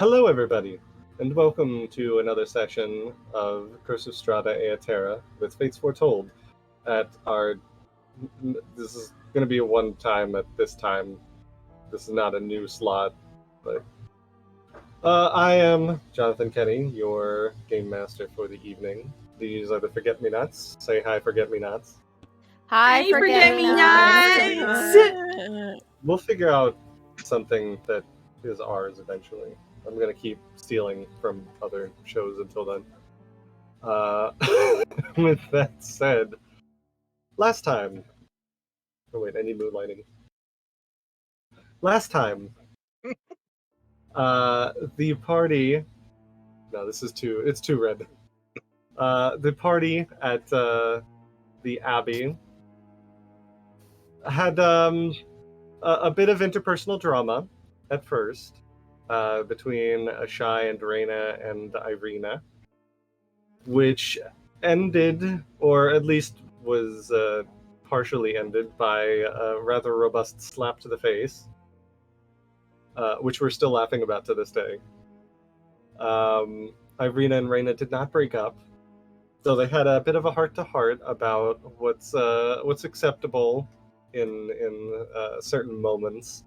Hello, everybody, and welcome to another session of Curse of Strahda Ea Terra with Fates Foretold. This is going to be a one-time at this time. This is not a new slot, but I am Jonathan Kenny, your game master for the evening. These are the Forget-Me-Nots. Say hi, Forget-Me-Nots. Hi, Forget-Me-Nots! We'll figure out something that is ours eventually. I'm going to keep stealing from other shows until then. With that said, last time... Oh wait, I need moonlighting. Last time, the party... No, it's too red. The party at the Abbey had a bit of interpersonal drama at first. Between Ashai and Ireena and Ireena, which ended, or at least was partially ended, by a rather robust slap to the face, which we're still laughing about to this day. Ireena and Ireena did not break up, so they had a bit of a heart-to-heart about what's acceptable in certain moments.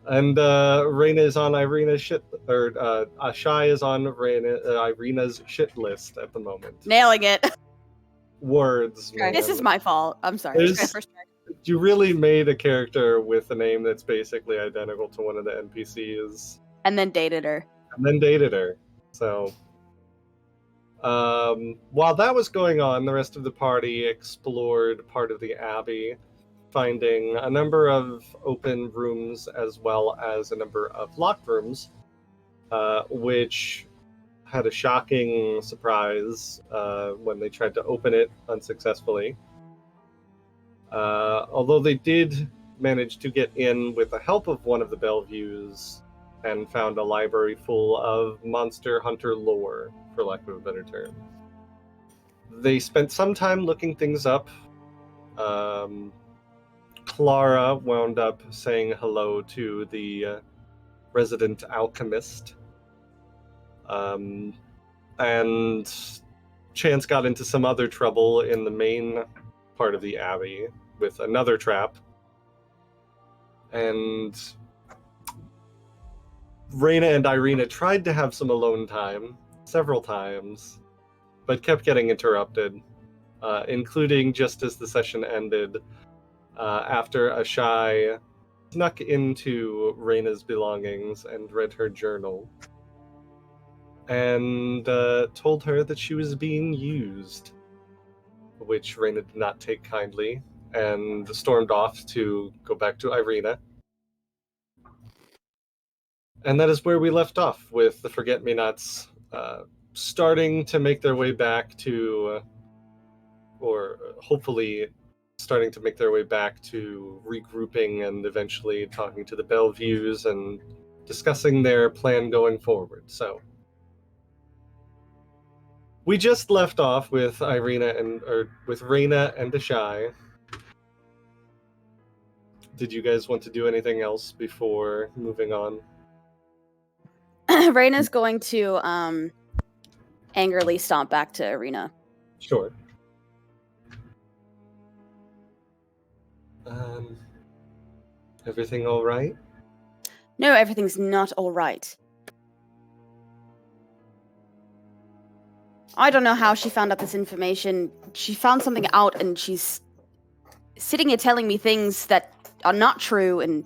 And Ireena is on Ireena's shit, or Ashai is on Ireena's shit list at the moment. Nailing it. Words. Man. This is my fault. I'm sorry. You really made a character with a name that's basically identical to one of the NPCs. And then dated her. So, while that was going on, the rest of the party explored part of the Abbey, finding a number of open rooms as well as a number of locked rooms, which had a shocking surprise when they tried to open it unsuccessfully. Although they did manage to get in with the help of one of the Belleviews and found a library full of monster hunter lore, for lack of a better term. They spent some time looking things up. Clara wound up saying hello to the resident alchemist. And Chance got into some other trouble in the main part of the Abbey with another trap. And Ireena and Ireena tried to have some alone time several times, but kept getting interrupted, including just as the session ended, after Ashai snuck into Ireena's belongings and read her journal, and told her that she was being used, which Ireena did not take kindly, and stormed off to go back to Ireena. And that is where we left off, with the Forget-Me-Nots starting to make their way back to, or hopefully starting to make their way back to regrouping and eventually talking to the Belleviews and discussing their plan going forward. So we just left off with Ireena and Ashai. Did you guys want to do anything else before moving on? Irena's going to angrily stomp back to Ireena. Sure. Everything all right? No, everything's not all right. I don't know how she found out this information. She found something out and she's sitting here telling me things that are not true, and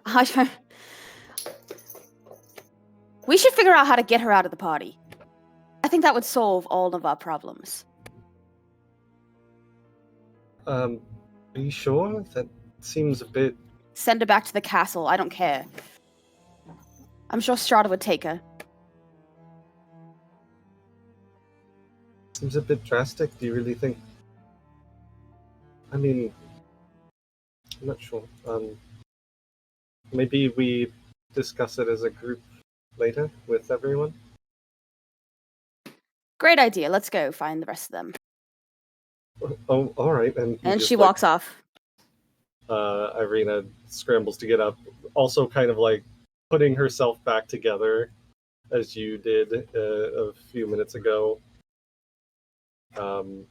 I don't... We should figure out how to get her out of the party. I think that would solve all of our problems. Are you sure? That seems a bit... Send her back to the castle. I don't care. I'm sure Strahda would take her. Seems a bit drastic. Do you really think... I mean... I'm not sure. Maybe we discuss it as a group later with everyone? Great idea. Let's go find the rest of them. Oh, all right. And she walks off. Ireena scrambles to get up, also kind of like putting herself back together as you did a few minutes ago. And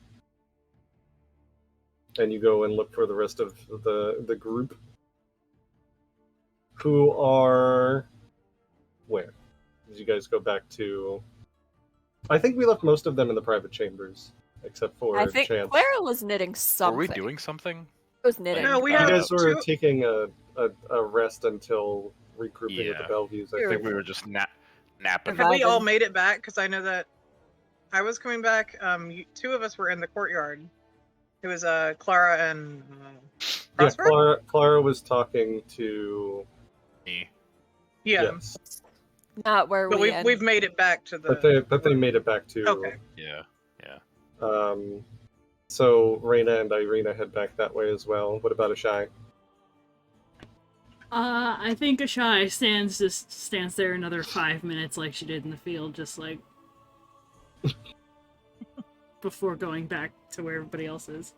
you go and look for the rest of the group, who are where? Did you guys go back to? I think we left most of them in the private chambers, except for I think Chance. Clara was knitting something. Were we doing something? It was knitting. No, we You have guys were two- taking a rest until regrouping with the Yeah. Bellevues. I think we were just napping. Have we all Vibing. made it back? Because I know that I was coming back. Two of us were in the courtyard. It was Clara and Yeah, Prosper. Clara was talking to. Me. Yeah, Yes, Not where but we we've made it back to the. but they made it back to. Okay. Yeah. So Reina and Ireena head back that way as well. What about Ashai? I think Ashai stands there another 5 minutes like she did in the field, just like before going back to where everybody else is.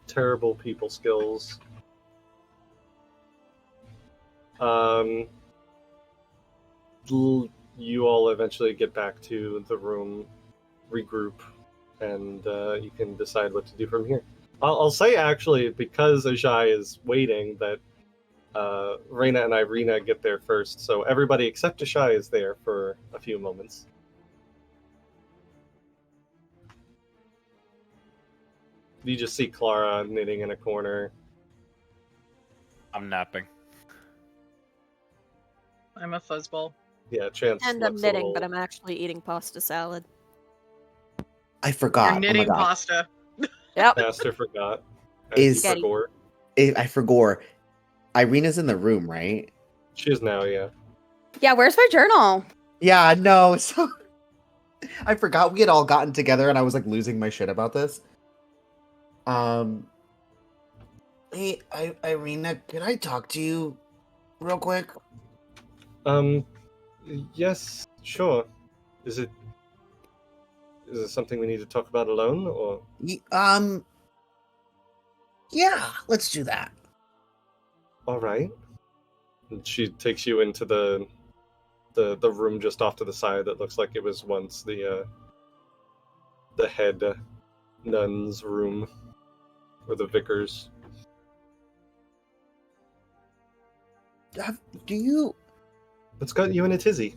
Terrible people skills. You all eventually get back to the room, regroup, and you can decide what to do from here. I'll say actually, because Ajay is waiting, that Reina and Ireena get there first, so everybody except Ashai is there for a few moments. You just see Clara knitting in a corner. I'm napping. I'm a fuzzball. Yeah, Chance And I'm looks knitting, a little... but I'm actually eating pasta salad. I forgot. You're knitting oh my God. pasta. Yep. Master forgot. Is- Spaghetti. I forgot. Ireena's in the room, right? She is now, yeah. Yeah, where's my journal? Yeah, no. So I forgot we had all gotten together, and I was like losing my shit about this. Hey, Ireena, can I talk to you real quick? Yes, sure. Is it something we need to talk about alone, or? Yeah, let's do that. All right. And she takes you into the room just off to the side that looks like it was once the head nun's room, or the vicar's. Do you? What's got you in a tizzy?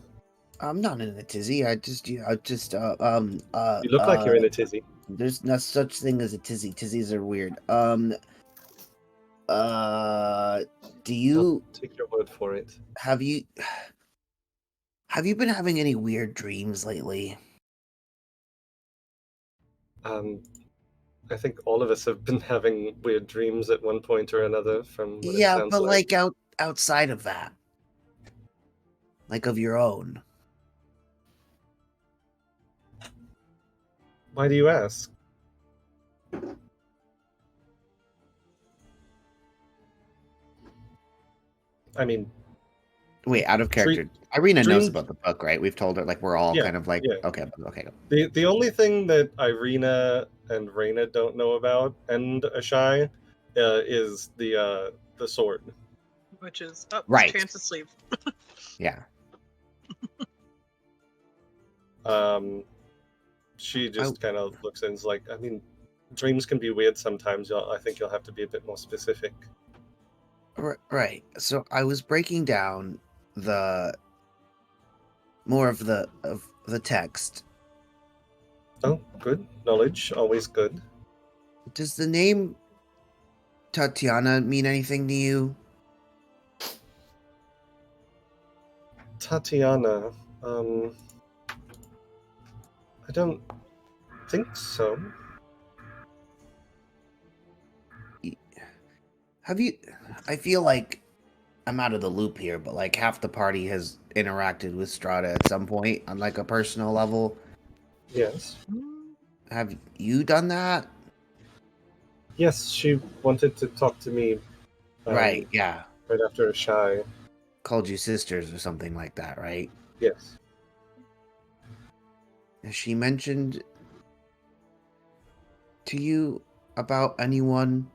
I'm not in a tizzy. I just You look like you're in a tizzy. There's no such thing as a tizzy. Tizzies are weird. Do you I'll take your word for it. have you been having any weird dreams lately? I think all of us have been having weird dreams at one point or another. From what it Yeah, sounds but like. outside of that, like of your own. Why do you ask? I mean, Wait, out of character. Ireena knows dreams- about the book, right? We've told her, like, we're all Yeah, kind of like, yeah. okay. the only thing that Ireena and Reina don't know about, and Ashai, is the sword. Which is Right. Chance's sleeve. Yeah. She just kind of looks and is like, I mean, dreams can be weird sometimes. I think you'll have to be a bit more specific. Right. So I was breaking down more of the text. Oh, good. Knowledge, always good. Does the name Tatyana mean anything to you? Tatyana, I don't think so. Have you? I feel like I'm out of the loop here, but like half the party has interacted with Strahda at some point on like a personal level. Yes. Have you done that? Yes, she wanted to talk to me. Right. Yeah. Right after Ashai. Called you sisters or something like that, right? Yes. Has she mentioned to you about anyone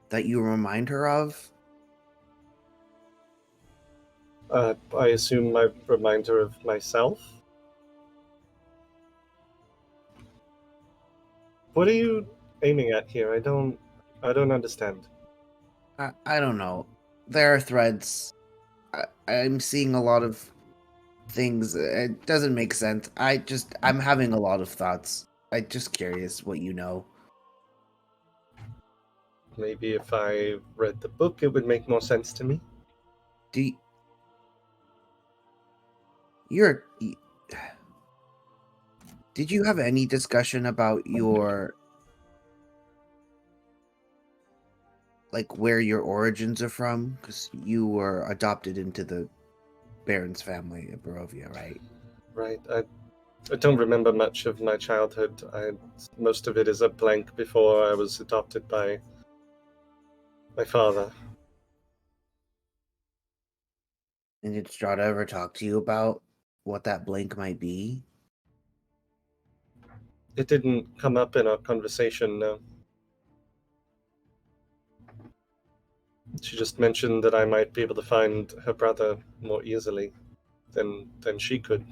that you remind her of I assume my reminder of myself? What are you aiming at here? I don't understand. I don't know. There are threads. I'm seeing a lot of things. It doesn't make sense. I'm having a lot of thoughts. I'm just curious what you know. Maybe if I read the book, it would make more sense to me. Do you, you're. Did you have any discussion about your like where your origins are from? Because you were adopted into the Baron's family at Barovia, right? Right. I don't remember much of my childhood. Most of it is a blank before I was adopted by my father. And did Strahda ever talk to you about what that blank might be? It didn't come up in our conversation, no. She just mentioned that I might be able to find her brother more easily than she could.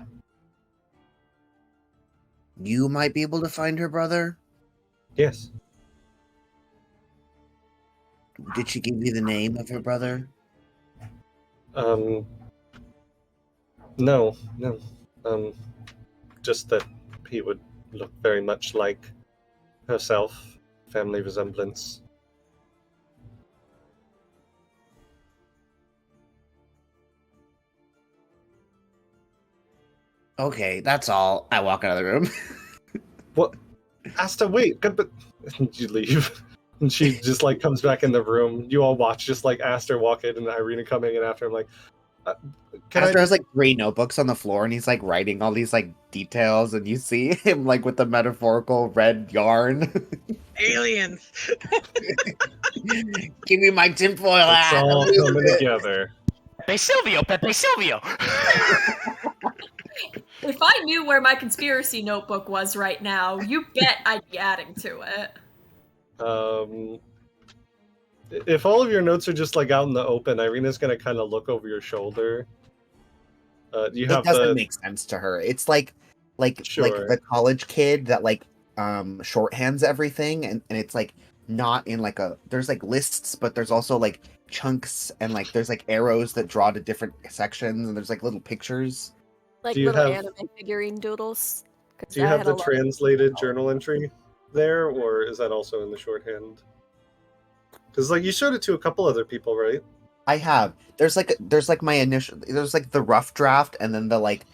You might be able to find her brother? Yes. Did she give you the name of her brother? No. Just that he would look very much like herself, family resemblance. Okay, that's all. I walk out of the room. What? Asta, wait, but you leave. And she just like comes back in the room. You all watch just like Aster walk in and Ireena coming in after him like, can Aster I... has like 3 notebooks on the floor and he's like writing all these like details and you see him like with the metaphorical red yarn. Aliens. Give me my tinfoil It's hat. all I'm losing coming it. together. Pepe Silvio! If I knew where my conspiracy notebook was right now, you bet I'd be adding to it. If all of your notes are just like out in the open, Ireena's gonna kind of look over your shoulder. You It have doesn't make sense to her. It's like Sure. the college kid that like shorthands everything and it's like not in like a there's like lists, but there's also like chunks and like there's like arrows that draw to different sections and there's like little pictures. Like Do you little have- anime figurine doodles. 'Cause Do you I have had a the lot of- translated journal entry there, or is that also in the shorthand? Because like you showed it to a couple other people, right? I have. There's like my initial there's like the rough draft and then the like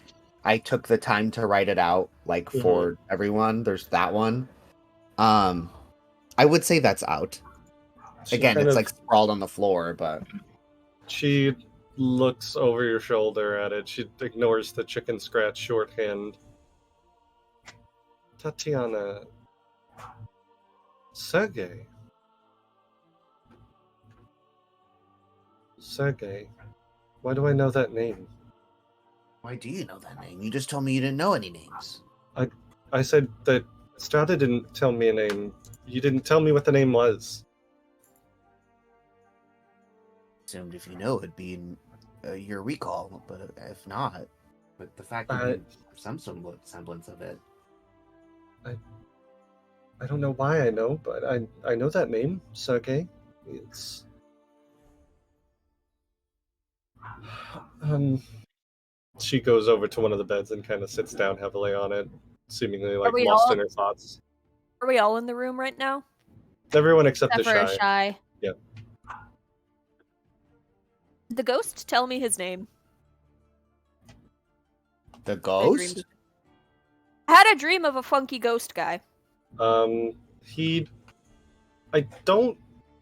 I took the time to write it out like for everyone. There's that one. I would say that's out. She Again, kind it's of- like sprawled on the floor, but She looks over your shoulder at it. She ignores the chicken scratch shorthand. Tatyana. Sergey. Sergey. Why do I know that name? why do you know that name? You just told me you didn't know any names. I said that Strahda didn't tell me a name. You didn't tell me what the name was. Assumed if you know it'd be in your recall, but if not, but the fact that you have some semblance of it. I don't know why I know, but I know that name, Sergey. It's she goes over to one of the beds and kind of sits down heavily on it, seemingly like we lost all- in her thoughts. Are we all in the room right now? Everyone except Except the for shy. a shy. Did the ghost tell me his name? The I ghost? had a dream of a funky ghost guy. I don't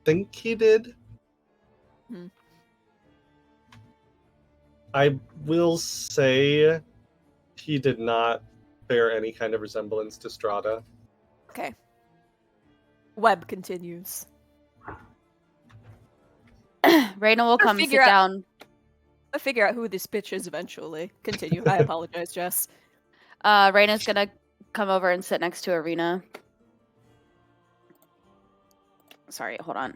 think he did. Hmm. I will say he did not bear any kind of resemblance to Strahda. Okay. Web continues. Raina will come sit figure out- down. I'll figure out who this bitch is eventually. Continue. I apologize, Jess. Raina's gonna come over and sit next to Ireena. Sorry, hold on.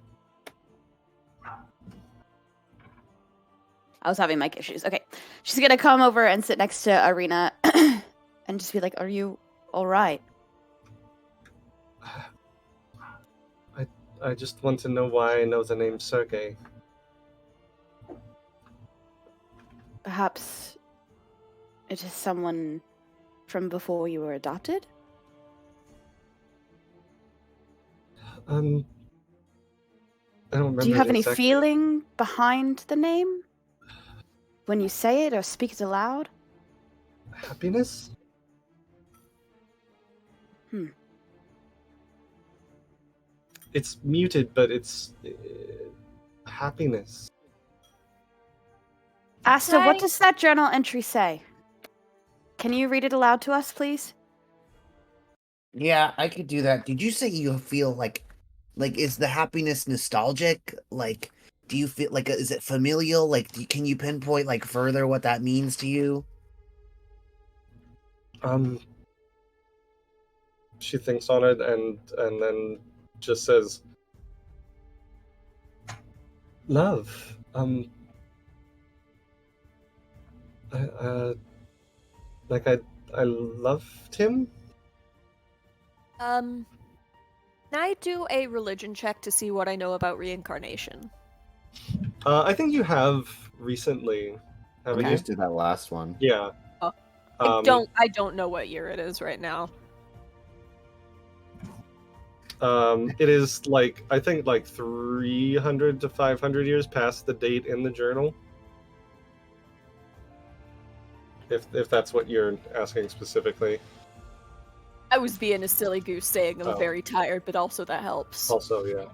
I was having mic issues. Okay. She's gonna come over and sit next to Ireena and just be like, "Are you all right?" I just want to know why I know the name Sergei. Perhaps it is someone from before you were adopted? I don't remember. Do you have any exactly. feeling behind the name? When you say it or speak it aloud? Happiness? It's muted, but it's happiness. Asta, what does that journal entry say? Can you read it aloud to us, please? Yeah, I could do that. Did you say you feel like is the happiness nostalgic? Like, do you feel like is it familial? Like, can you pinpoint like further what that means to you? She thinks on it and then just says, "Love." I loved him. Can I do a religion check to see what I know about reincarnation? I think you have recently. We just did that last one. Yeah. I don't know what year it is right now. It is like I think like 300 to 500 years past the date in the journal. If that's what you're asking specifically. I was being a silly goose saying I'm very tired, but also that helps. Also, yeah.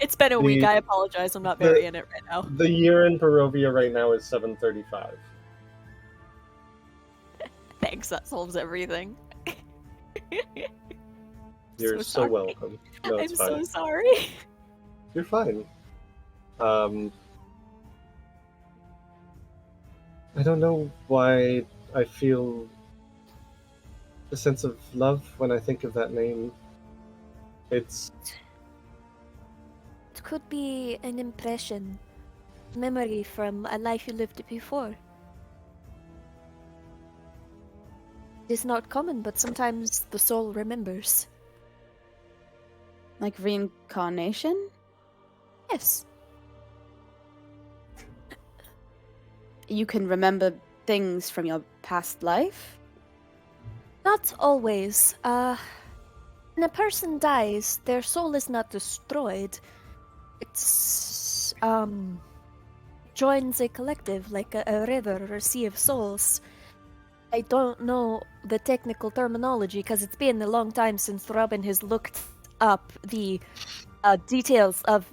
It's been a week. I apologize. I'm not very in it right now. The year in Barovia right now is 735. Thanks. That solves everything. You're so welcome. No, I'm it's fine. so sorry. You're fine. I don't know why I feel a sense of love when I think of that name. It could be an impression, memory from a life you lived before. It is not common, but sometimes the soul remembers. Like reincarnation? Yes. You can remember things from your past life? Not always. When a person dies, their soul is not destroyed. It's, joins a collective, like a river or a sea of souls. I don't know the technical terminology, because it's been a long time since Robin has looked up the details of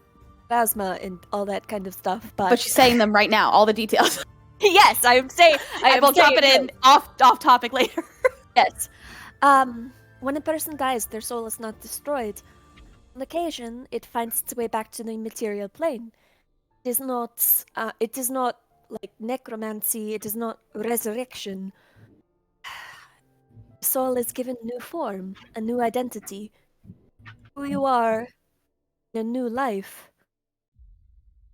plasma and all that kind of stuff, But she's saying them right now, all the details. Yes, I am saying. I will drop it in off topic later. Yes. When a person dies, their soul is not destroyed. On occasion, it finds its way back to the material plane. It is not like necromancy. It is not resurrection. The soul is given a new form, a new identity. Who you are in a new life.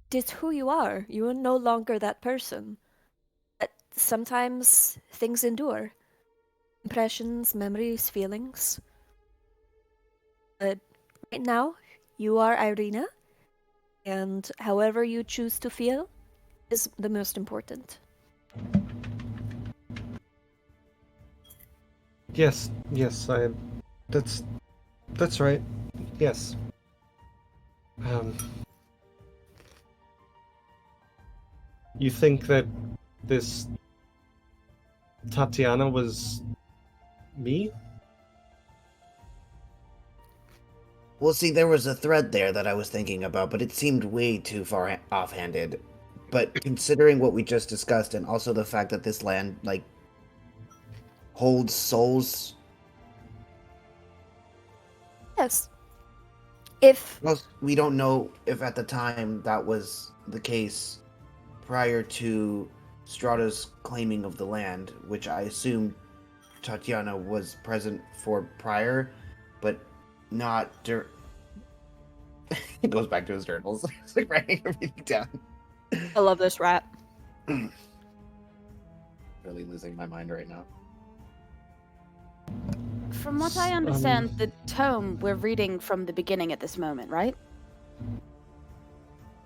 It is who you are. You are no longer that person. But sometimes things endure. Impressions, memories, feelings. But right now, you are Ireena, and however you choose to feel is the most important. Yes, that's right. Yes. You think that this Tatyana was me? Well, see, there was a thread there that I was thinking about, but it seemed way too far offhanded. But considering what we just discussed, and also the fact that this land, like, holds souls. Yes. Well, we don't know if at the time that was the case prior to Strahda's claiming of the land, which I assume Tatyana was present for prior, but not He goes back to his journals. He's like writing everything down. I love this rat. Really losing my mind right now. From what I understand, the tome we're reading from the beginning at this moment, right?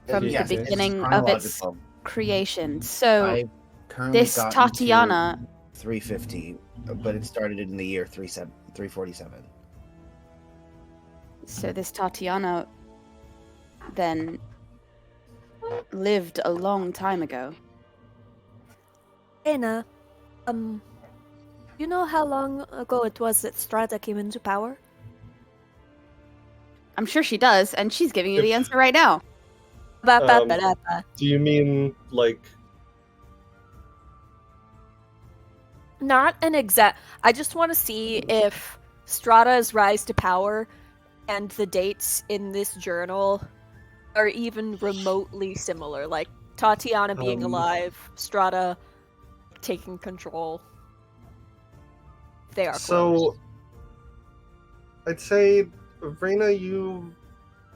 From Yes, the it's beginning of its chronological. creation. So I currently this got Tatyana, into 350, but it started in the year 347. so this Tatyana then lived a long time ago. Ireena, you know how long ago it was that Strahda came into power? I'm sure she does, and she's giving you the answer right now. Do you mean like? Not an exact. I just want to see if Strahda's rise to power and the dates in this journal are even remotely similar. Like Tatyana being alive, Strahda taking control. They are close. So, I'd say, Ireena, you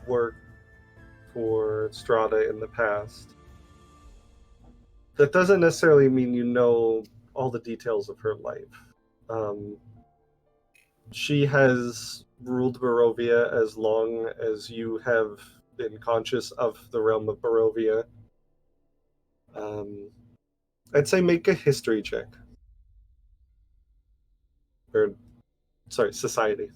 worked for Strahda in the past. That doesn't necessarily mean you know all the details of her life. She has ruled Barovia as long as you have been conscious of the realm of Barovia. I'd say make a history check. Or, sorry, society.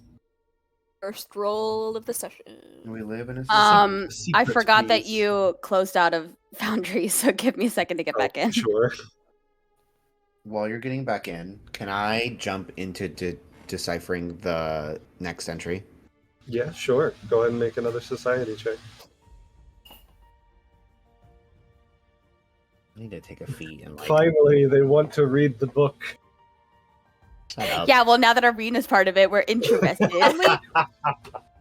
First roll of the session. We live in a I secret forgot that piece. you closed out of Foundry, so give me a second to get back in. Sure. While you're getting back in, can I jump into deciphering the next entry? Yeah, sure. Go ahead and make another society check. I need to take a feat and like. Finally, they want to read the book. Shut up. Yeah, well, now that Ireena's part of it, we're interested. I mean,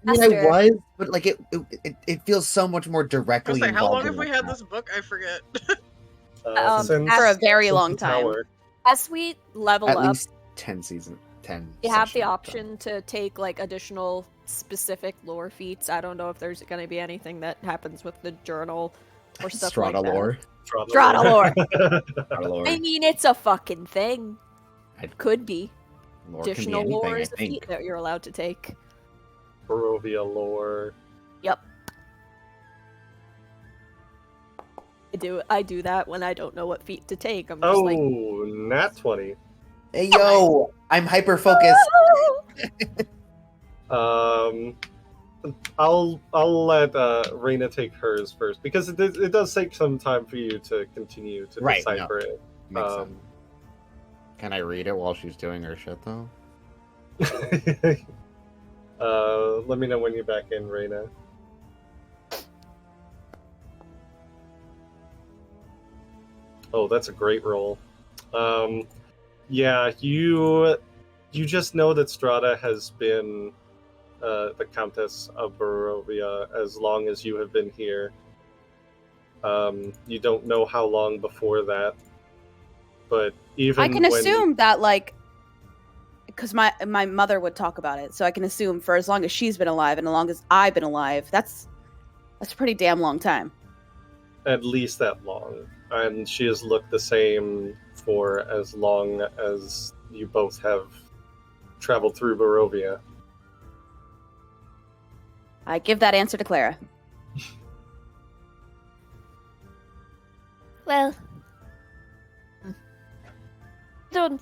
I was, but like it feels so much more I directly was like, how long involved have in we the had plot. this book? I forget. Since for a very since long the time. tower. As we level At up, least 10 seasons. 10. you have the sessions option to take like additional specific lore feats. I don't know if there's going to be anything that happens with the journal or done. stuff Strahda like that. lore. Strahda lore. Strahda lore. I mean, it's a fucking thing. I'd- Could be. Lore can be Additional anything, lore I is a feat think. that you're allowed to take. Barovia lore. Yep. I do that when I don't know what feat to take. I'm just like, Oh, nat 20. Hey yo, I'm hyper focused. I'll let Ireena take hers first because it does take some time for you to continue to Right, decipher it. Makes sense. Can I read it while she's doing her shit though? Let me know when you're back in, Ireena. Oh, that's a great roll. Yeah, you just know that Strahda has been the Countess of Barovia as long as you have been here. You don't know how long before that, but even I can assume that, like, because my mother would talk about it, so I can assume for as long as she's been alive and as long as I've been alive, that's a pretty damn long time. at least that long, and she has looked the same for as long as you both have traveled through Barovia. I give that answer to Clara. Well,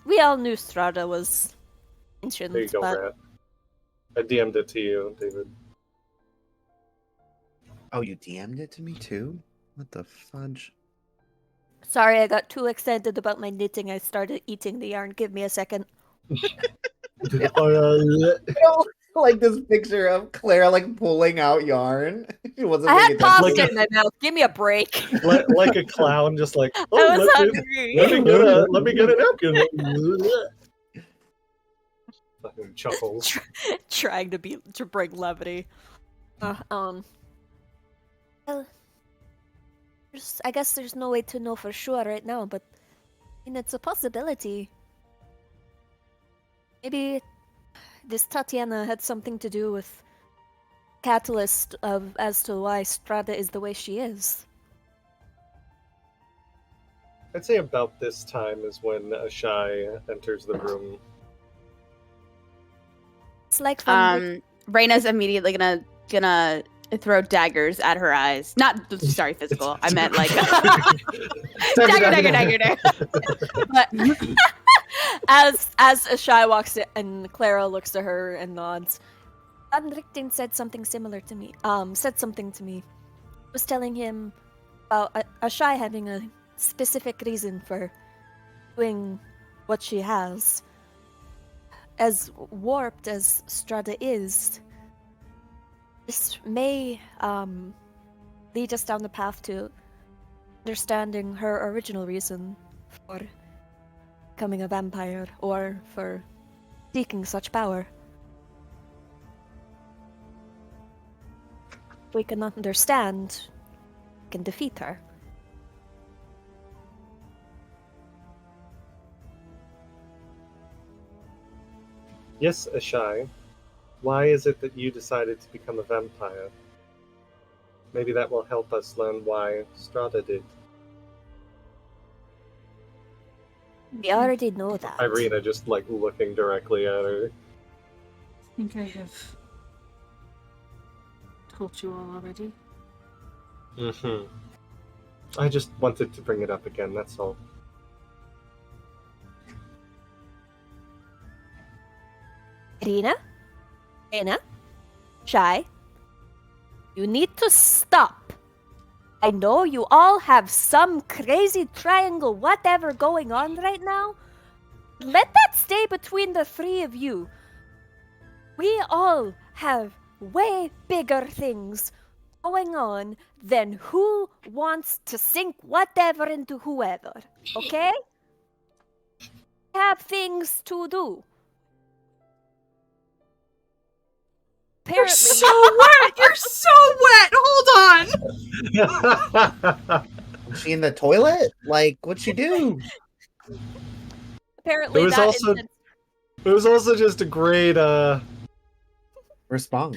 we all knew Strahda was ancient, There you go, but Rat. I DM'd it to you, David. Oh, you DM'd it to me too? What the fudge? sorry, I got too excited about my knitting. I started eating the yarn. Give me a second. Like this picture of Claire like pulling out yarn. She wasn't I paying had attention. pasta in my mouth. Give me a break. like a clown, just like, I oh, was let hungry. me get a napkin. Fucking chuckles. Trying to bring levity. Well, I guess there's no way to know for sure right now, but I mean, it's a possibility. Maybe this Tatyana had something to do with catalyst of as to why Strahda is the way she is. I'd say about this time is when Ashai enters the room. It's like from Reyna's immediately gonna throw daggers at her eyes. Not sorry, physical. I meant like dagger. But As Ashai walks in and Clara looks to her and nods. Richten said something similar to me. Said something to me. I was telling him about Ashai having a specific reason for doing what she has. As warped as Strahda is, this may lead us down the path to understanding her original reason for becoming a vampire or for seeking such power. We can understand, we can defeat her. Yes, Ashai. Why is it that you decided to become a vampire? Maybe that will help us learn why Strahda did. We already know that. Ireena just like looking directly at her. I think I have told you all already. Mm-hmm. I just wanted to bring it up again, that's all. Ireena? Shy? You need to stop. I know you all have some crazy triangle whatever going on right now. Let that stay between the three of you. We all have way bigger things going on than who wants to sink whatever into whoever, okay? Have things to do. You're Apparently, so wet! You're so wet! Hold on! Was she in the toilet? Like, what'd she do? Apparently, It was that also- instance- It was also just a great Response.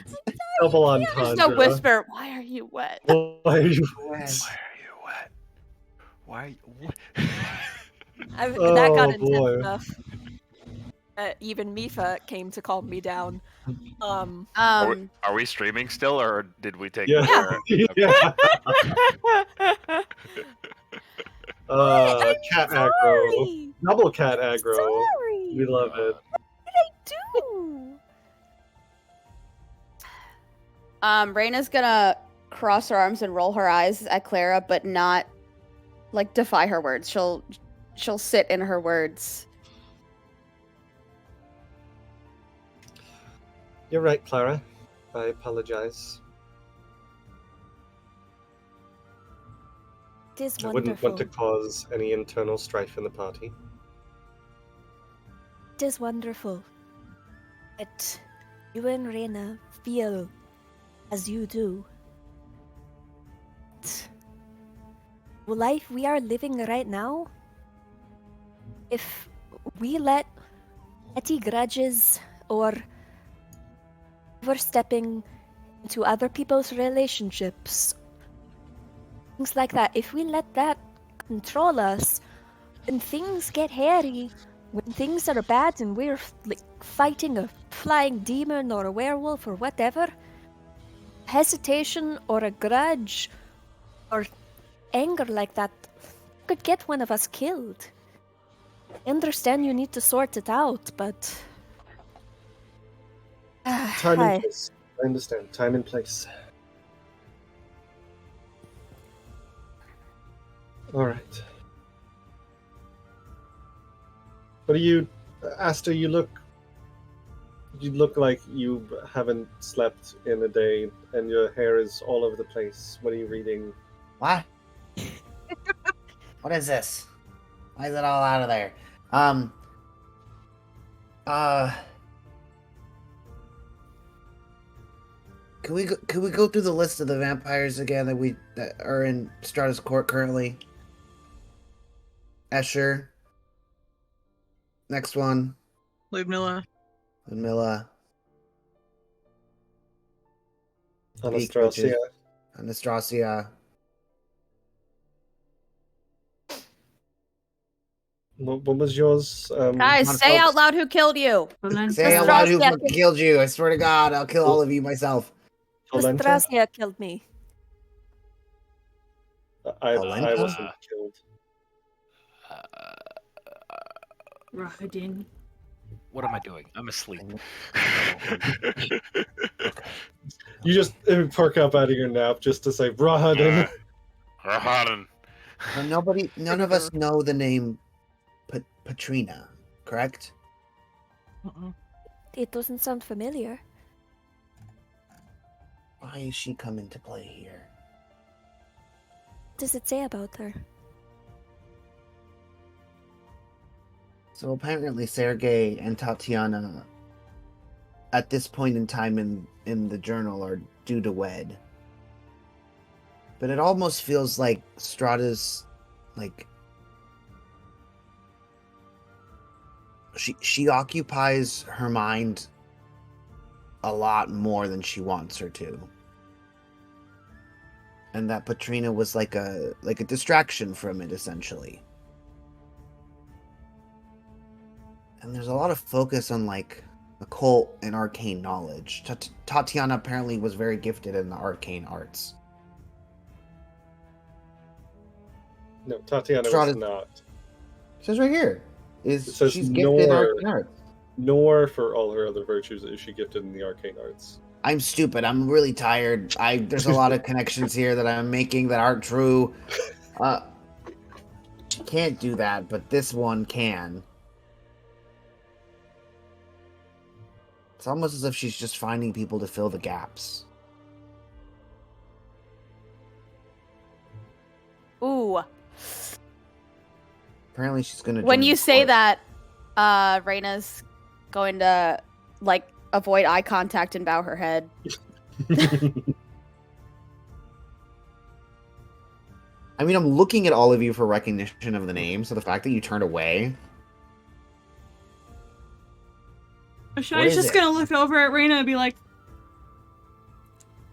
double just entendre. a whisper. Why are you wet? Why are you Why are you wet? Why are you what? that got Oh, intense boy. enough. Even Mifa came to calm me down. Are we streaming still, or did we take Yeah. over? Yeah. Cat aggro. sorry. Double cat aggro. Sorry. We love it. Do. Reyna's gonna cross her arms and roll her eyes at Clara, but not like defy her words. She'll sit in her words. You're right, Clara. I apologize. It is I wouldn't wonderful. want to cause any internal strife in the party. It is wonderful that you and Ireena feel as you do. The life we are living right now, if we let petty grudges or overstepping into other people's relationships, things like that, if we let that control us, when things get hairy, when things are bad and we're like fighting a flying demon or a werewolf or whatever, hesitation or a grudge or anger like that could get one of us killed. I understand you need to sort it out, but Time and place. I understand. Time and place. Alright. What are you... Asta, you look like you haven't slept in a day and your hair is all over the place. What are you reading? What? What is this? Why is it all out of there? Can we go through the list of the vampires again that are in Strahda's court currently? Escher. Next one. Ludmilla. Ludmilla. Anastasia. Anastasia. What was yours? Guys, say out loud who killed you. Say out loud who fucking killed you. I swear to God, I'll kill all of you myself. Anastasia killed me. I wasn't killed. Rahadin. What am I doing? I'm asleep. You just perk up out of your nap just to say Rahadin. Rahadin. None of us know the name Patrina, correct? It doesn't sound familiar. Why is she come into play here? What does it say about her? So apparently Sergei and Tatyana, at this point in time in the journal, are due to wed. But it almost feels like Strahda's, like, she occupies her mind a lot more than she wants her to. And that Patrina was like a distraction from it, essentially. And there's a lot of focus on, like, occult and arcane knowledge. Tatyana apparently was very gifted in the arcane arts. No, Tatyana was not. It says right here. She's gifted in nor, arcane arts. Nor for all her other virtues is she gifted in the arcane arts. I'm stupid. I'm really tired. There's a lot of connections here that I'm making that aren't true. She can't do that, but this one can. It's almost as if she's just finding people to fill the gaps. Ooh. Apparently she's gonna. When you say that, Reyna's going to, like, avoid eye contact and bow her head. I mean, I'm looking at all of you for recognition of the name, so the fact that you turned away. Ashai's just gonna look over at Reyna and be like,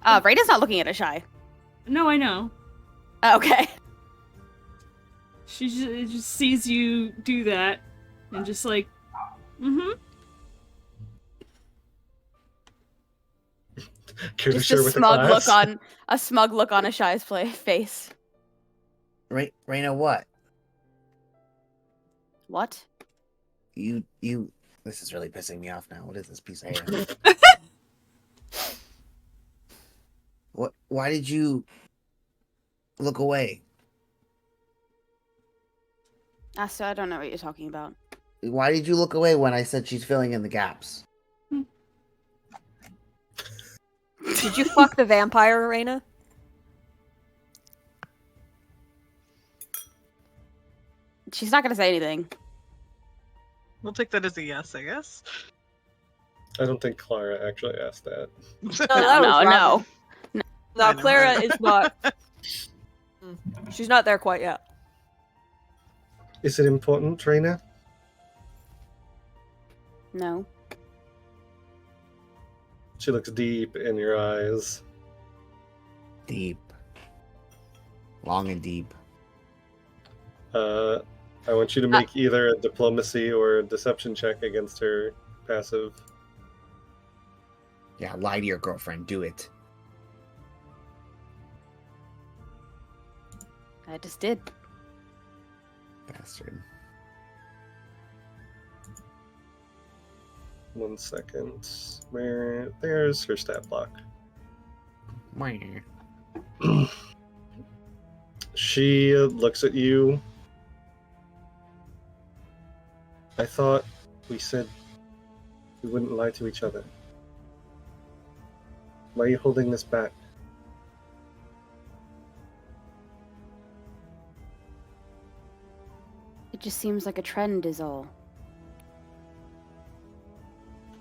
Reyna's not looking at Ashai. no, I know. Okay. She just sees you do that and just like, Just a smug look on Ashai's face. Reyna, what? What? You. This is really pissing me off now. What is this piece of hair? What? Why did you look away? So I don't know what you're talking about. Why did you look away when I said she's filling in the gaps? Did you fuck the vampire, Ireena? She's not gonna say anything. We'll take that as a yes, I guess. I don't think Clara actually asked that. No. No, Clara is not. She's not there quite yet. Is it important, Reyna? No. She looks deep in your eyes. Deep. Long and deep. I want you to make either a diplomacy or a deception check against her passive. Yeah, lie to your girlfriend. Do it. I just did. Bastard. 1 second. There's her stat block. She looks at you. I thought we said we wouldn't lie to each other. Why are you holding this back? It just seems like a trend is all.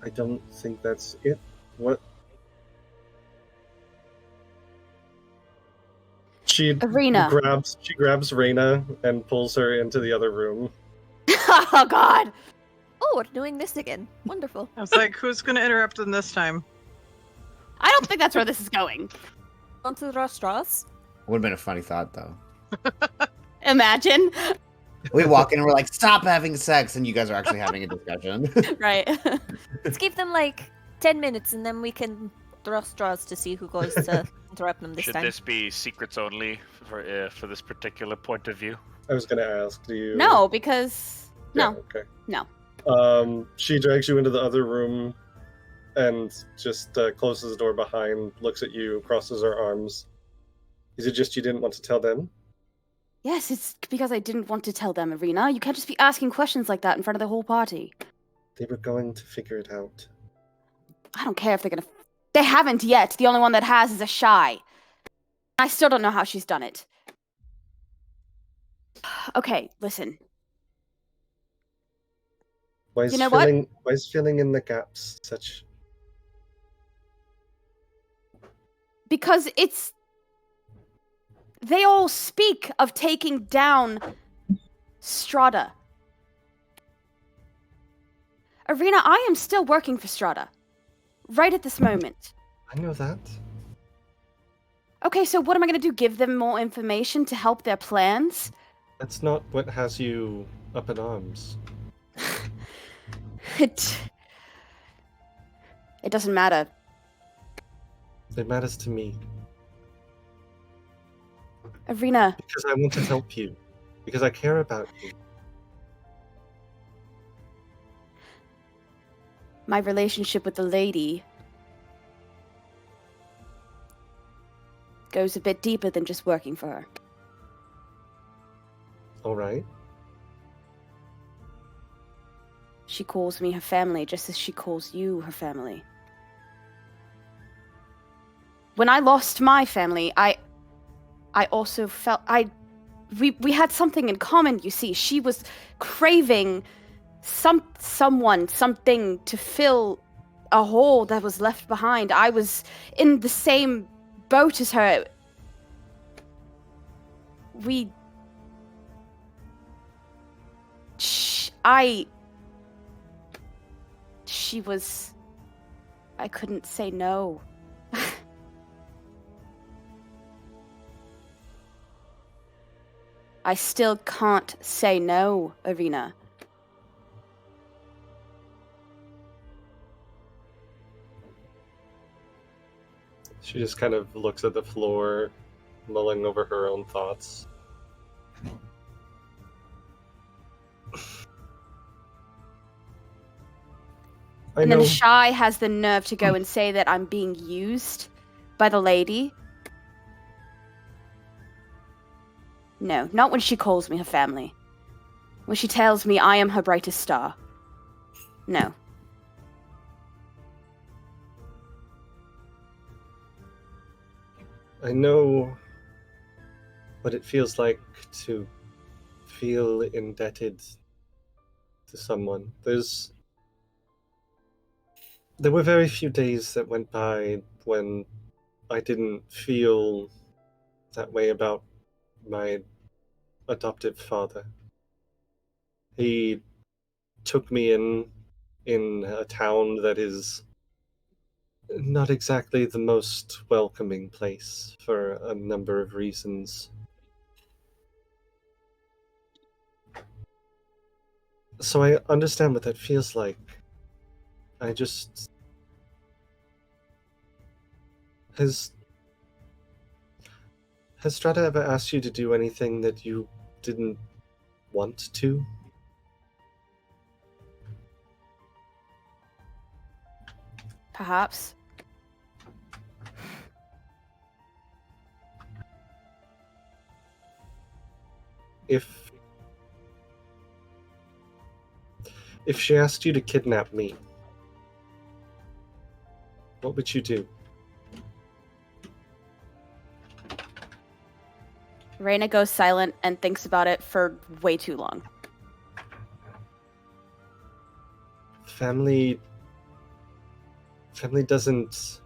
I don't think that's it. What? Ireena. She grabs Reyna and pulls her into the other room. Oh God! Oh, we're doing this again. Wonderful. I was like, who's going to interrupt them this time? I don't think that's where this is going. Want to draw straws? Would have been a funny thought, though. Imagine. We walk in and we're like, stop having sex, and you guys are actually having a discussion. Right. Let's give them like 10 minutes and then we can draw straws to see who goes to interrupt them this Should time. this be secrets only for this particular point of view? I was gonna ask, do you? No, because Yeah, no, okay. no. She drags you into the other room, and just closes the door behind. Looks at you, crosses her arms. Is it just you didn't want to tell them? Yes, it's because I didn't want to tell them, Ireena. You can't just be asking questions like that in front of the whole party. They were going to figure it out. I don't care if they're gonna. They haven't yet. The only one that has is a shy. I still don't know how she's done it. Okay, listen. Why is You know what? Why is filling in the gaps such? Because it's. They all speak of taking down Strahda. Ireena, I am still working for Strahda. Right at this moment. I know that. Okay, so what am I going to do? Give them more information to help their plans? That's not what has you up in arms. It doesn't matter. It matters to me. Ireena, Because I want to help you. Because I care about you. my relationship with the lady goes a bit deeper than just working for her. All right. She calls me her family just as she calls you her family. When I lost my family, I also felt we had something in common, you see. She was craving something to fill a hole that was left behind. I was in the same boat as her. I couldn't say no. I still can't say no, Ireena. She just kind of looks at the floor, mulling over her own thoughts. And then Shy has the nerve to go and say that I'm being used by the lady. No, not when she calls me her family. When she tells me I am her brightest star. No. I know what it feels like to feel indebted to someone. There were very few days that went by when I didn't feel that way about my adoptive father. He took me in a town that is not exactly the most welcoming place for a number of reasons. So I understand what that feels like. I just... Has Strahda ever asked you to do anything that you didn't want to? Perhaps. If she asked you to kidnap me, what would you do? Ireena goes silent and thinks about it for way too long. Family doesn't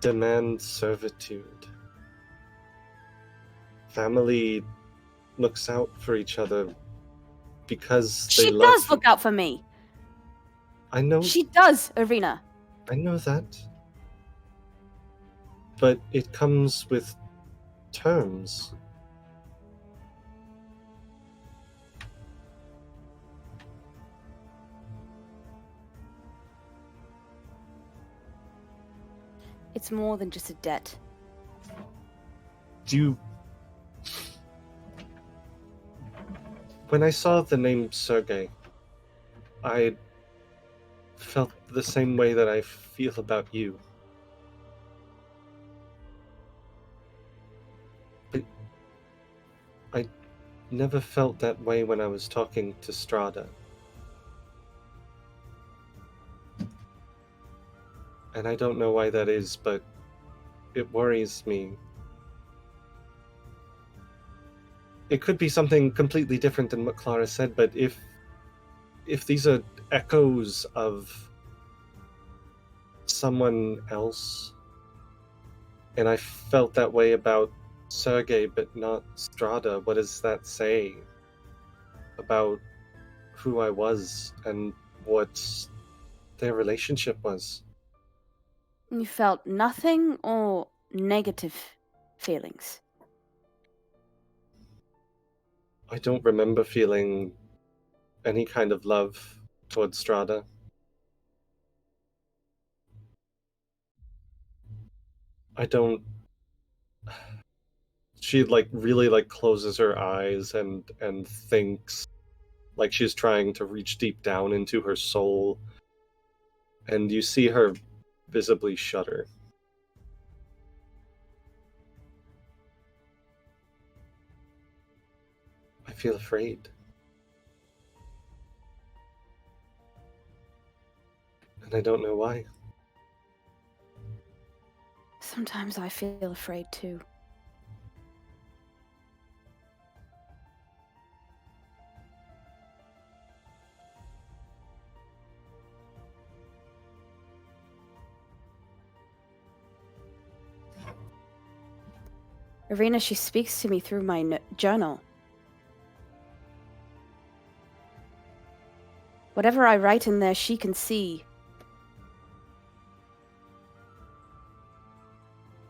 demand servitude. Family looks out for each other because they She love does look out for me. I know. She does, Ireena. I know that. But it comes with terms. It's more than just a debt. When I saw the name Sergei, I felt the same way that I feel about you. But I never felt that way when I was talking to Strahda. And I don't know why that is, but it worries me. It could be something completely different than what Clara said, but if these are echoes of someone else, and I felt that way about Sergei but not Strahda, what does that say about who I was and what their relationship was? You felt nothing or negative feelings? I don't remember feeling any kind of love towards Strahda. I don't. She really closes her eyes and thinks, like she's trying to reach deep down into her soul, and you see her visibly shudder. I feel afraid. And I don't know why. Sometimes I feel afraid too. Ireena, she speaks to me through my journal. Whatever I write in there, she can see.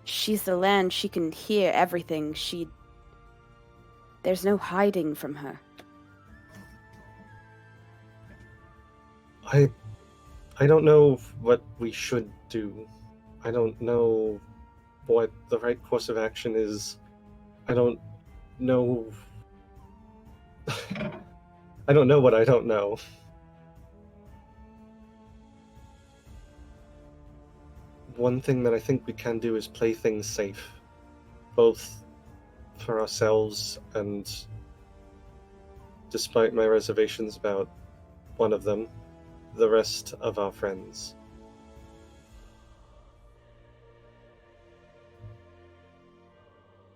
She's the land, she can hear everything. There's no hiding from her. I don't know what we should do. I don't know what the right course of action is. I don't know. I don't know what I don't know. One thing that I think we can do is play things safe, both for ourselves and, despite my reservations about one of them, the rest of our friends.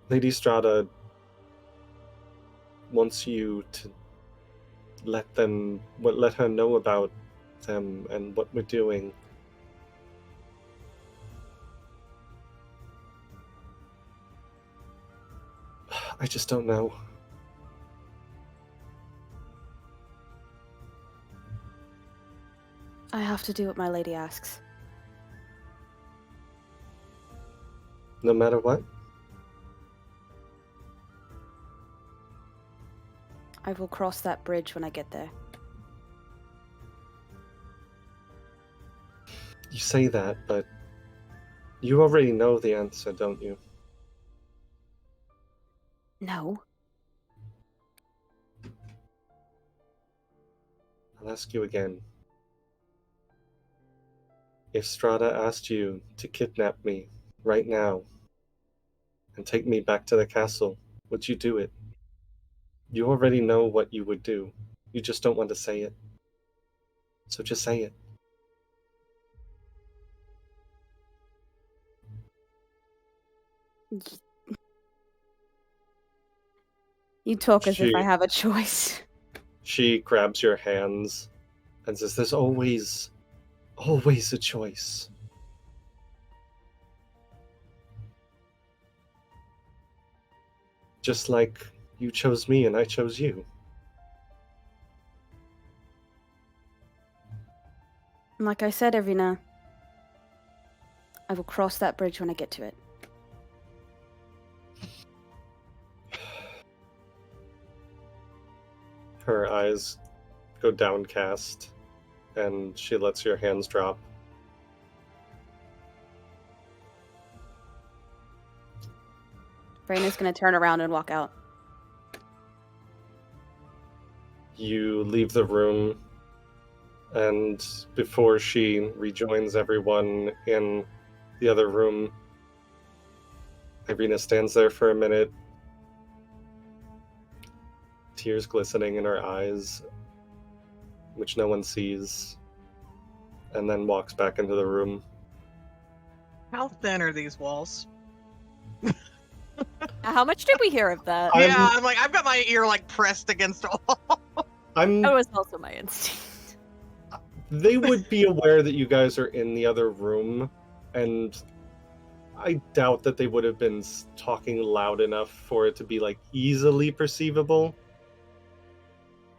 Lady Strahda wants you to let her know about them and what we're doing. I just don't know. I have to do what my lady asks. No matter what? I will cross that bridge when I get there. You say that, but you already know the answer, don't you? No. I'll ask you again. If Strahda asked you to kidnap me right now and take me back to the castle, would you do it? You already know what you would do. You just don't want to say it. So just say it. You talk as if I have a choice. She grabs your hands and says, "There's always a choice." Just like you chose me and I chose you. Like I said, Ireena, I will cross that bridge when I get to it. eyes go downcast, and she lets your hands drop. Irena's gonna turn around and walk out. You leave the room, and before she rejoins everyone in the other room, Ireena stands there for a minute, tears glistening in her eyes, which no one sees, and then walks back into the room. How thin are these walls? How much did we hear of that? Yeah, I'm like, I've got my ear like pressed against a wall. That was also my instinct. They would be aware that you guys are in the other room, and I doubt that they would have been talking loud enough for it to be like easily perceivable.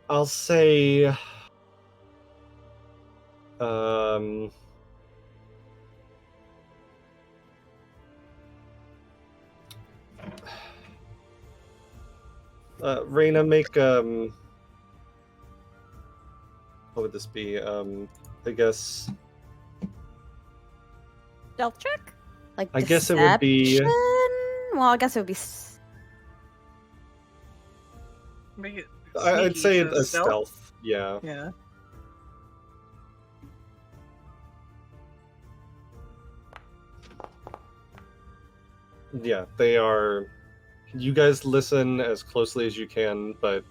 I'll say Ireena, make what would this be? I guess Stealth check? Like I guess it would be. deception? Well, I guess it would be. Make it I'd sneaky, say so a stealth. Yeah. Yeah. Yeah, they are. You guys listen as closely as you can, but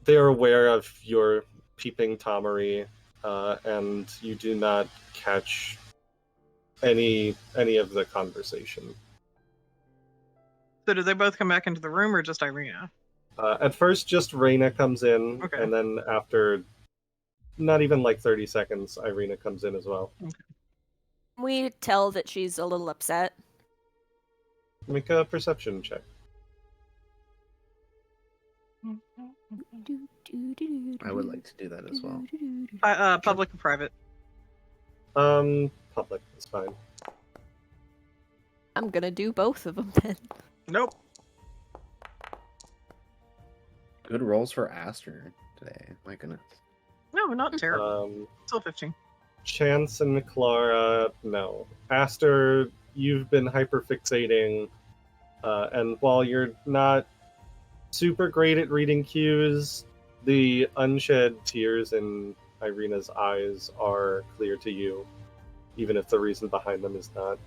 they are aware of your peeping Tomary, and you do not catch any of the conversation. So do they both come back into the room, or just Ireena? At first, just Ireena comes in, Okay. and then after not even like 30 seconds, Ireena comes in as well. Okay. We tell that she's a little upset. Make a perception check. I would like to do that as well. Public or private? Public is fine. I'm gonna do both of them then. Nope. Good rolls for Aster today. My goodness. No, not terrible. Still 15. Chance and Clara, no. Aster, you've been hyperfixating, and while you're not super great at reading cues, the unshed tears in Ireena's eyes are clear to you, even if the reason behind them is not.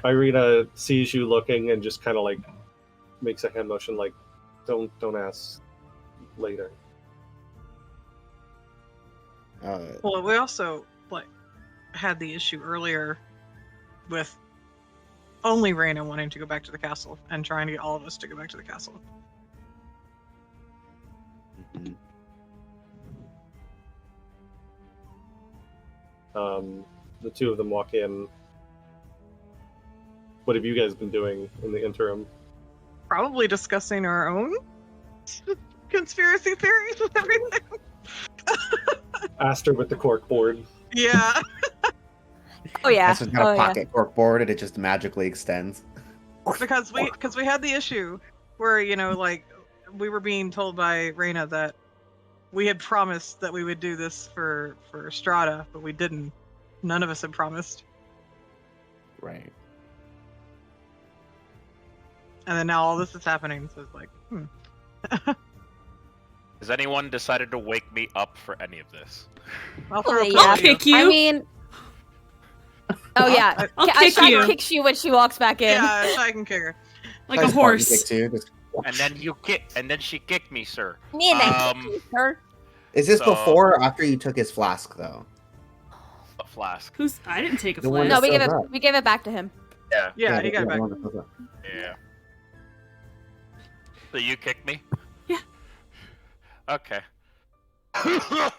Ireena sees you looking and just kind of like makes a hand motion like, don't ask later. Well, we also had the issue earlier with only Ireena wanting to go back to the castle and trying to get all of us to go back to the castle. Mm-hmm. The two of them walk in. What have you guys been doing in the interim? Probably discussing our own conspiracy theories and everything. Aster with the cork board. Yeah. Oh yeah. Aster's got a pocket cork board and it just magically extends. Because we had the issue where, we were being told by Ireena that we had promised that we would do this for Strahda, but we didn't. None of us had promised. Right. And then now all this is happening, so it's like, Has anyone decided to wake me up for any of this? I'll kick you. I mean, oh yeah, I'll kick Strahd you. kicks you when she walks back in. Yeah, I can kick her. Like a horse. And then she kicked me, sir. Me and I kick you, sir. Is this So- before or after you took his flask, though? A flask. I didn't take a The one flask. No, that we gave it back to him. Yeah. Yeah, he got it back. Yeah. So you kicked me? Yeah. Okay. Why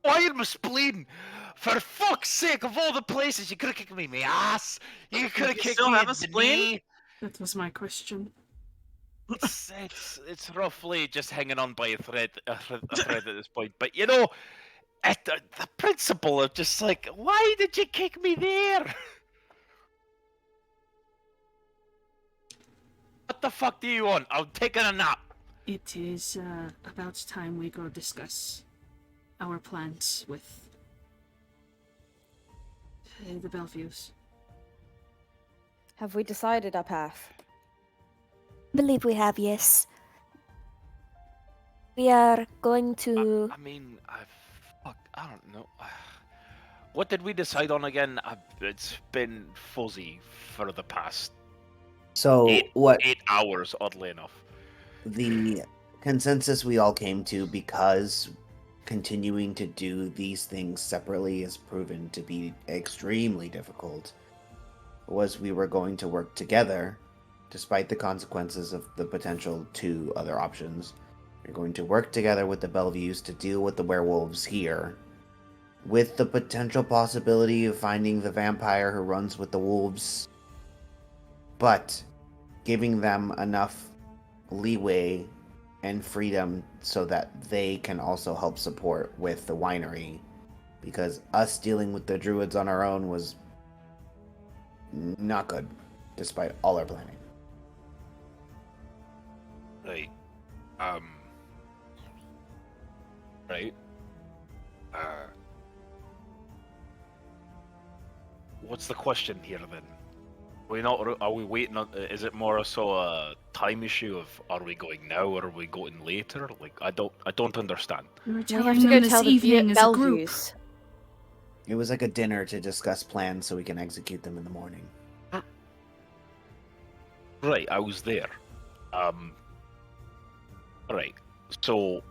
am I bleeding? For fuck's sake, of all the places, you could have kicked me in the ass. You could have You kicked still me have in a the spleen? knee. That was my question. It's roughly just hanging on by a thread at this point. But at the principle of just like, why did you kick me there? What the fuck do you want? I'm taking a nap. It is about time we go discuss our plans with the Belleviews. Have we decided our path? I believe we have, yes. We are going to... I mean, I don't know. What did we decide on again? It's been fuzzy for the past So 8 hours, oddly enough. The consensus we all came to, because continuing to do these things separately is proven to be extremely difficult, was we were going to work together, despite the consequences of the potential 2 other options. We're going to work together with the Belleviews to deal with the werewolves here, with the potential possibility of finding the vampire who runs with the wolves, but giving them enough leeway and freedom so that they can also help support with the winery, because us dealing with the druids on our own was not good, despite all our planning. Right. Right. What's the question here then? Are we waiting on? Is it more so a time issue of are we going now or are we going later? Like I don't understand. We were We telling have to them go this tell the evening as a group. Bellevues. It was like a dinner to discuss plans so we can execute them in the morning. Right, I was there. Right, so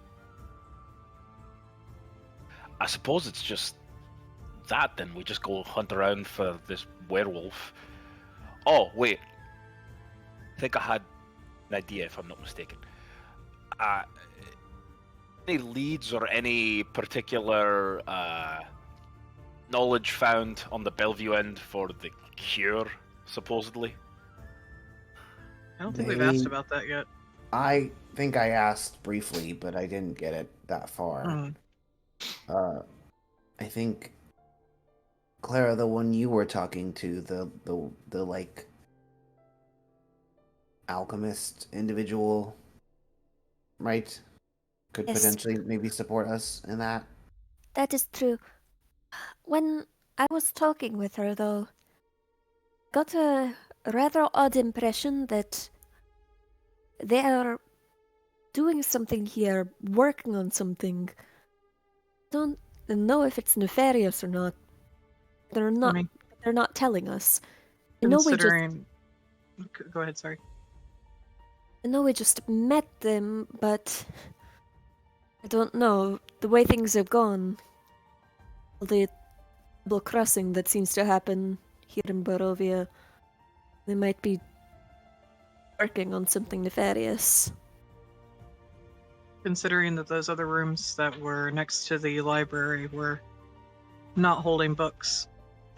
I suppose it's just that then we just go hunt around for this werewolf. Oh, wait. I think I had an idea, if I'm not mistaken. Any leads or any particular knowledge found on the Bellevue end for the cure, supposedly? I don't think we've asked about that yet. I think I asked briefly, but I didn't get it that far. I think Clara, the one you were talking to, the like alchemist individual, right? Could Yes. potentially maybe support us in that. That is true. When I was talking with her, though, got a rather odd impression that they are doing something here, working on something. Don't know if it's nefarious or not. They're not. I mean, They're not telling us. I know considering. Go ahead. Sorry. I know we just met them, but I don't know the way things have gone. The double crossing that seems to happen here in Barovia. They might be working on something nefarious. Considering that those other rooms that were next to the library were not holding books,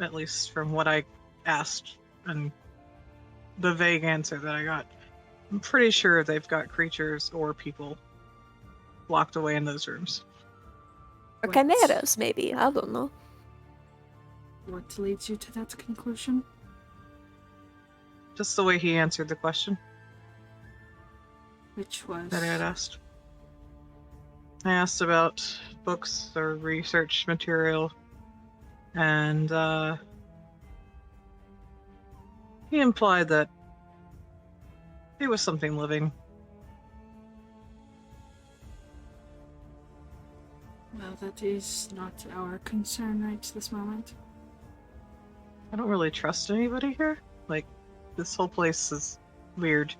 at least from what I asked and the vague answer that I got. I'm pretty sure they've got creatures or people locked away in those rooms. Or chimeras, maybe. I don't know. What leads you to that conclusion? Just the way he answered the question Which was... that I had asked. I asked about books or research material, and he implied that it was something living. Well, that is not our concern right this moment. I don't really trust anybody here. Like, this whole place is weird.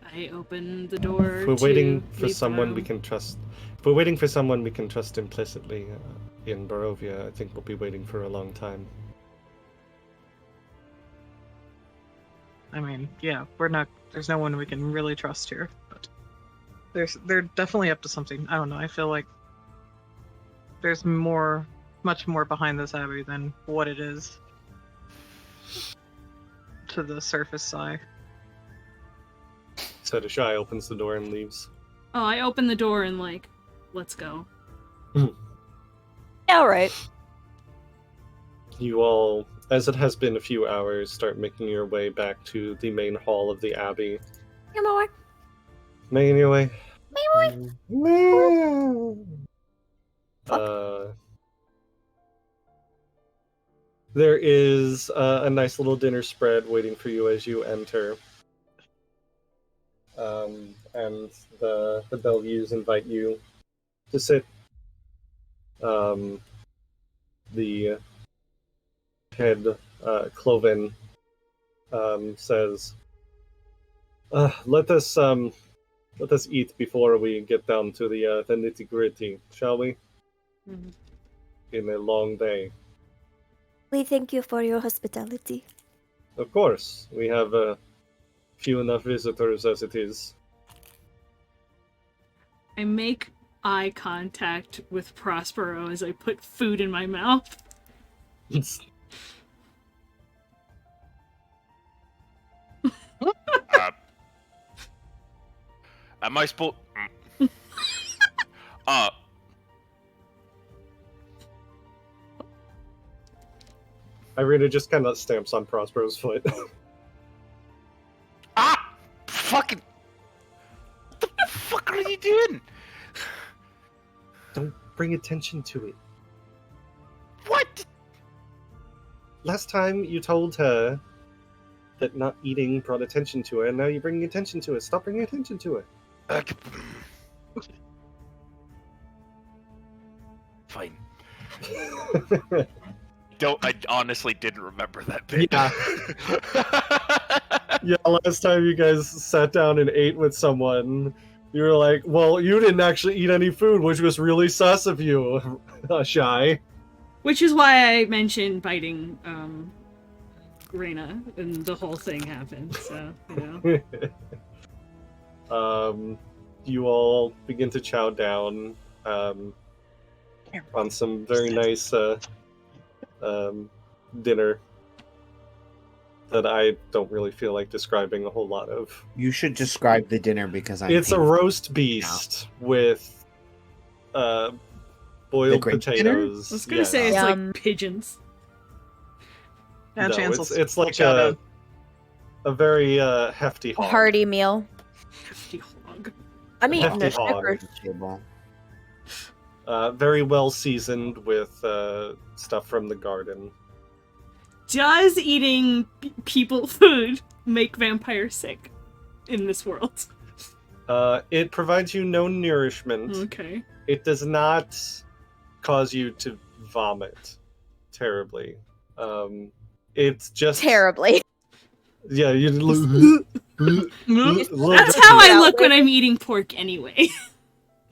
I open the door. If we're waiting to for leave the someone we room. can trust, if we're waiting for someone we can trust implicitly in Barovia, I think we'll be waiting for a long time. I mean, yeah, we're not. There's no one we can really trust here. But they're definitely up to something. I don't know. I feel like there's much more behind this abbey than what it is to the surface eye. said, Ashai opens the door and leaves. Oh, I open the door and like, let's go. Yeah, all right. You all, as it has been a few hours, start making your way back to the main hall of the Abbey. Come on. Making your way. There is a nice little dinner spread waiting for you as you enter. And the Bellevues invite you to sit. The head, Cloven, says, let us eat before we get down to the nitty-gritty, shall we? Mhm. In a long day. We thank you for your hospitality. Of course, we have few enough visitors as it is. I make eye contact with Prospero as I put food in my mouth. Am I supposed? Ireena just kind of stamps on Prospero's foot. Fucking! What the fuck are you doing? Don't bring attention to it. What? Last time you told her that not eating brought attention to her, and now you're bringing attention to it. Stop bringing attention to it. Fine. I honestly didn't remember that bit. Yeah. Yeah, last time you guys sat down and ate with someone, you were like, well, you didn't actually eat any food, which was really sus of you, Shy. Which is why I mentioned biting Ireena, and the whole thing happened, so, you know. You all begin to chow down on some very nice dinner that I don't really feel like describing a whole lot of. You should describe the dinner because It's a roast beast with boiled potatoes. I was gonna say it's like pigeons. Yeah, No, Chancell's it's like shout a very hefty A hog. hearty meal. Hefty hog. I'm eating Hefty a hog. shepherd. Very well seasoned with stuff from the garden. Does eating people food make vampires sick in this world? It provides you no nourishment. Okay. It does not cause you to vomit terribly. It's just Terribly. Yeah, you. That's how I look when I'm eating pork anyway.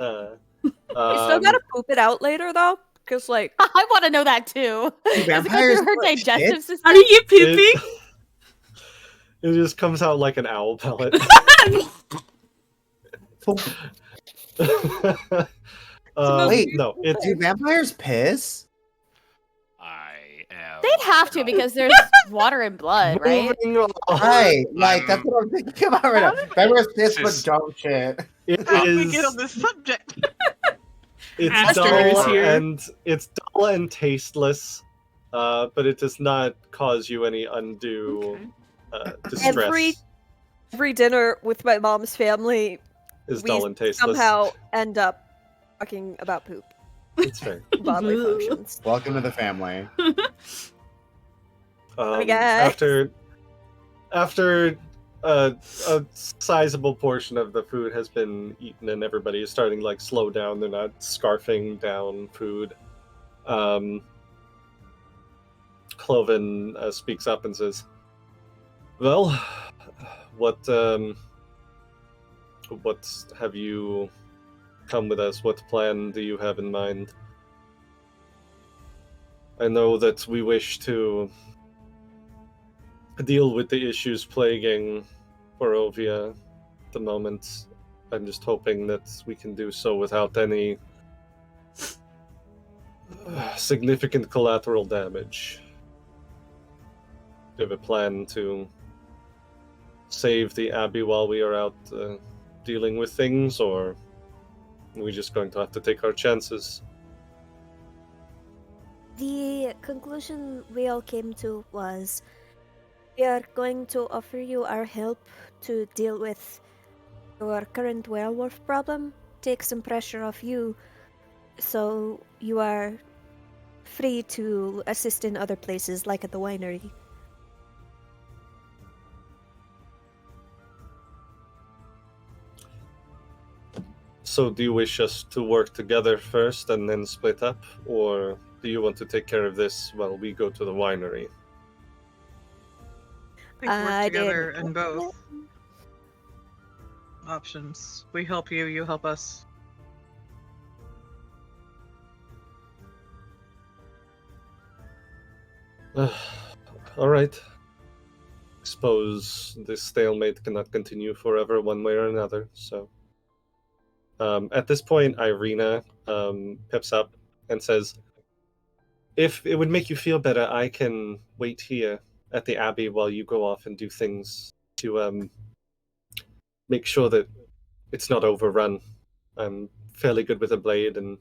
You still gotta poop it out later though, because like I want to know that too. Is it go vampires through her like digestive shit? system? How do you get pooping? It just comes out like an owl pellet. Wait, no, do vampires piss? They'd have to because there's water and blood, right? Right, like that's what I'm thinking about right now. Vampires piss, but dumb shit. How do we get on this subject? It's Aster is dull here. and tasteless, but it does not cause you any undue distress. Every dinner with my mom's family, Is we dull and tasteless. somehow end up talking about poop. It's fair. Bodily functions. Welcome to the family. After a sizable portion of the food has been eaten and everybody is starting to like slow down, they're not scarfing down food. Cloven speaks up and says, "Well, what have you come with us? What plan do you have in mind? I know that we wish to deal with the issues plaguing Barovia at the moment. I'm just hoping that we can do so without any significant collateral damage. Do you have a plan to save the Abbey while we are out dealing with things, or are we just going to have to take our chances? The conclusion we all came to was we are going to offer you our help to deal with your current werewolf problem, take some pressure off you, so you are free to assist in other places, like at the winery. So do you wish us to work together first and then split up, or do you want to take care of this while we go to the winery? I think work together didn't- in both options. We help you, you help us. All right. Suppose this stalemate cannot continue forever one way or another, so... at this point, Ireena pips up and says, if it would make you feel better, I can wait here at the Abbey while you go off and do things to make sure that it's not overrun. I'm fairly good with a blade, and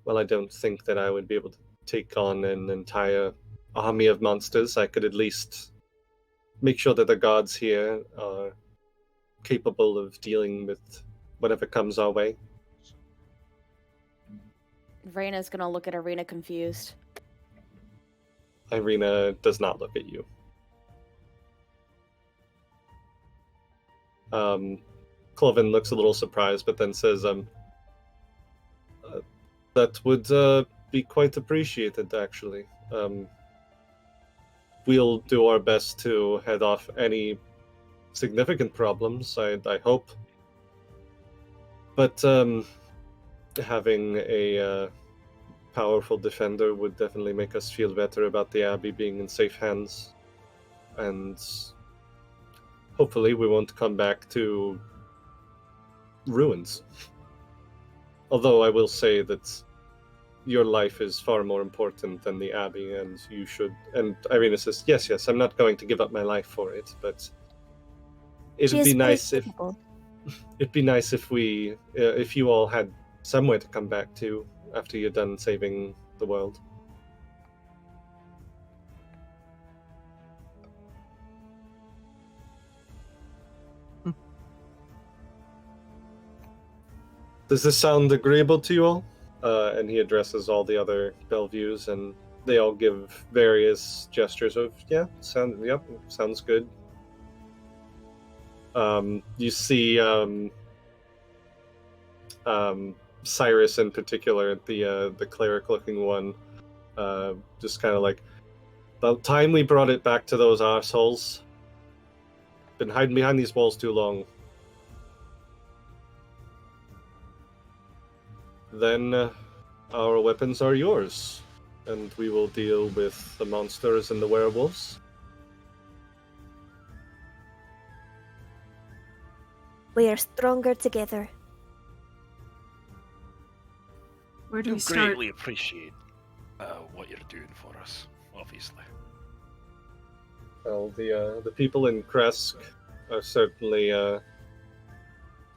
while I don't think that I would be able to take on an entire army of monsters, I could at least make sure that the gods here are capable of dealing with whatever comes our way. Reyna's gonna look at Ireena confused. Ireena does not look at you. Cloven looks a little surprised, but then says, that would be quite appreciated, actually. We'll do our best to head off any significant problems, I hope. But having a powerful defender would definitely make us feel better about the Abbey being in safe hands. And hopefully we won't come back to ruins. Although I will say that your life is far more important than the Abbey, and you should... And Ireena says, yes, I'm not going to give up my life for it, but it'd be nice if... It'd be nice if we, if you all had somewhere to come back to after you're done saving the world. Does this sound agreeable to you all? And he addresses all the other Bellevues, and they all give various gestures of, sounds good. You see Cyrus in particular, the cleric-looking one, just kind of like, about time we brought it back to those arseholes. Been hiding behind these walls too long. Then our weapons are yours, and we will deal with the monsters and the werewolves. We are stronger together. Where do we start? Greatly appreciate what you're doing for us, obviously. Well, the people in Kresk are certainly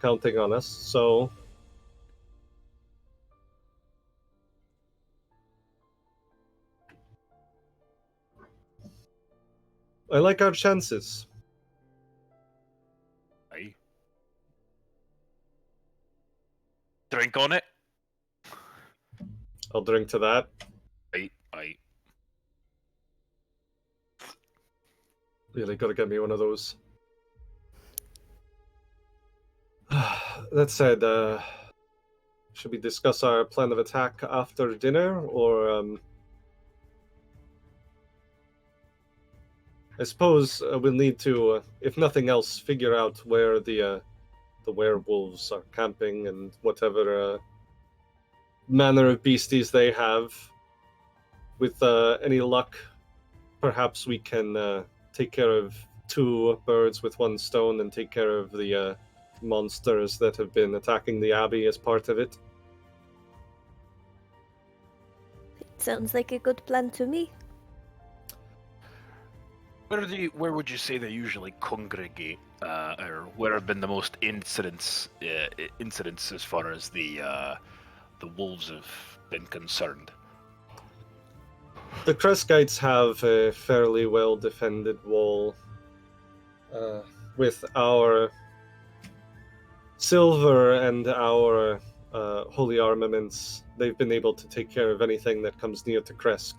counting on us, so... I like our chances. Aye. Drink on it. I'll drink to that. Aye. Really gotta get me one of those. That said, should we discuss our plan of attack after dinner, or I suppose we'll need to, if nothing else, figure out where the werewolves are camping and whatever manner of beasties they have. With any luck, perhaps we can take care of two birds with one stone and take care of the monsters that have been attacking the Abbey as part of it. Sounds like a good plan to me. Where would you say they usually congregate, or where have been the most incidents as far as the wolves have been concerned? The Kreskites have a fairly well defended wall. With our silver and our holy armaments, they've been able to take care of anything that comes near to Kresk.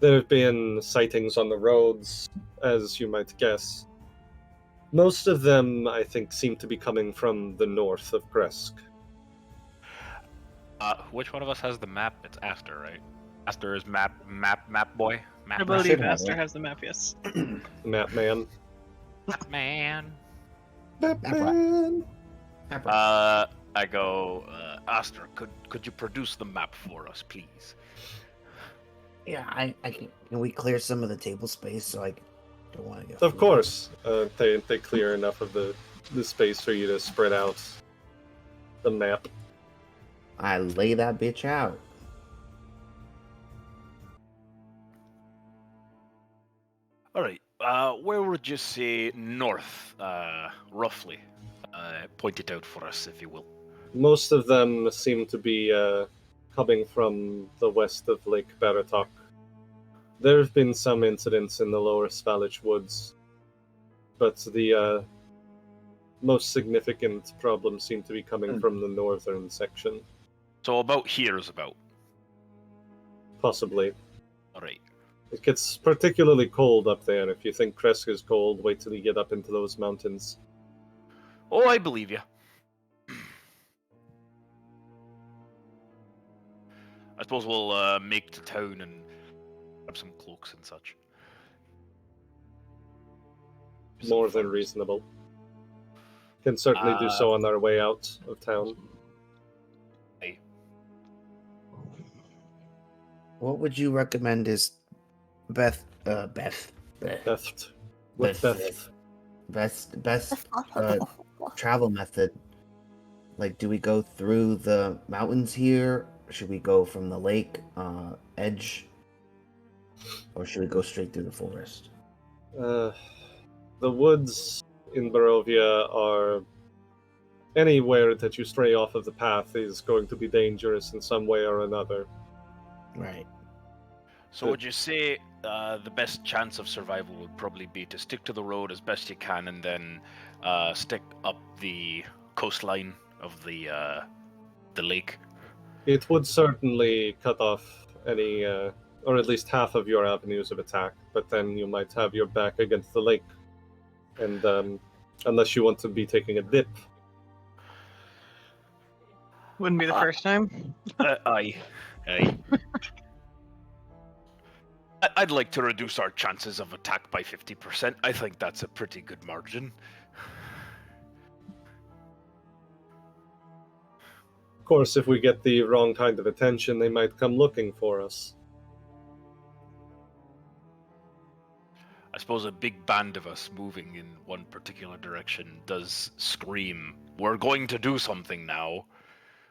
There have been sightings on the roads, as you might guess. Most of them, I think, seem to be coming from the north of Kresk. Which one of us has the map? It's Aster, right? Aster is map boy. Map I man. believe Aster has the map, yes. Map man. Man. Map man. I go, Aster, could you produce the map for us, please? Yeah, I can we clear some of the table space so I don't want to get. Of course, they clear enough of the space for you to spread out the map. I lay that bitch out. All right. Where would you say north, roughly? Point it out for us, if you will. Most of them seem to be coming from the west of Lake Baratok. There have been some incidents in the lower Svalich woods, but the most significant problems seem to be coming from the northern section. So about here is about. Possibly. All right. It gets particularly cold up there. If you think Kresk is cold, wait till you get up into those mountains. Oh, I believe you. I suppose we'll make to town and grab some cloaks and such. More than reasonable. Can certainly do so on our way out of town. What would you recommend is best travel method? Like, do we go through the mountains here? Should we go from the lake edge? Or should we go straight through the forest? The woods in Barovia are... Anywhere that you stray off of the path is going to be dangerous in some way or another. Right. So would you say the best chance of survival would probably be to stick to the road as best you can and then stick up the coastline of the lake? It would certainly cut off any, or at least half of your avenues of attack, but then you might have your back against the lake. And unless you want to be taking a dip. Wouldn't be the first time. Aye. I'd like to reduce our chances of attack by 50%. I think that's a pretty good margin. Of course, if we get the wrong kind of attention, they might come looking for us. I suppose a big band of us moving in one particular direction does scream, we're going to do something now,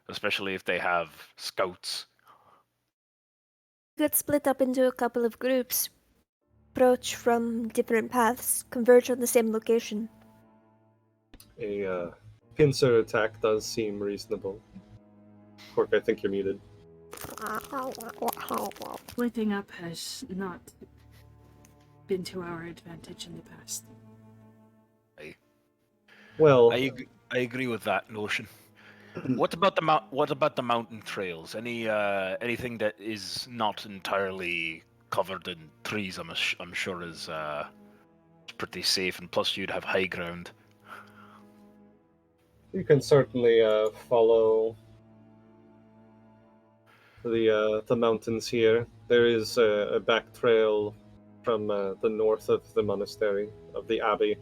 especially if they have scouts. Could split up into a couple of groups, approach from different paths, converge on the same location. A pincer attack does seem reasonable. Cork, I think you're muted. Splitting up has not been to our advantage in the past. Well, I agree with that notion. What about the mountain trails? Anything that is not entirely covered in trees? I'm sure is pretty safe, and plus you'd have high ground. you can certainly follow the mountains here. There is a back trail from the north of the monastery, of the abbey.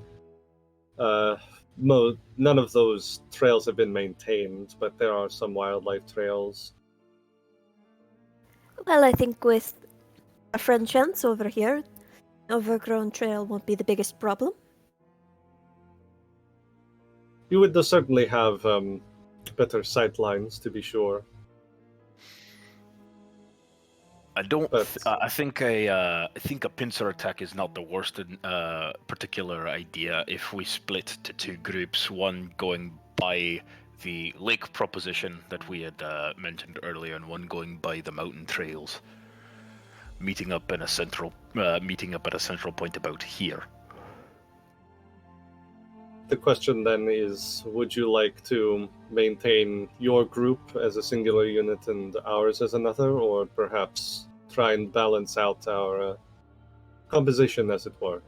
None of those trails have been maintained, but there are some wildlife trails. Well, I think with our friend Chance over here, overgrown trail won't be the biggest problem. You would certainly have better sight lines, to be sure. I don't. But- I think I think a pincer attack is not the worst particular idea. If we split to two groups, one going by the lake proposition that we had mentioned earlier, and one going by the mountain trails, meeting up at a central point about here. The question then is, would you like to maintain your group as a singular unit and ours as another, or perhaps try and balance out our composition, as it were?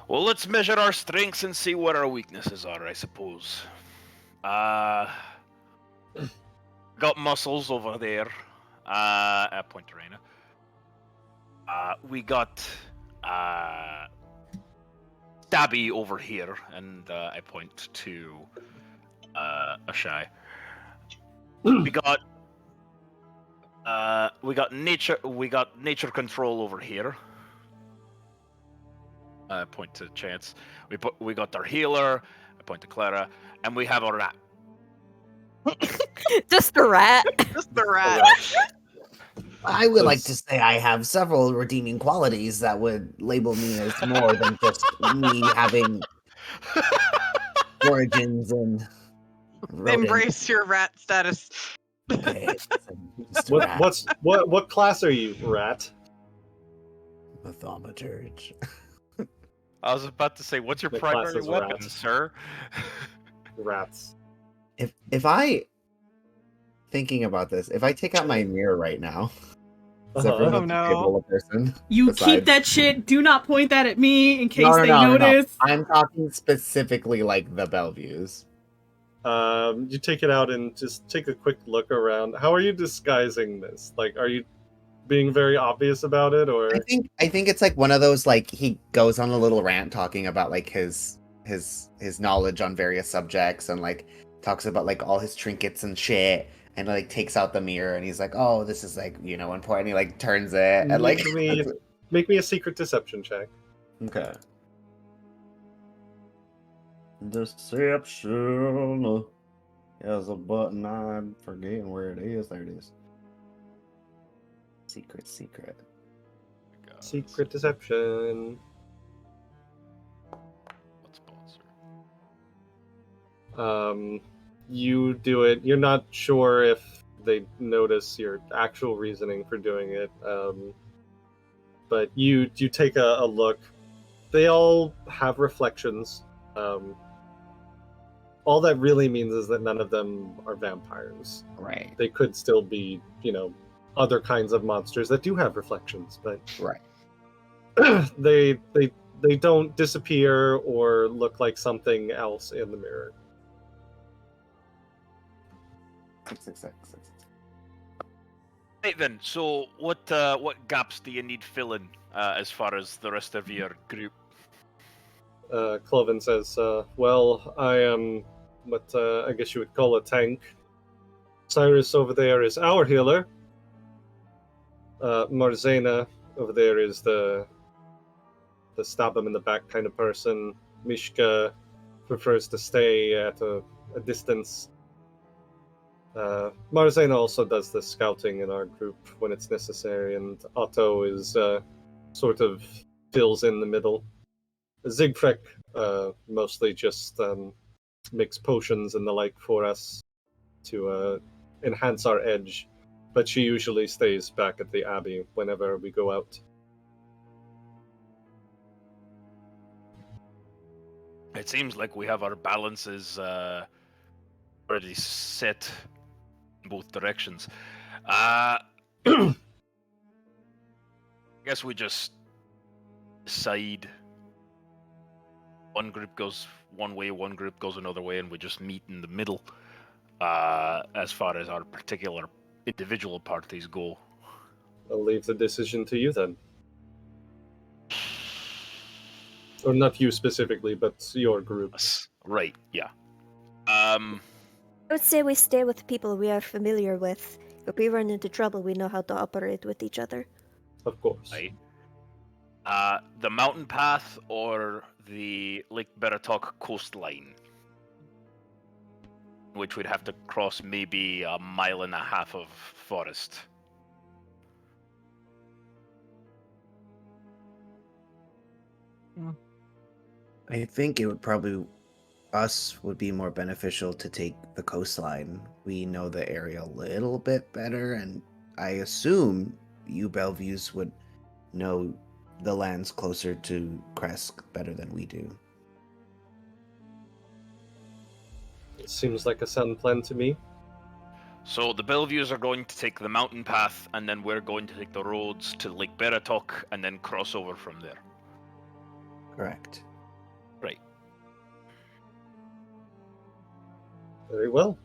Well, let's measure our strengths and see what our weaknesses are, I suppose. Got muscles over there. At Point Arena. We got Stabby over here, and I point to Ashai. We got nature control over here. I point to Chance. We got our healer. I point to Clara, and we have a rat. Just a rat. Just the rat. I would like to say I have several redeeming qualities that would label me as more than just me having origins and Embrace your rat status. Okay, just a rat. What class are you, rat? A thaumaturge. I was about to say, what's your The class primary is weapon, rat. sir? Rats. If I thinking about this, if I take out my mirror right now, is everyone Oh, at the no. table a person? You Besides- keep that shit. Do not point that at me in case No. they notice. I'm talking specifically like the Bellevues. You take it out and just take a quick look around. How are you disguising this? Like, are you being very obvious about it, or? I think it's like one of those, like, he goes on a little rant talking about like his knowledge on various subjects, and like talks about like all his trinkets and shit, and like takes out the mirror and he's like, oh, this is like, you know, important. He like turns it and like Make me a secret deception check. okay. Deception. There's a button. I'm forgetting where it is. There it is. Secret. Secret deception. You do it. You're not sure if they notice your actual reasoning for doing it, but you take a look. They all have reflections. All that really means is that none of them are vampires. Right. They could still be, other kinds of monsters that do have reflections, but Right. they don't disappear or look like something else in the mirror. 666. Right then. So, what gaps do you need filling as far as the rest of your group? Cloven says, well, I am what I guess you would call a tank. Cyrus over there is our healer. Marzena over there is the stab him in the back kind of person. Mishka prefers to stay at a distance. Marzena also does the scouting in our group when it's necessary, and Otto is sort of fills in the middle. Zigfrek mostly just makes potions and the like for us to enhance our edge, but she usually stays back at the Abbey whenever we go out. It seems like we have our balances already set in both directions. I guess we just decide one group goes one way, one group goes another way, and we just meet in the middle as far as our particular individual parties go. I'll leave the decision to you then. Or not you specifically, but your group. Right, yeah. I would say we stay with people we are familiar with. If we run into trouble, we know how to operate with each other. Of course. Right. The mountain path or the Lake Baratok coastline, which we'd have to cross maybe 1.5 miles of forest. I think it would probably would be more beneficial to take the coastline. We know the area a little bit better, and I assume you Bellevues would know the lands closer to Kresk better than we do. It seems like a sound plan to me. So the Bellevues are going to take the mountain path, and then we're going to take the roads to Lake Baratok, and then cross over from there. Correct. Right. Very well.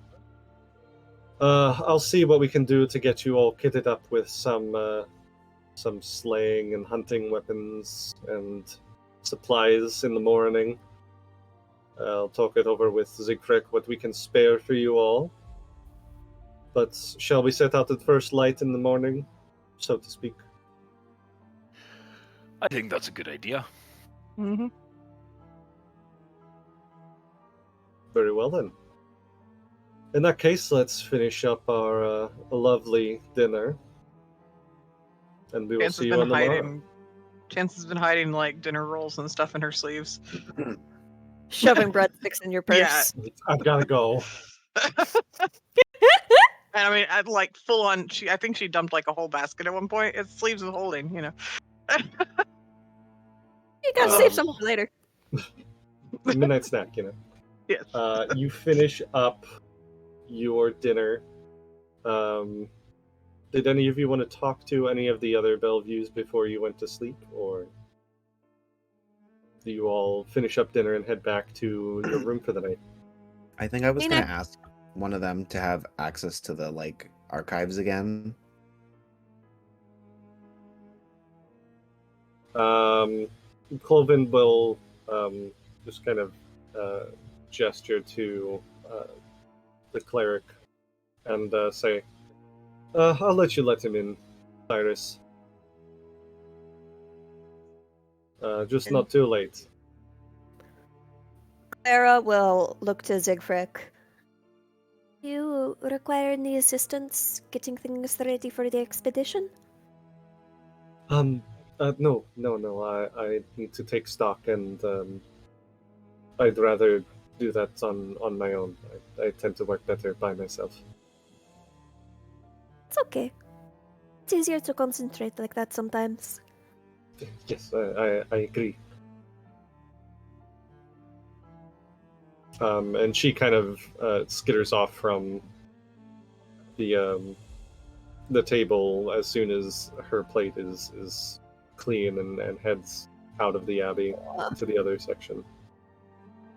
I'll see what we can do to get you all kitted up with some slaying and hunting weapons and supplies in the morning. I'll talk it over with Siegfried what we can spare for you all. But shall we set out at first light in the morning, so to speak? I think that's a good idea. Mm-hmm. Very well then. In that case, let's finish up our lovely dinner. And we will see you on the morrow. Chance has been hiding like dinner rolls and stuff in her sleeves. Shoving breadsticks in your purse. Yeah, I've got to go. And I mean, I'd like full on. I think she dumped like a whole basket at one point. It's sleeves of holding, you know. You gotta save some for later. Midnight snack, you know. Yes. You finish up your dinner. Did any of you want to talk to any of the other Bellevues before you went to sleep, or do you all finish up dinner and head back to your room for the night? I think I was going to ask one of them to have access to the archives again. Cloven will just kind of gesture to the cleric and say, I'll let you let him in, Cyrus. Just not too late. Clara will look to Siegfried. You require any assistance getting things ready for the expedition? No. I need to take stock, and I'd rather do that on my own. I tend to work better by myself. It's okay. It's easier to concentrate like that sometimes. Yes, I agree. And she kind of skitters off from the table as soon as her plate is clean and heads out of the abbey to the other section.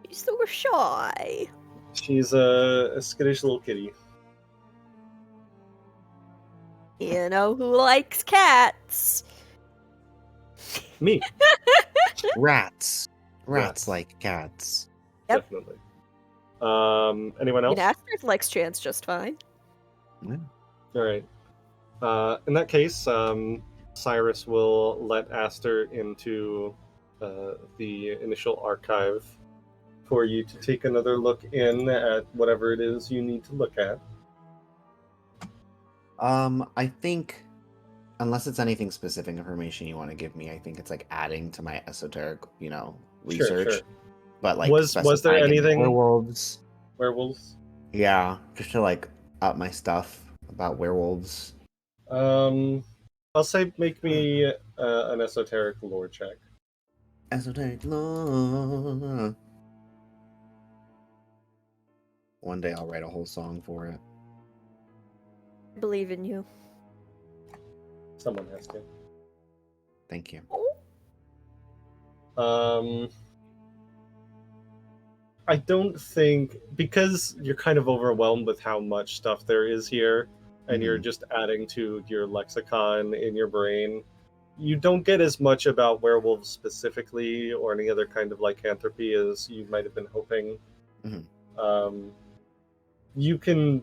She's so shy. She's a skittish little kitty. You know who likes cats? Me. Rats like cats. Yep. Definitely. Anyone else? Astrid likes Chance just fine. Yeah. All right. In that case, Cyrus will let Aster into the initial archive for you to take another look in at whatever it is you need to look at. I think, unless it's anything specific information you want to give me, I think it's adding to my esoteric, research. Sure. But was there anything werewolves? Werewolves? Yeah, just to up my stuff about werewolves. I'll say make me an esoteric lore check. Esoteric lore. One day I'll write a whole song for it. I believe in you. Someone has to. Thank you. I don't think, because you're kind of overwhelmed with how much stuff there is here, and you're just adding to your lexicon in your brain, you don't get as much about werewolves specifically or any other kind of lycanthropy as you might have been hoping. You can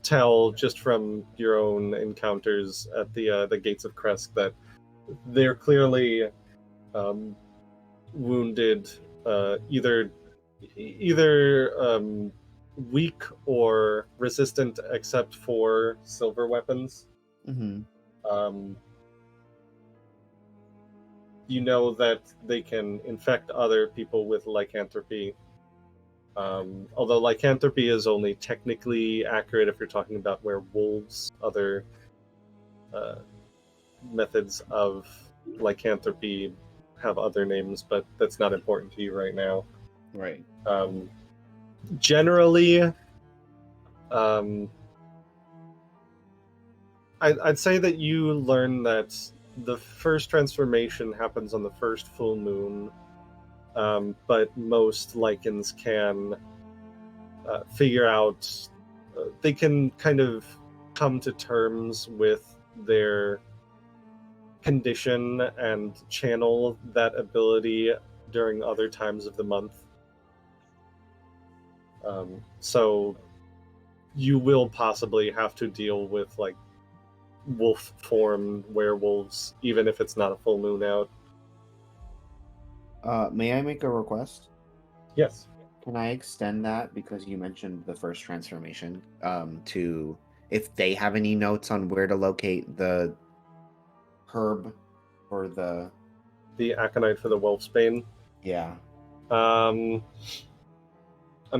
tell just from your own encounters at the gates of Kresk that they're clearly wounded, either weak or resistant, except for silver weapons. you know that they can infect other people with lycanthropy. Although lycanthropy is only technically accurate if you're talking about werewolves, other methods of lycanthropy have other names, but that's not important to you right now. Right. Generally, I'd say that you learn that the first transformation happens on the first full moon, but most lichens can figure out, they can kind of come to terms with their condition and channel that ability during other times of the month. So you will possibly have to deal with like wolf form werewolves, even if it's not a full moon out. May I make a request? Yes. Can I extend that, because you mentioned the first transformation, to if they have any notes on where to locate the herb or the aconite for the wolfsbane? Yeah. I'm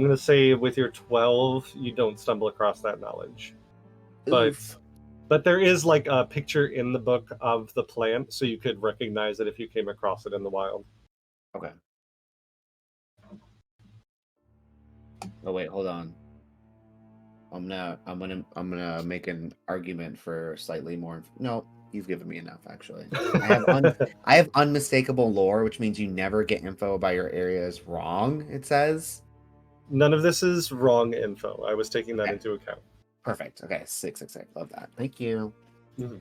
gonna say with your 12, you don't stumble across that knowledge. Oof. But there is like a picture in the book of the plant, so you could recognize it if you came across it in the wild. Okay. Oh wait, hold on. I'm gonna make an argument for slightly more. No, you've given me enough actually. I have unmistakable lore, which means you never get info about your areas wrong. It says. None of this is wrong info. I was taking that into account. Perfect. Okay, 666. Love that. Thank you. Mm-hmm.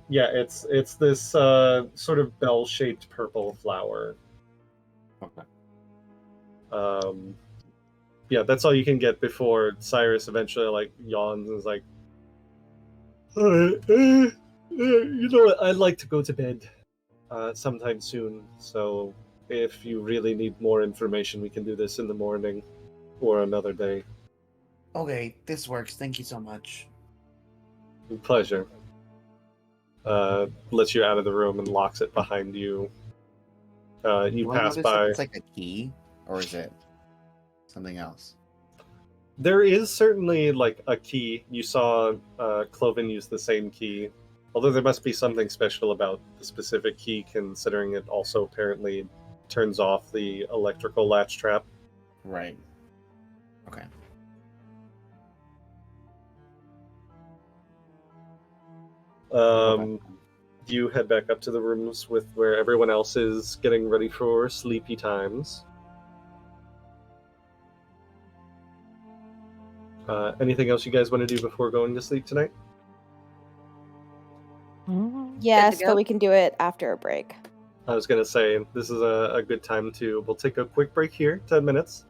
Yeah, it's this sort of bell-shaped purple flower. Okay. Yeah, that's all you can get before Cyrus eventually like yawns and is like, you know what? I'd like to go to bed sometime soon. So if you really need more information, we can do this in the morning or another day. Okay, this works. Thank you so much. Pleasure. Lets you out of the room and locks it behind you. You Do I pass notice by. if it's like a key, or is it something else? There is certainly like a key. You saw Cloven use the same key, although there must be something special about the specific key, considering it also apparently turns off the electrical latch trap. Right. Okay. You head back up to the rooms with where everyone else is getting ready for sleepy times. Anything else you guys want to do before going to sleep tonight? Yes, but we can do it after a break. I was going to say, this is a good time to... We'll take a quick break here, 10 minutes.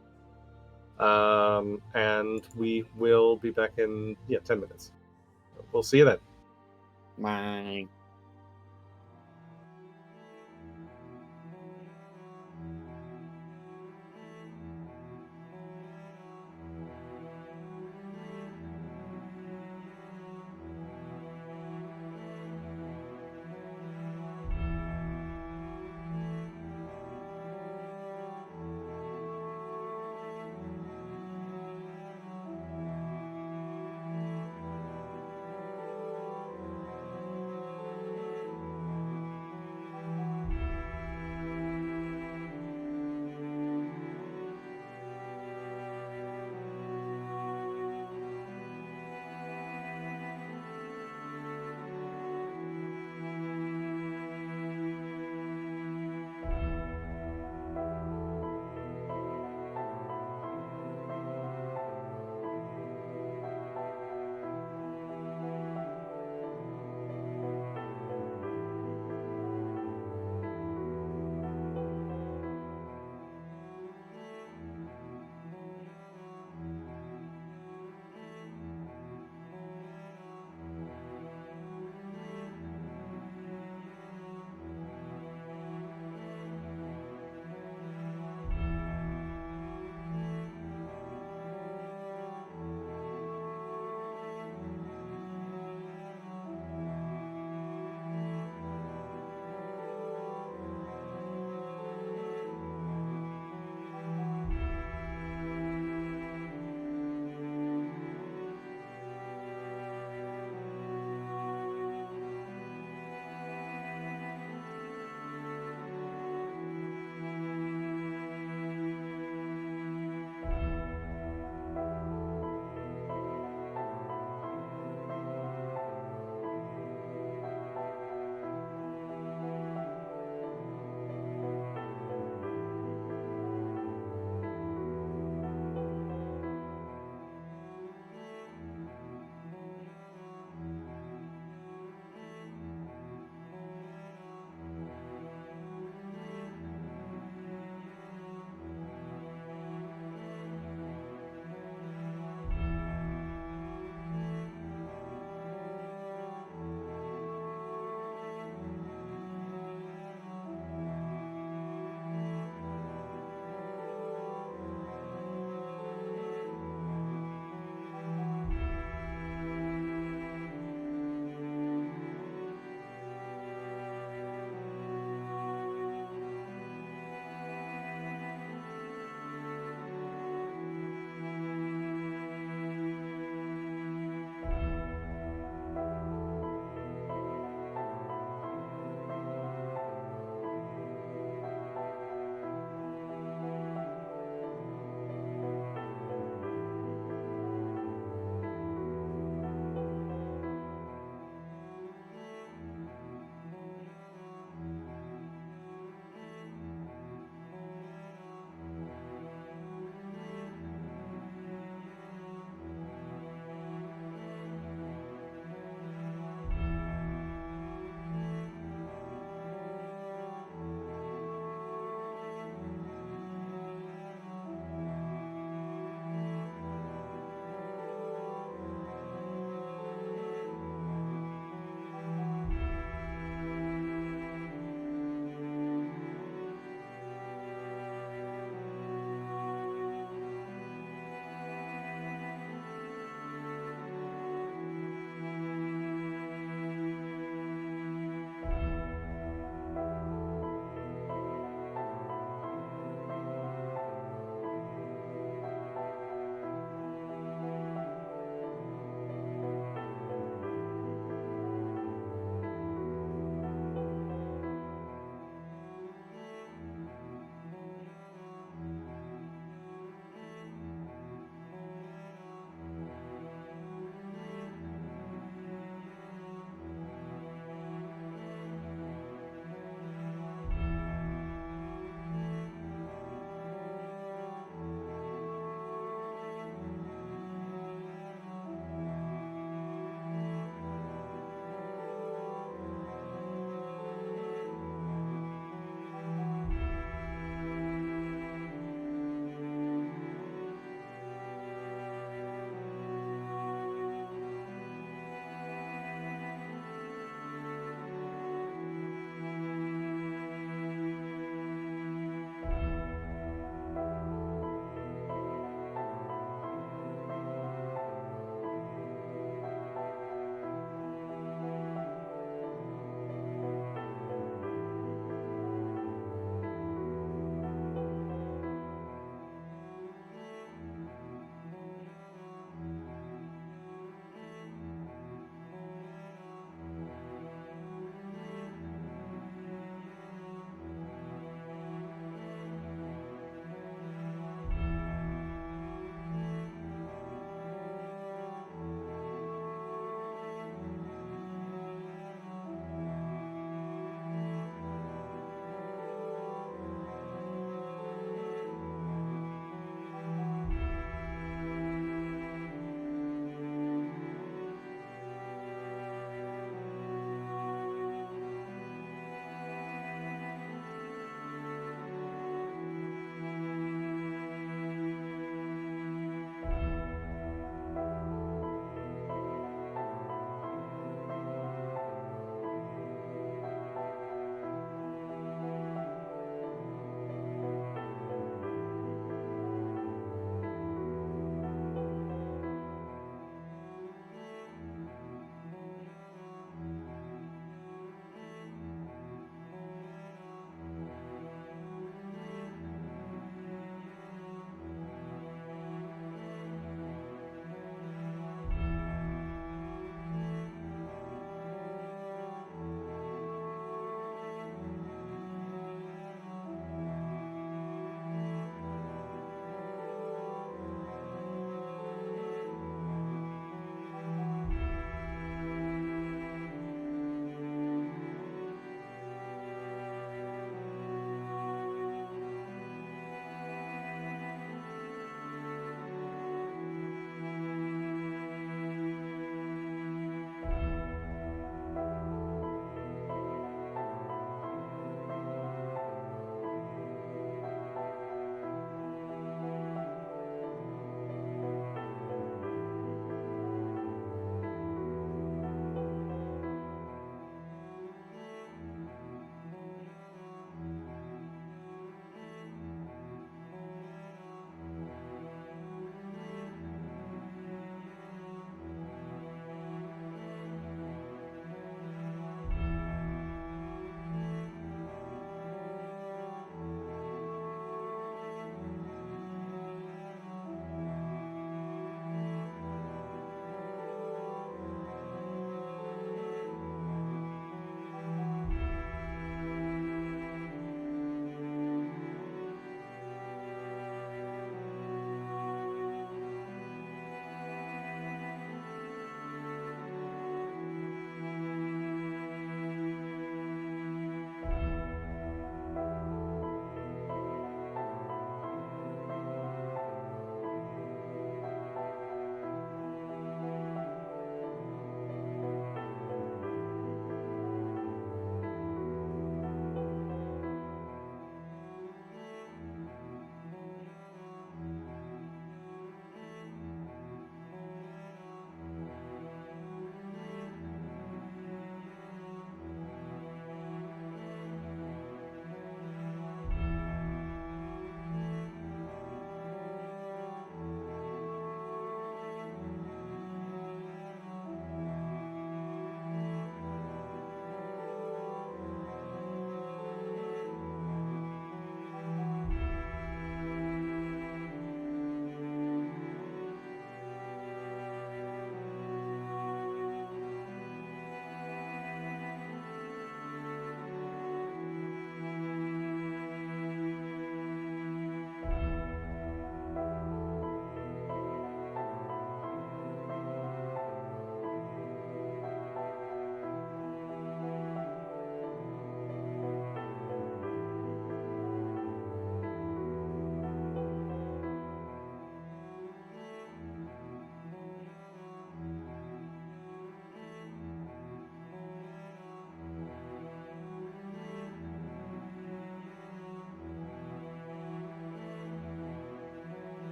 And we will be back in, 10 minutes. We'll see you then. Bye.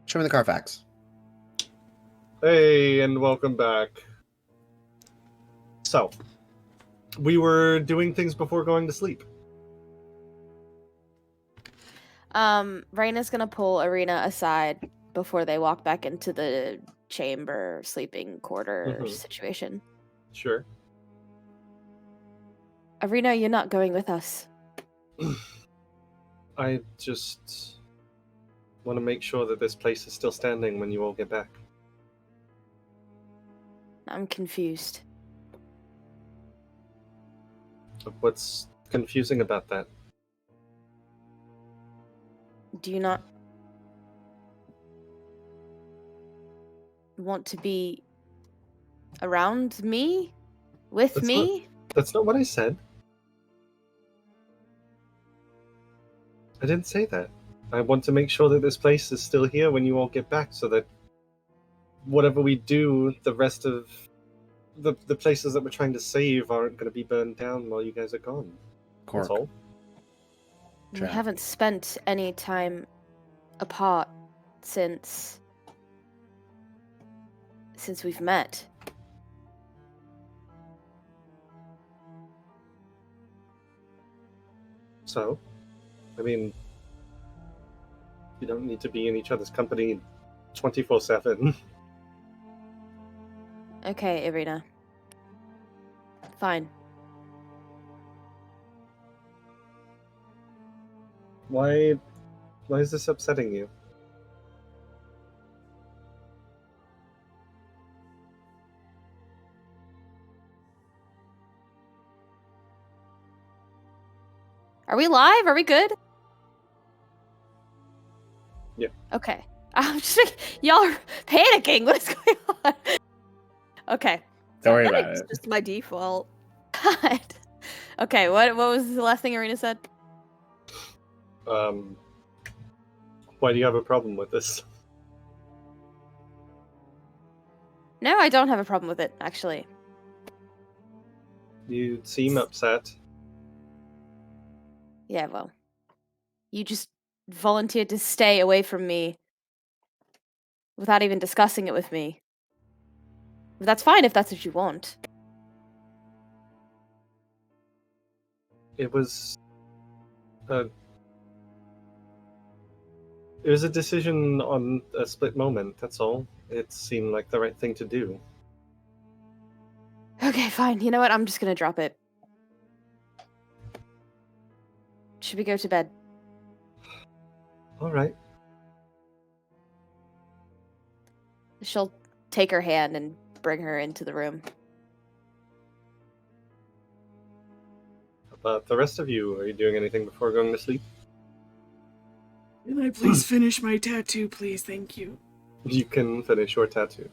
Show me the Carfax. Hey, and welcome back. So, we were doing things before going to sleep. Raina's gonna pull Ireena aside before they walk back into the chamber sleeping quarter situation. Sure. Ireena, you're not going with us. I just want to make sure that this place is still standing when you all get back. I'm confused. What's confusing about that? Do you not want to be around me? With me? That's not what I said. I didn't say that. I want to make sure that this place is still here when you all get back, so that whatever we do, the rest of the places that we're trying to save aren't going to be burned down while you guys are gone. Cork. That's all. We haven't spent any time apart since we've met. So, I mean, you don't need to be in each other's company 24/7. Okay, Ireena. Fine. Why is this upsetting you? Are we live? Are we good? Yeah. Okay. I'm just like, y'all are panicking. What is going on? Okay. Don't worry I think about it's it. just my default. God. Okay, what was the last thing Ireena said? Why do you have a problem with this? No, I don't have a problem with it, actually. You seem upset. Yeah, well. You just volunteered to stay away from me without even discussing it with me. But that's fine if that's what you want. It was a decision on a split moment, that's all. It seemed like the right thing to do. Okay, fine. You know what? I'm just gonna drop it. Should we go to bed? All right. She'll take her hand and bring her into the room. But the rest of you, are you doing anything before going to sleep? Can I please finish my tattoo, please? Thank you. You can finish your tattoo.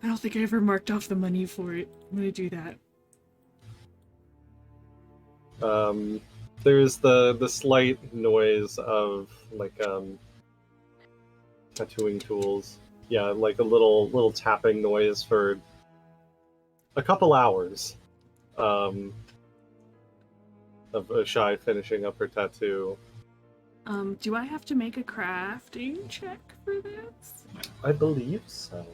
I don't think I ever marked off the money for it. I'm gonna do that. There's the slight noise of like tattooing tools. Yeah, like a little tapping noise for a couple hours. Of Shy finishing up her tattoo. Do I have to make a crafting check for this? I believe so.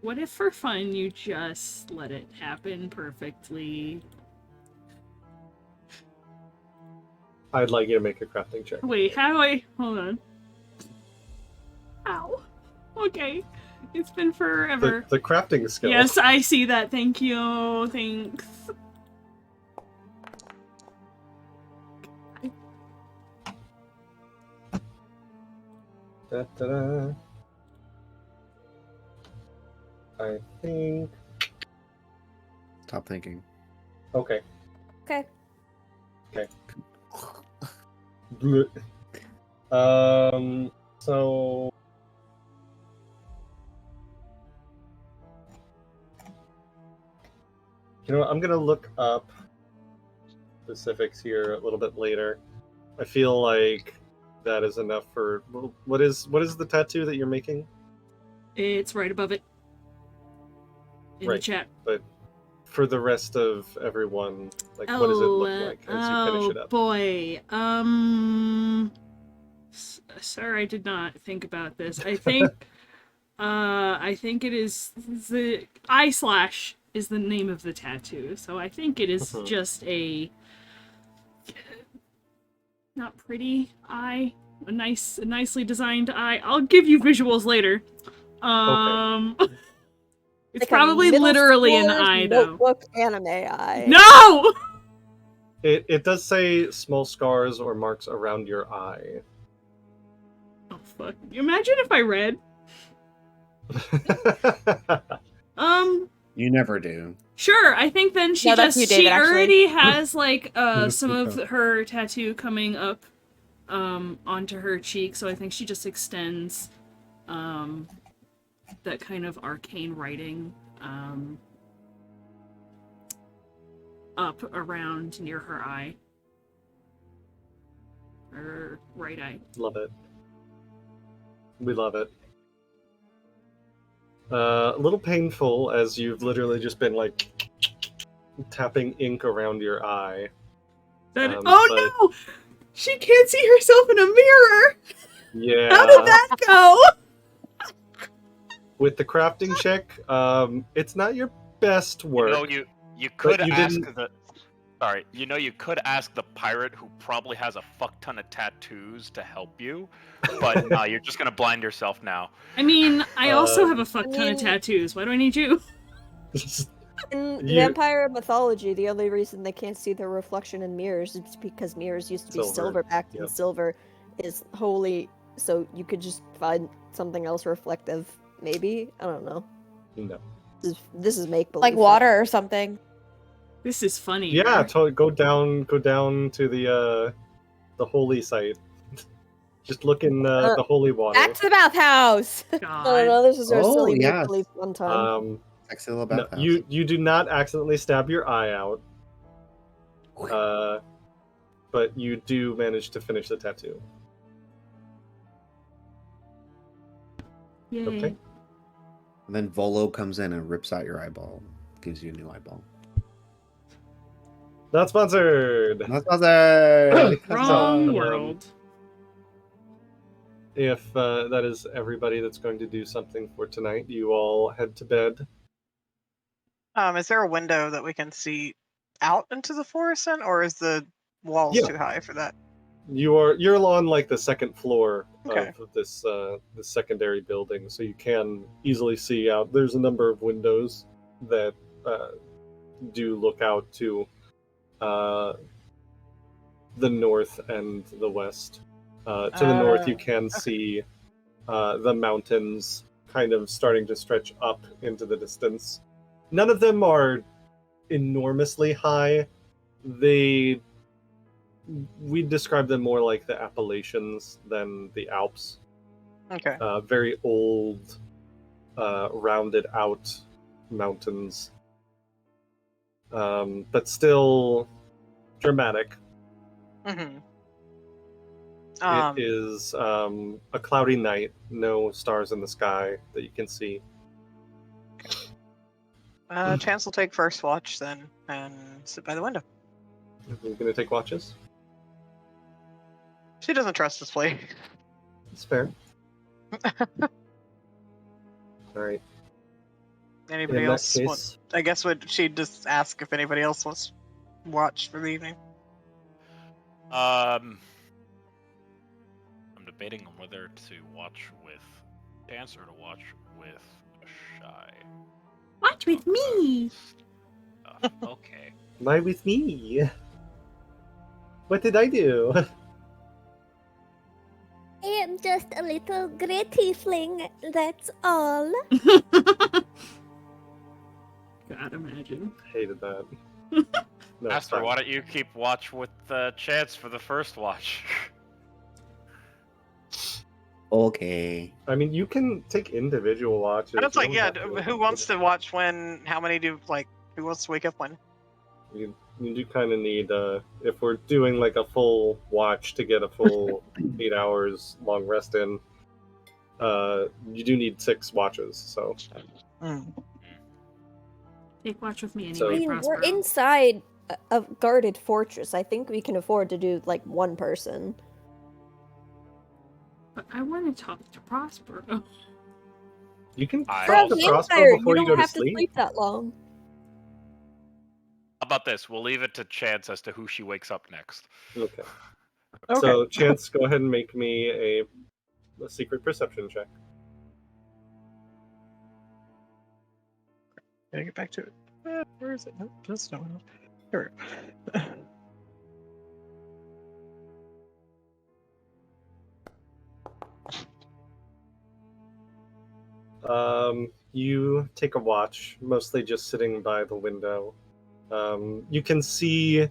What if for fun you just let it happen perfectly? I'd like you to make a crafting check. Wait, how do I... Hold on. Ow. Okay. It's been forever. The crafting skill. Yes, I see that. Thank you. Thanks. Da-da-da. I think... Stop thinking. Okay. Okay. Okay. So... You know what, I'm gonna look up specifics here a little bit later. I feel like that is enough for... What is the tattoo that you're making? It's right above it. In the chat. But for the rest of everyone, like, what does it look like as you finish it up? Oh boy. Sir, I did not think about this. I think it is the eye slash is the name of the tattoo. So I think it is just a not pretty eye, a nicely designed eye. I'll give you visuals later. Okay. It's Like probably literally an eye, though. Notebook anime eye. No! It does say small scars or marks around your eye. Oh, fuck. Imagine if I read. You never do. Sure, I think then she No, that's you, David, actually. already has, like, some of her tattoo coming up, onto her cheek, so I think she just extends, that kind of arcane writing, up around near her eye. Her right eye. Love it. We love it. A little painful as you've literally just been like tapping ink around your eye. No! She can't see herself in a mirror! Yeah. How did that go? With the crafting check, it's not your best work. You could you ask didn't- you could ask the pirate who probably has a fuck ton of tattoos to help you, but no, you're just gonna blind yourself now. I mean, I also have a fuck ton of tattoos. Why do I need you? In vampire mythology, the only reason they can't see their reflection in mirrors is because mirrors used to be silver-backed, and silver is holy, so you could just find something else reflective, maybe? I don't know. No. This is make-believe. Like water or something. This is funny. Yeah, go down to the holy site. Just look in the holy water. Back to the bathhouse! No, this is our silly yes. make-believe one time. No, you do not accidentally stab your eye out. But you do manage to finish the tattoo. Yay. Okay. And then Volo comes in and rips out your eyeball. Gives you a new eyeball. Not sponsored! Not sponsored! Wrong world. If that is everybody that's going to do something for tonight, you all head to bed. Is there a window that we can see out into the forest then, or is the walls too high for that? You're on like the second floor Okay. of this the secondary building, so you can easily see out. There's a number of windows that do look out to the north and the west. To the north, you can see the mountains kind of starting to stretch up into the distance. None of them are enormously high. We describe them more like the Appalachians than the Alps. Okay. Very old, rounded out mountains. But still dramatic. Mm-hmm. It is a cloudy night, no stars in the sky that you can see. Chance will take first watch then and sit by the window. You're going to take watches? She doesn't trust this place. That's fair. Alright. Anybody In that else? case- I guess would she just ask if anybody else wants to watch for the evening? I'm debating on whether to watch with Dance or to watch with Shy. Watch with me! Okay. Why with me? What did I do? I am just a little grey tiefling, that's all. God, imagine. Hated that. No, it's Master, fine. why don't you keep watch with Chance for the first watch? Okay. I mean, you can take individual watches. And it's You like, don't yeah, have to- who wants to watch when? How many do who wants to wake up when? You do kind of need, if we're doing like a full watch to get a full 8 hours long rest in, you do need 6 watches. So Take watch with me anyway, So- I mean, we're Prospero. inside a guarded fortress. I think we can afford to do like one person. But I want to talk to Prospero. You can I You're a talk to also- Prospero vampire. before You you don't go to have to sleep. sleep that long. How about this? We'll leave it to chance as to who she wakes up next. Okay. Okay. So, Chance, go ahead and make me a secret perception check. Gotta get back to it. Where is it? Nope, that's not enough. Here we go. You take a watch, mostly just sitting by the window. You can see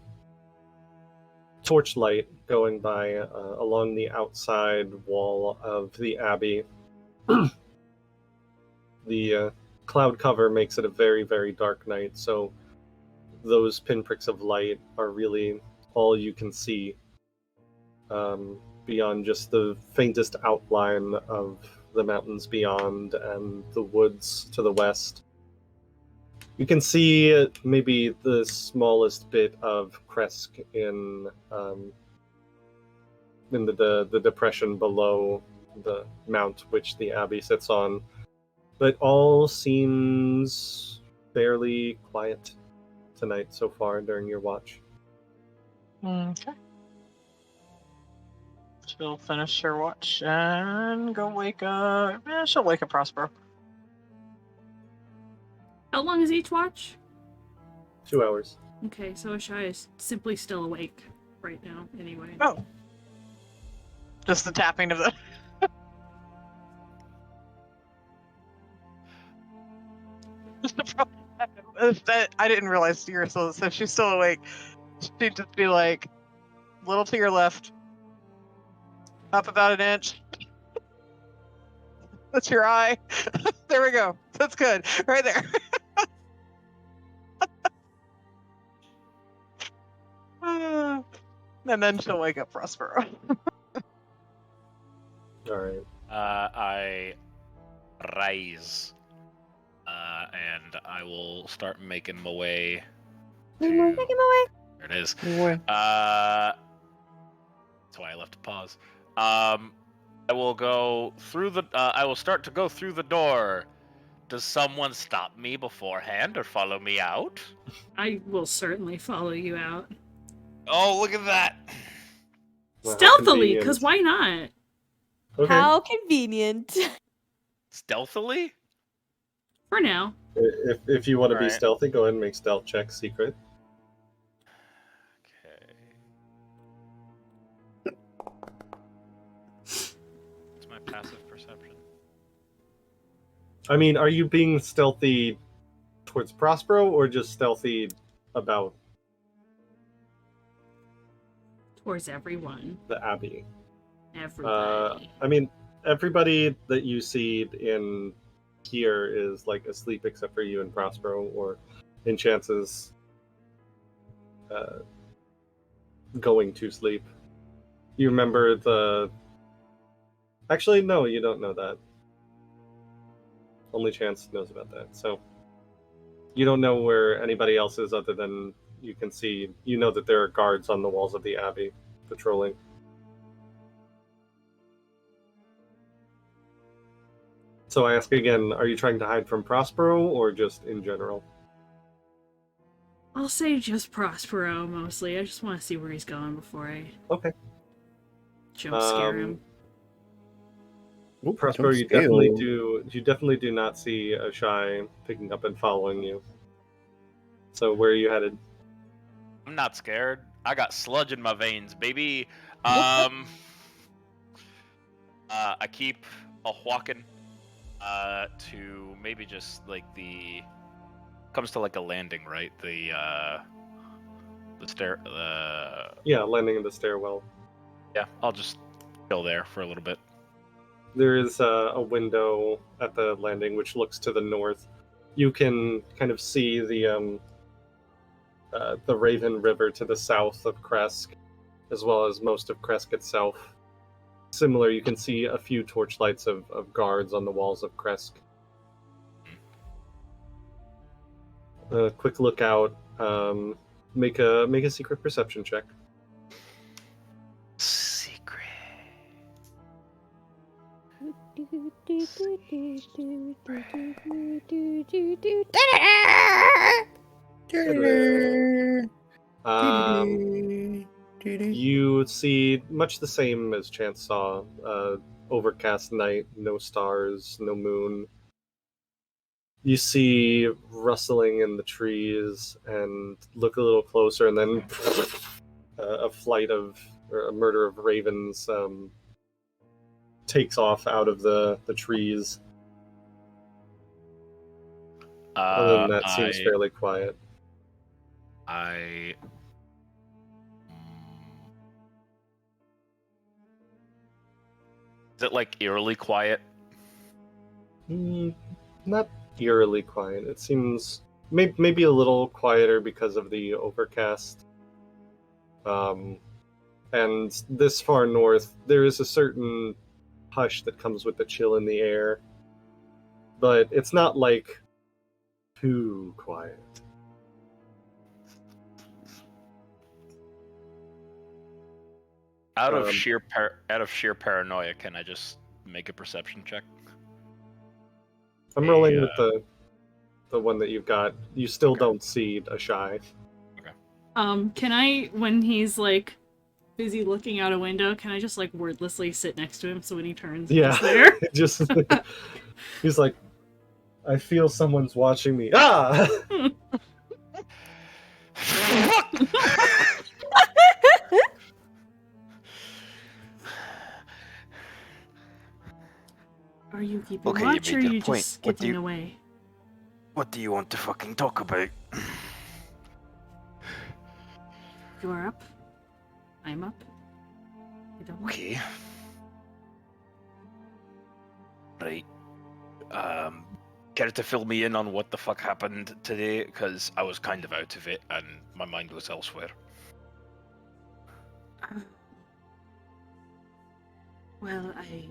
torchlight going by along the outside wall of the abbey. The cloud cover makes it a very, very dark night, so those pinpricks of light are really all you can see beyond just the faintest outline of the mountains beyond and the woods to the west. You can see maybe the smallest bit of Kresk in the depression below the mount which the abbey sits on, but all seems fairly quiet tonight so far during your watch. Okay. She'll finish her watch and go wake up. She'll wake up Prospero. How long is each watch? 2 hours. Okay, so Ashai is simply still awake right now, anyway. Oh. Just the tapping of the. I didn't realize you were still. So if she's still awake, she'd just be like, little to your left, up about an inch. That's your eye. There we go. That's good. Right there. And then she'll wake up Prospero. All right. I rise, and I will start making my way. Making my way. There it is. That's why I left a pause. I will go through the. I will start to go through the door. Does someone stop me beforehand or follow me out? I will certainly follow you out. Oh, look at that! Well, how Stealthily, convenient. because why not? Okay. How convenient. Stealthily? For now. If you want to be Alright. stealthy, go ahead and make stealth check secret. Okay. What's my passive perception? I mean, are you being stealthy towards Prospero or just stealthy about Towards everyone. the abbey? Everybody. I mean, everybody that you see in here is like asleep except for you and Prospero, or in Chance's going to sleep. You remember the... Actually, no, you don't know that. Only Chance knows about that, so... You don't know where anybody else is other than you can see... You know that there are guards on the walls of the abbey patrolling. So I ask again, are you trying to hide from Prospero or just in general? I'll say just Prospero, mostly. I just want to see where he's going before I Okay. jump scare him. Prospero, don't you scale. definitely do not see a shy picking up and following you. So where are you headed? I'm not scared. I got sludge in my veins, baby. I keep a walking to maybe just like the comes to like a landing, right? The stair. Yeah, landing in the stairwell. Yeah, I'll just chill there for a little bit. There is a window at the landing which looks to the north. You can kind of see the Raven River to the south of Kresk, as well as most of Kresk itself. Similar, you can see a few torchlights of guards on the walls of Kresk. A quick look out. Make a secret perception check. Secret. You see much the same as Chance saw. Overcast night, no stars, no moon. You see rustling in the trees and look a little closer, and then a flight of, or a murder of ravens takes off out of the trees. Other than that, seems fairly quiet. Is it like eerily quiet? Not eerily quiet. It seems maybe a little quieter because of the overcast. And this far north, there is a certain hush that comes with the chill in the air. But it's not like too quiet. Out of sheer paranoia, can I just make a perception check? I'm rolling with the one that you've got. You still don't see a shy. Okay. Can I, when he's like busy looking out a window, can I just like wordlessly sit next to him so when he turns, yeah, he's there? just he's like, I feel someone's watching me. Ah! Are you keeping watch, or are you just getting away? What do you want to fucking talk about? You're up. I'm up. I don't know. Okay. Right. Care to fill me in on what the fuck happened today? Because I was kind of out of it and my mind was elsewhere. Well, I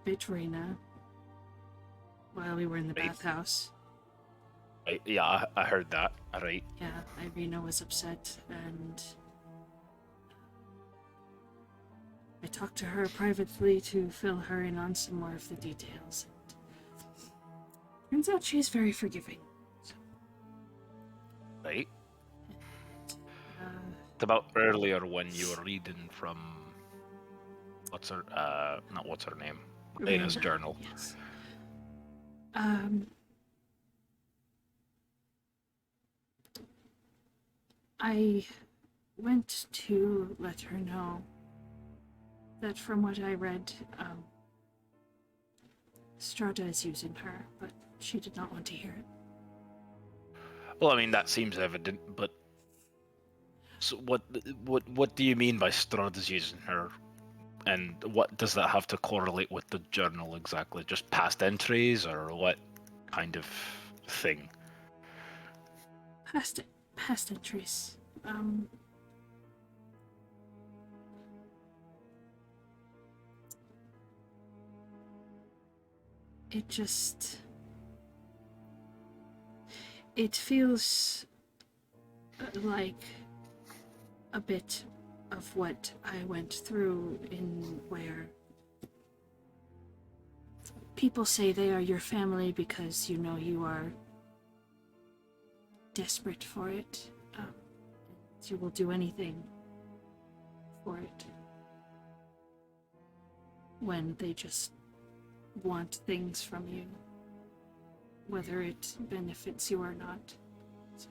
bit Ireena while we were in the bathhouse. Yeah, I heard that. Right. Yeah, Ireena was upset, and I talked to her privately to fill her in on some more of the details. Turns out she's very forgiving. So. Right. It's about earlier when you were reading from what's her name? Ireena's journal. Yes. I went to let her know that from what I read, Strahda is using her, but she did not want to hear it. Well, I mean, that seems evident, but so what do you mean by Strahda's using her? And what does that have to correlate with the journal exactly? Just past entries, or what kind of thing? Past entries. It feels like a bit of what I went through in where people say they are your family because you know you are desperate for it. You will do anything for it. When they just want things from you, whether it benefits you or not. So.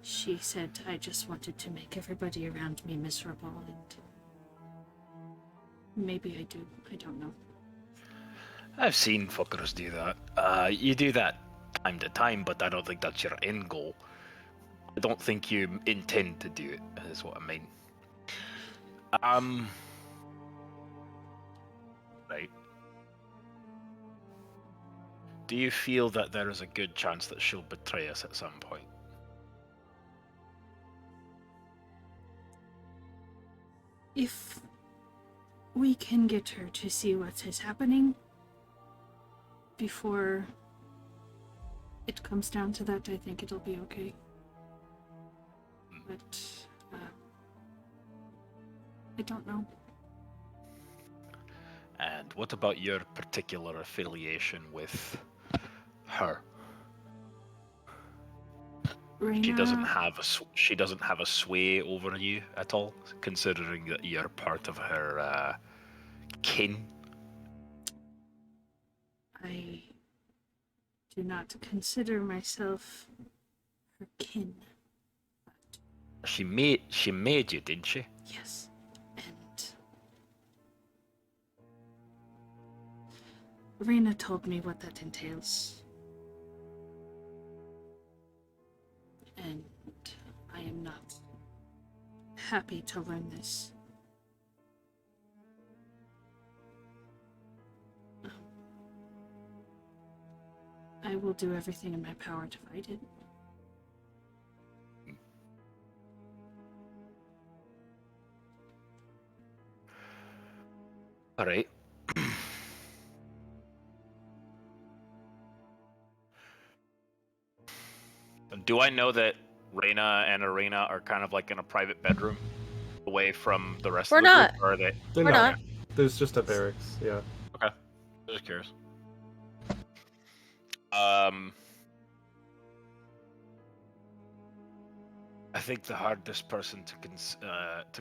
She said I just wanted to make everybody around me miserable, and maybe I do. I don't know. I've seen fuckers do that. You do that time to time, but I don't think that's your end goal. I don't think you intend to do it, is what I mean. Right. Do you feel that there is a good chance that she'll betray us at some point? If we can get her to see what is happening before it comes down to that, I think it'll be okay. But I don't know. And what about your particular affiliation with her? Ireena, She doesn't have a sway over you at all, considering that you're part of her kin. I do not consider myself her kin. She made you, didn't she? Yes, and Ireena told me what that entails. And I am not happy to learn this. I will do everything in my power to fight it. All right. Do I know that Reyna and Ireena are kind of like in a private bedroom, away from the rest We're of the not. group? Or are they? They're We're not. There's just a barracks, yeah. Okay. Just curious. I think the hardest person to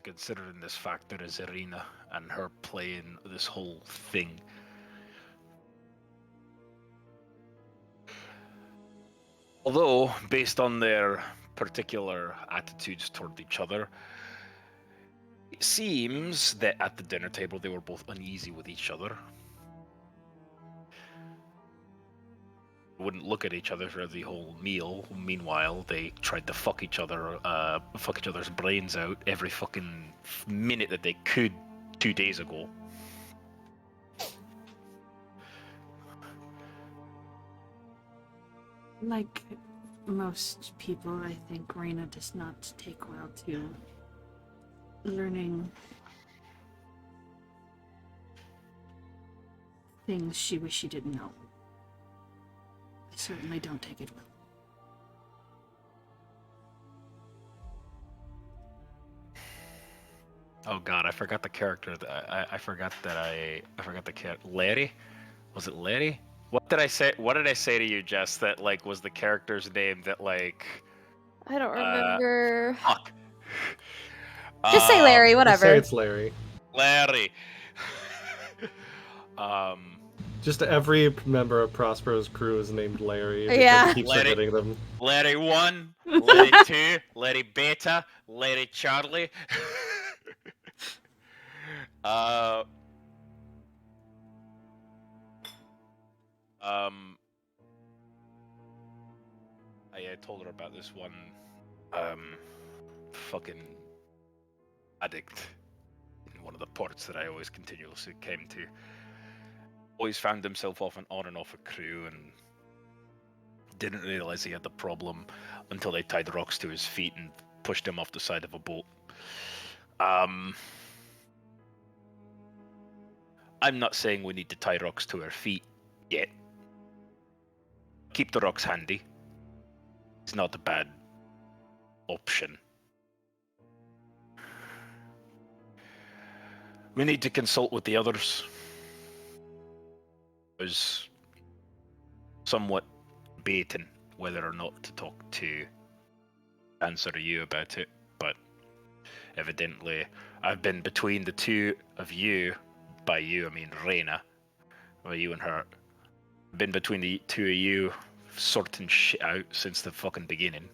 consider in this factor is Ireena and her playing this whole thing. Although, based on their particular attitudes toward each other, it seems that at the dinner table they were both uneasy with each other. Wouldn't look at each other for the whole meal. Meanwhile, they tried to fuck each other's brains out every fucking minute that they could 2 days ago. Like most people, I think Ireena does not take well to learning things she wished she didn't know. I certainly don't take it well. Oh god, I forgot the character. I forgot the character. Larry? Was it Larry? What did I say? What did I say to you, Jess? That like was the character's name that like. I don't remember. Fuck. Just say Larry, Just whatever. say it's Larry. Larry. Just every member of Prospero's crew is named Larry. Because Yeah. he keeps forgetting them. Larry 1, Larry 2, Larry Beta, Larry Charlie. I told her about this one fucking addict in one of the ports that I always continuously came to. Always found himself on and off a crew and didn't realize he had the problem until they tied rocks to his feet and pushed him off the side of a boat. I'm not saying we need to tie rocks to our feet yet. Keep the rocks handy. It's not a bad option. We need to consult with the others. I was somewhat debating whether or not to talk to answer you about it, but evidently I've been between the two of you. By you, I mean Ireena. Or you and her. Been between the two of you sorting shit out since the fucking beginning.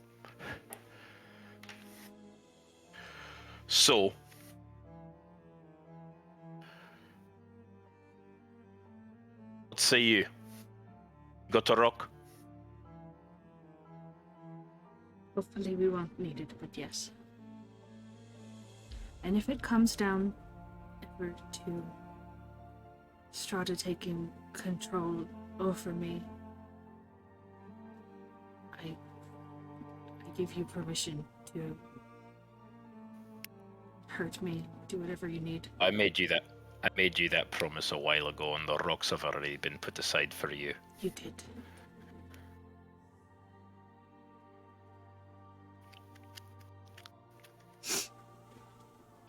So, what say you? Got a rock? Hopefully we won't need it, but yes. And if it comes down ever to Strahda taking control over me, I give you permission to hurt me, do whatever you need. I made you that promise a while ago, and the rocks have already been put aside for you. You did.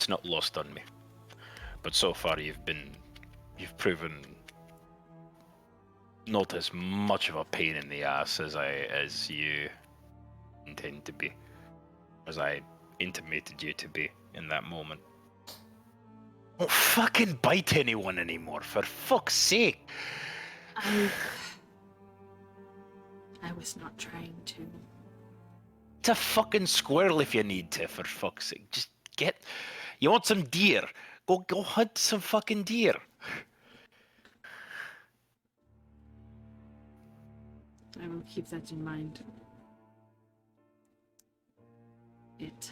it's not lost on me. But so far, you've proven not as much of a pain in the ass as you intend to be, as I intimated you to be in that moment. Don't fucking bite anyone anymore, for fuck's sake! I was not trying to. It's a fucking squirrel if you need to, for fuck's sake. Just you want some deer? Go hunt some fucking deer. I will keep that in mind. It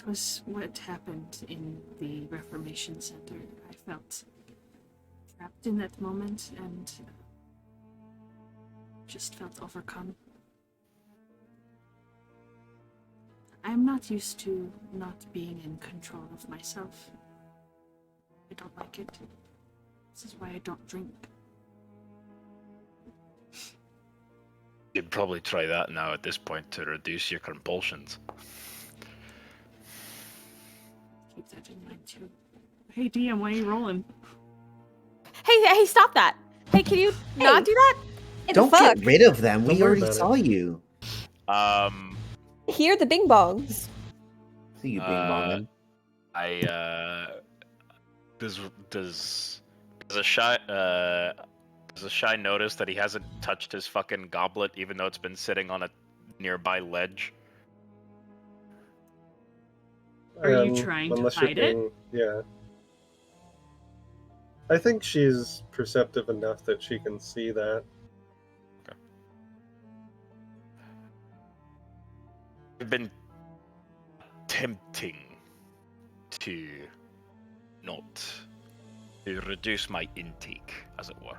was what happened in the Reformation Center. I felt trapped in that moment and just felt overcome. I'm not used to not being in control of myself. I don't like it. This is why I don't drink. You'd probably try that now at this point to reduce your compulsions. Keep that in mind too. Hey DM, why are you rolling? Hey, stop that! Hey, can you not do that? Don't get rid of them. We already saw you. Hear the bing bongs. See you bing bonging. Does a shy notice that he hasn't touched his fucking goblet even though it's been sitting on a nearby ledge? Are you trying to hide it? Yeah. I think she's perceptive enough that she can see that. Okay. I've been attempting to reduce my intake, as it were.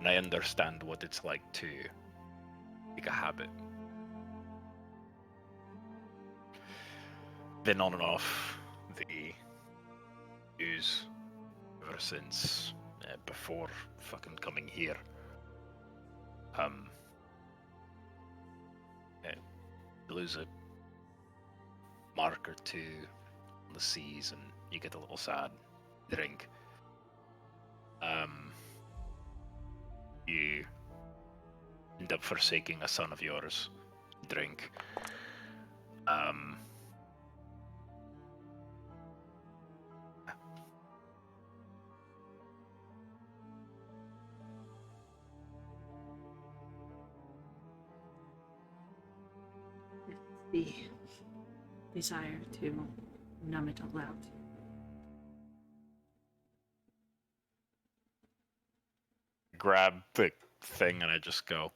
And I understand what it's like to make a habit. Been on and off the news ever since before fucking coming here. You lose a mark or two on the seas and you get a little sad. Drink. You end up forsaking a son of yours. Drink. The desire to numb it all out. Grab the thing and I just go.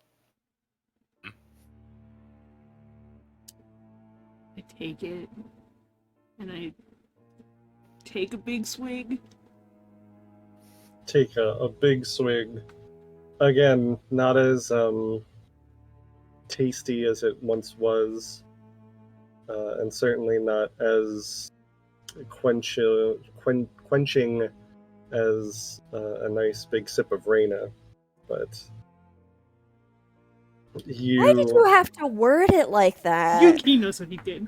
I take it and I take a big swig. Take a big swig. Again, not as tasty as it once was, and certainly not as quenching as a nice big sip of Ireena, but Why did you have to word it like that? He knows what he did.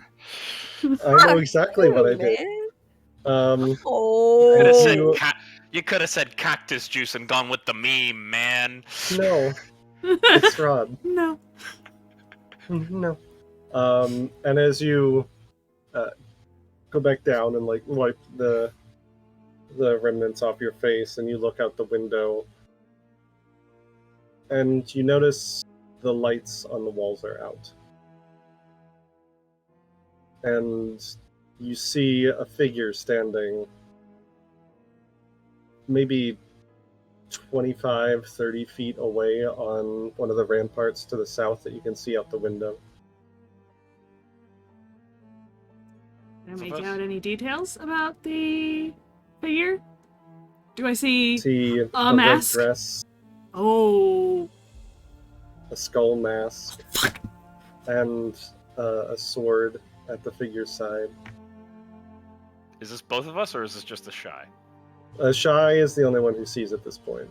I know exactly what I did. You could have said cactus juice and gone with the meme, man. No, it's Strahd. No. No. And as you go back down and like wipe the remnants off your face, and you look out the window, and you notice the lights on the walls are out, and you see a figure standing maybe 25-30 feet away on one of the ramparts to the south that you can see out the window. Can I make out any details about the figure? Do I see a mask? Red dress, a skull mask, and a sword at the figure's side. Is this both of us, or is this just the shy? Shy is the only one who sees at this point.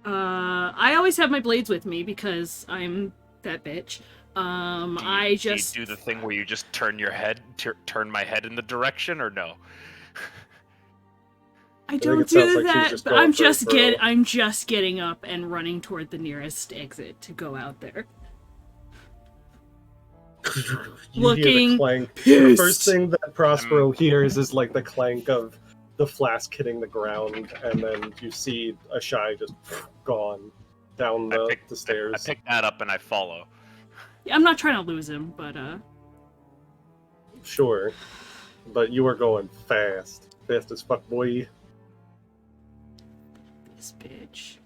I always have my blades with me because I'm that bitch. I just do you do the thing where you just turn your head, turn my head in the direction, or no? I think don't it sounds do like she's that. just But going I'm for a just throw. I'm just getting up and running toward the nearest exit to go out there. You hear the Looking clank. The pissed. first thing that Prospero hears is like the clank of the flask hitting the ground, and then you see a shy just gone down the I stairs. pick that up and I follow. Yeah, I'm not trying to lose him, but Sure, but you are going fast as fuck, boy. this bitch.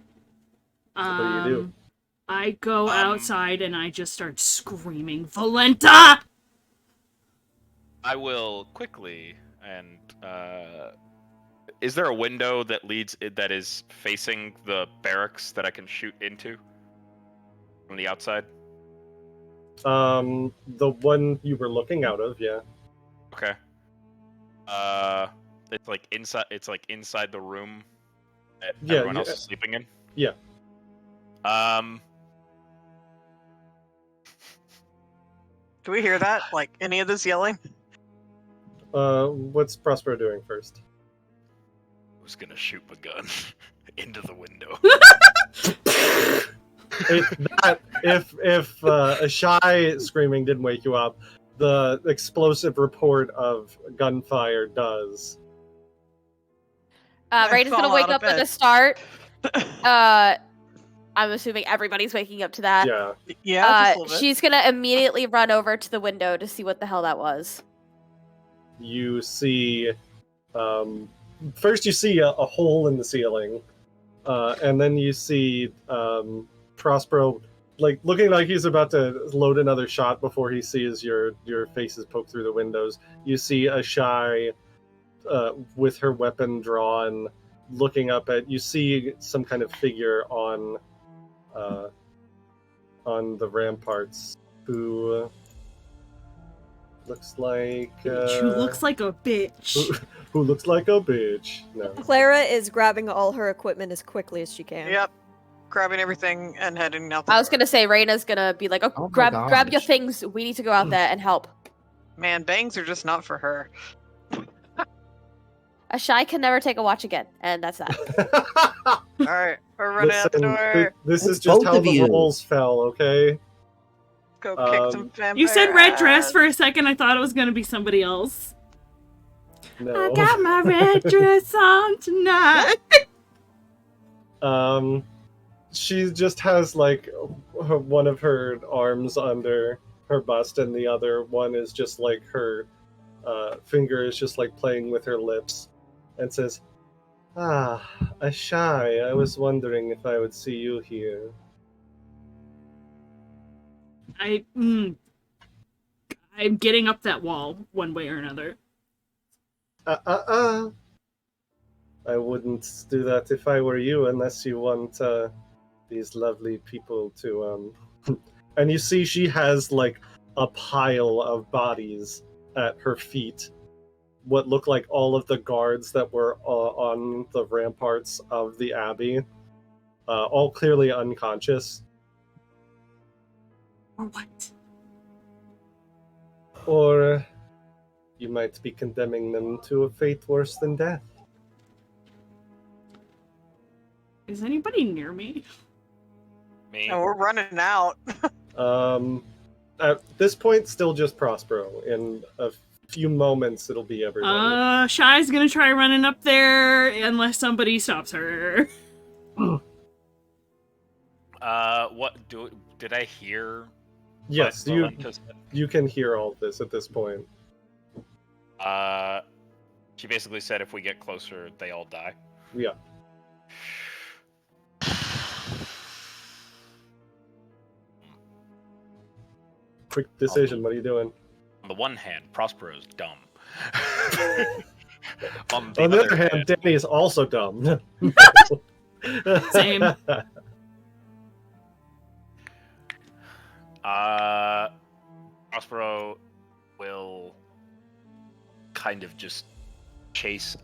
What do you do? I go outside and I just start screaming, Valenta! I will quickly and is there a window that is facing the barracks that I can shoot into from the outside? The one you were looking out of, yeah. Okay. It's like inside. It's like inside the room that everyone else is sleeping in. Yeah. Do we hear that? Like any of this yelling? What's Prospero doing first? I was gonna shoot my gun into the window. If a shy screaming didn't wake you up, the explosive report of gunfire does. Raiden's gonna fall wake out of up at the bed. start. I'm assuming everybody's waking up to that. Yeah. Yeah, just a little bit. She's gonna immediately run over to the window to see what the hell that was. You see, first you see a hole in the ceiling, and then you see Prospero, like looking like he's about to load another shot before he sees your faces poke through the windows. You see a shy, with her weapon drawn, looking up at. You see some kind of figure on the ramparts who looks like Who looks like a bitch. who looks like a bitch. No. Clara is grabbing all her equipment as quickly as she can. Yep. Grabbing everything and heading out the I was door. gonna say Reina's gonna be like, Oh my grab your gosh. things. We need to go out there and help. Man, bangs are just not for her. A shy can never take a watch again, and that's that. Alright, we're running out the door. This is It's just both how of the you. rolls fell, okay? Go kick some vampire You said red dress ass. for a second. I thought it was gonna be somebody else. No. I got my red dress on tonight. She just has like one of her arms under her bust, and the other one is just like her finger is just like playing with her lips, and says, "Ah, a shy. I was wondering if I would see you here." I'm getting up that wall one way or another. I wouldn't do that if I were you, unless you want these lovely people to And you see she has like a pile of bodies at her feet. What look like all of the guards that were on the ramparts of the abbey, all clearly unconscious. Or what? Or you might be condemning them to a fate worse than death. Is anybody near me? Me. And we're running out. At this point, still just Prospero. In a few moments, it'll be everybody. Shy's gonna try running up there unless somebody stops her. Did I hear? Yes, what Valenta said? you can hear all this at this point. She basically said if we get closer, they all die. Yeah. Quick decision. What are you doing? On the one hand, Prospero's dumb. On On the other hand, Danny is also dumb. Same. Prospero will kind of just chase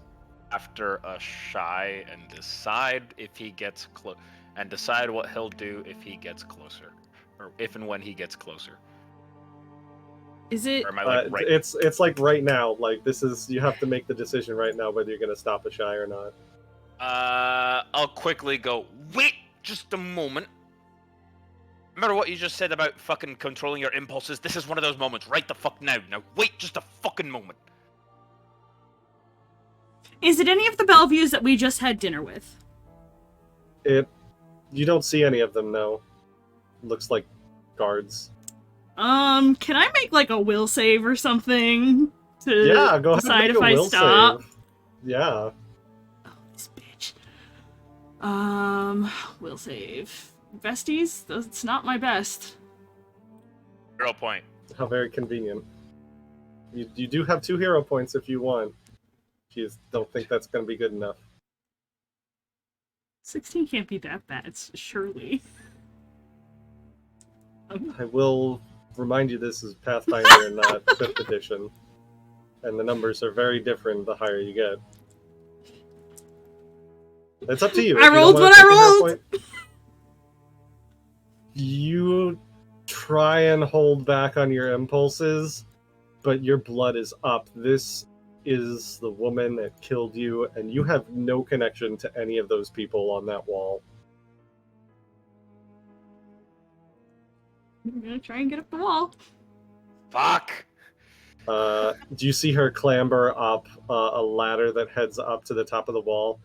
after a shy and decide if he gets decide what he'll do if he gets closer, or if and when he gets closer. Is it? Or am I like right? It's like right now. Like this is you have to make the decision right now whether you're gonna stop a shy or not. I'll quickly go. Wait, just a moment. Remember what you just said about fucking controlling your impulses? This is one of those moments. Right the fuck now. Now wait just a fucking moment. Is it any of the Bellevues that we just had dinner with? You don't see any of them, no. Looks like guards. Can I make like a will save or something to Yeah, go ahead decide and make if a I will stop? save. Yeah. Oh, this bitch. Will save. Besties? That's not my best. 0 point. How very convenient. You do have 2 hero points if you want. If you don't think that's going to be good enough. 16 can't be that bad, surely. I will remind you this is Pathfinder and not 5th edition. And the numbers are very different the higher you get. It's up to you. I rolled what I rolled! You try and hold back on your impulses, but your blood is up. This is the woman that killed you, and you have no connection to any of those people on that wall. I'm gonna try and get up the wall. Fuck! Do you see her clamber up a ladder that heads up to the top of the wall?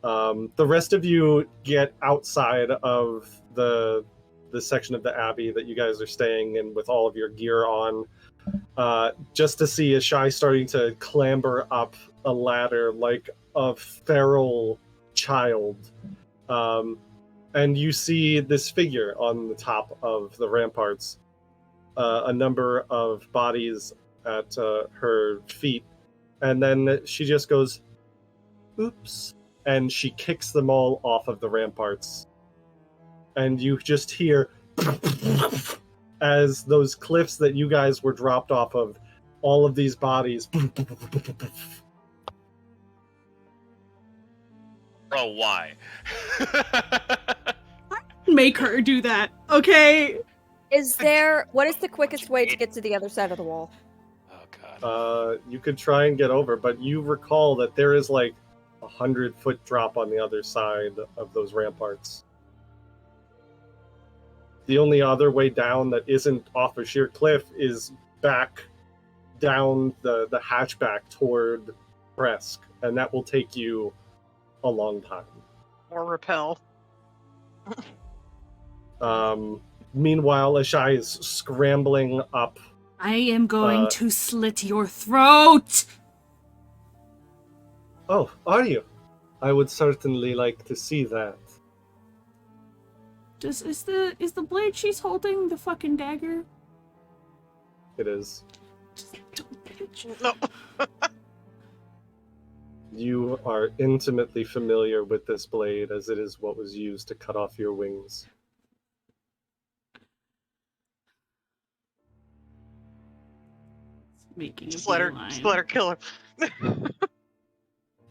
The rest of you get outside of the section of the Abbey that you guys are staying in with all of your gear on, just to see a shy starting to clamber up a ladder like a feral child. And you see this figure on the top of the ramparts, a number of bodies at her feet, and then she just goes, oops, and she kicks them all off of the ramparts. And you just hear as those cliffs that you guys were dropped off of, all of these bodies. Bro, why? Make her do that, okay? What is the quickest way to get to the other side of the wall? Oh god. You could try and get over, but you recall that there is like 100-foot drop on the other side of those ramparts. The only other way down that isn't off a sheer cliff is back down the hatchback toward Bresk, and that will take you a long time. Or repel. Meanwhile, Ashai is scrambling up. I am going to slit your throat! Oh, are you? I would certainly like to see that. Is the blade she's holding the fucking dagger? It is. No. You are intimately familiar with this blade, as it is what was used to cut off your wings. Making a Splatter killer.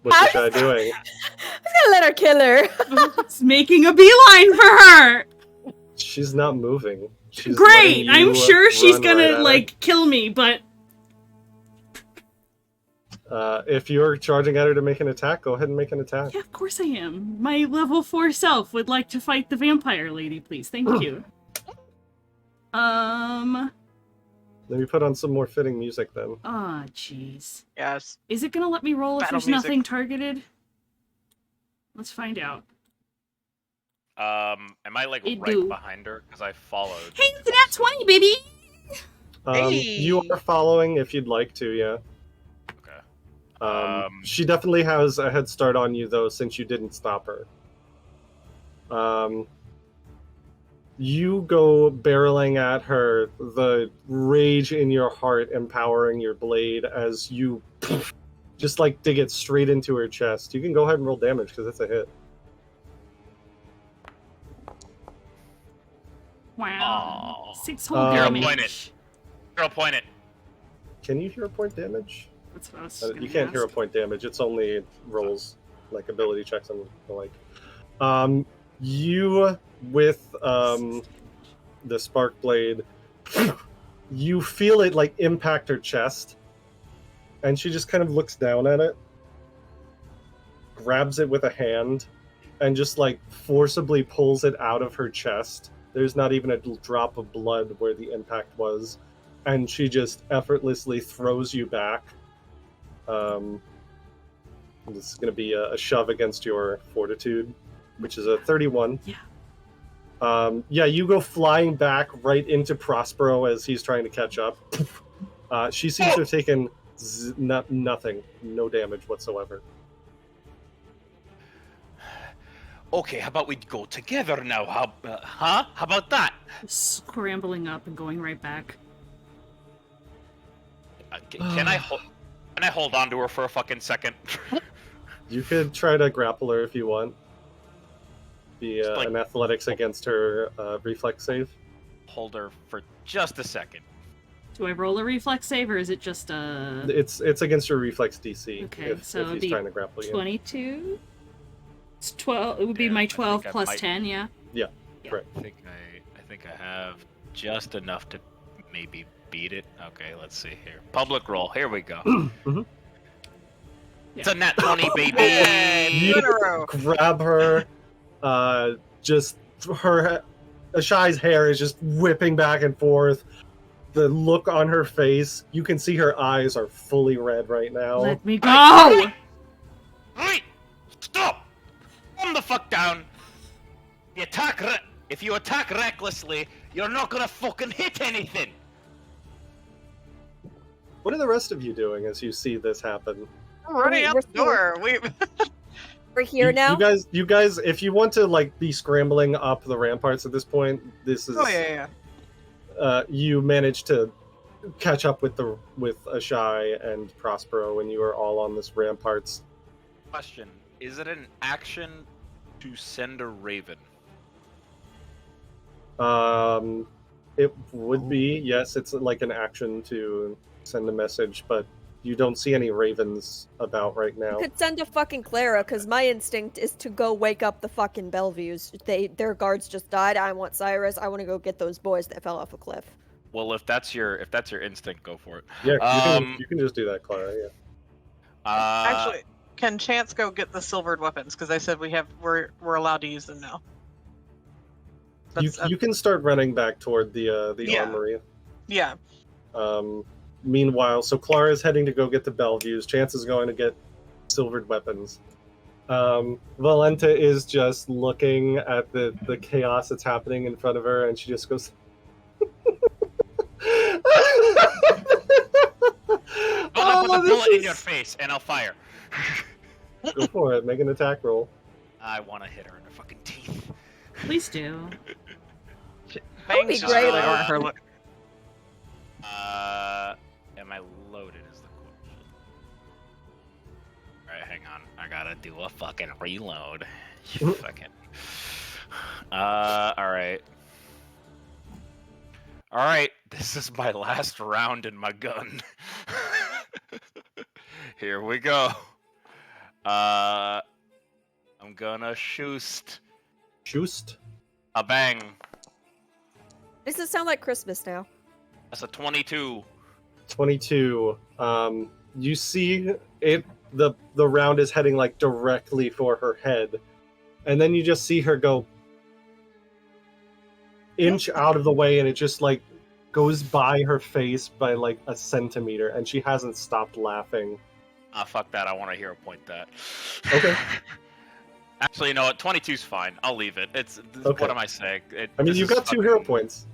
What's Ashai doing? I'm gonna let her kill her. It's making a beeline for her! She's not moving. She's Great! I'm sure she's run gonna, right like, kill me, but... If you're charging at her to make an attack, go ahead and make an attack. Yeah, of course I am. My level 4 self would like to fight the vampire lady, please. Thank you. Let me put on some more fitting music then. Ah, jeez. Yes. Is it gonna let me roll if Battle there's music. nothing targeted? Let's find out. Am I like It right do. behind her? Because I followed. Hey, it's an at 20, baby! You are following if you'd like to, yeah. Okay. She definitely has a head start on you, though, since you didn't stop her. You go barreling at her, the rage in your heart empowering your blade as you just, like, dig it straight into her chest. You can go ahead and roll damage, because it's a hit. Wow. Aw. 6 whole Hero damage. point it. Hero point it. Can you hero point damage? That's what I was You gonna can't ask. hero point damage. It's only rolls, like ability checks and the like. You with the spark blade you feel it like impact her chest, and she just kind of looks down at it, grabs it with a hand, and just like forcibly pulls it out of her chest. There's not even a drop of blood where the impact was, and she just effortlessly throws you back. This is going to be a shove against your fortitude, which is a 31. Yeah. You go flying back right into Prospero as he's trying to catch up. She seems to have taken nothing, no damage whatsoever. Okay, how about we go together now? How about that? Scrambling up and going right back. Can I hold on to her for a fucking second? You could try to grapple her if you want. Be an athletics against her reflex save. Hold her for just a second. Do I roll a reflex save, or is it just a... It's against your reflex DC. Okay, if he's trying to grapple you. 22? It's 12. It would be my 12 plus 10, yeah? Yeah, correct. I think I have just enough to maybe beat it. Okay, let's see here. Public roll. Here we go. Mm-hmm. It's a nat 20, baby! You grab her, just her... Ashai's hair is just whipping back and forth. The look on her face, you can see her eyes are fully red right now. Let me go! Right! Stop! Calm the fuck down! If you attack recklessly, you're not gonna fucking hit anything! What are the rest of you doing as you see this happen? I'm running out the door. We're here now? You guys, if you want to like be scrambling up the ramparts at this point, this is... Oh, yeah. You managed to catch up with Ashai and Prospero when you were all on this ramparts. Question: is it an action to send a raven? It would be, yes. It's like an action to send a message, but you don't see any ravens about right now. You could send a fucking Clara, because my instinct is to go wake up the fucking Bellevues. Their guards just died. I want Cyrus. I want to go get those boys that fell off a cliff. Well, if that's your instinct, go for it. Yeah, you can just do that, Clara. Yeah. Actually, can Chance go get the silvered weapons? Because I said we're allowed to use them now. You can start running back toward the armory. Yeah. Meanwhile, so Clara's heading to go get the Bellevues. Chance is going to get silvered weapons. Valenta is just looking at the chaos that's happening in front of her, and she just goes... I'll put the bullet in your face, and I'll fire. Go for it. Make an attack roll. I want to hit her in her fucking teeth. Please do. Bangs just really aren't her look. Am I loaded is the question. Alright, hang on. I gotta do a fucking reload. You fucking... Alright. Alright, this is my last round in my gun. Here we go. I'm gonna shoot. Shoot? A bang. Does it sound like Christmas now? That's a 22. 22. You see it. The round is heading like directly for her head, and then you just see her go inch out of the way, and it just like goes by her face by like a centimeter, and she hasn't stopped laughing. Ah, fuck that. I want to hero point that. Okay. Actually, you know what? 22's fine. I'll leave it. Okay. What am I saying? I mean, you've got 2 hero points.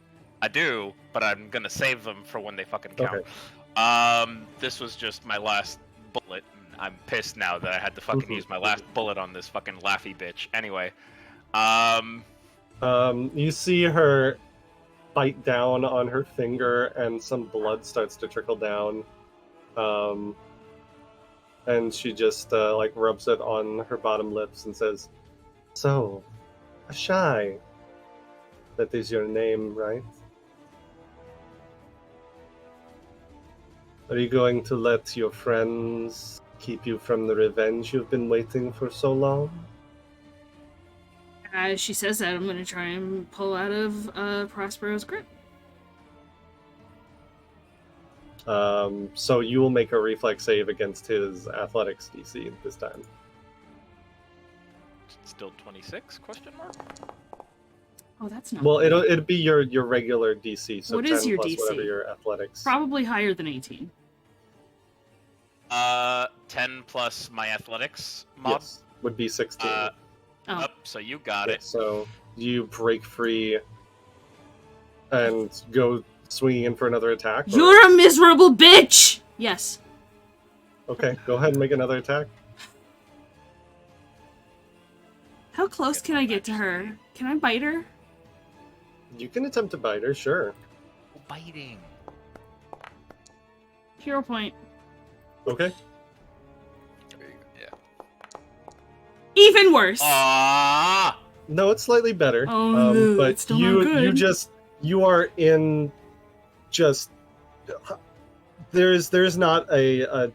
I do, but I'm gonna save them for when they fucking count. Okay. This was just my last bullet, and I'm pissed now that I had to fucking use my last bullet on this fucking laughy bitch. Anyway, you see her bite down on her finger, and some blood starts to trickle down. And she just like rubs it on her bottom lips and says, "So, Ashai, that is your name, right? Are you going to let your friends keep you from the revenge you've been waiting for so long?" As she says that, I'm going to try and pull out of Prospero's grip. So you will make a reflex save against his athletics DC this time. Still 26? Question mark. Oh, that's not. Well, great. it'll be your regular DC. So What 10 is your plus DC? whatever your athletics. Probably higher than 18. 10 plus my athletics mod. Yes, would be 16. Up, so you got it. So you break free and go swinging in for another attack. or- You're a miserable bitch! Yes. Okay, go ahead and make another attack. How close can I get to her? Can I bite her? You can attempt to bite her, sure. Biting. Hero point. Okay. Yeah. Even worse. Ah! No, it's slightly better. Oh, no, but it's still you not good. you are in just there's not a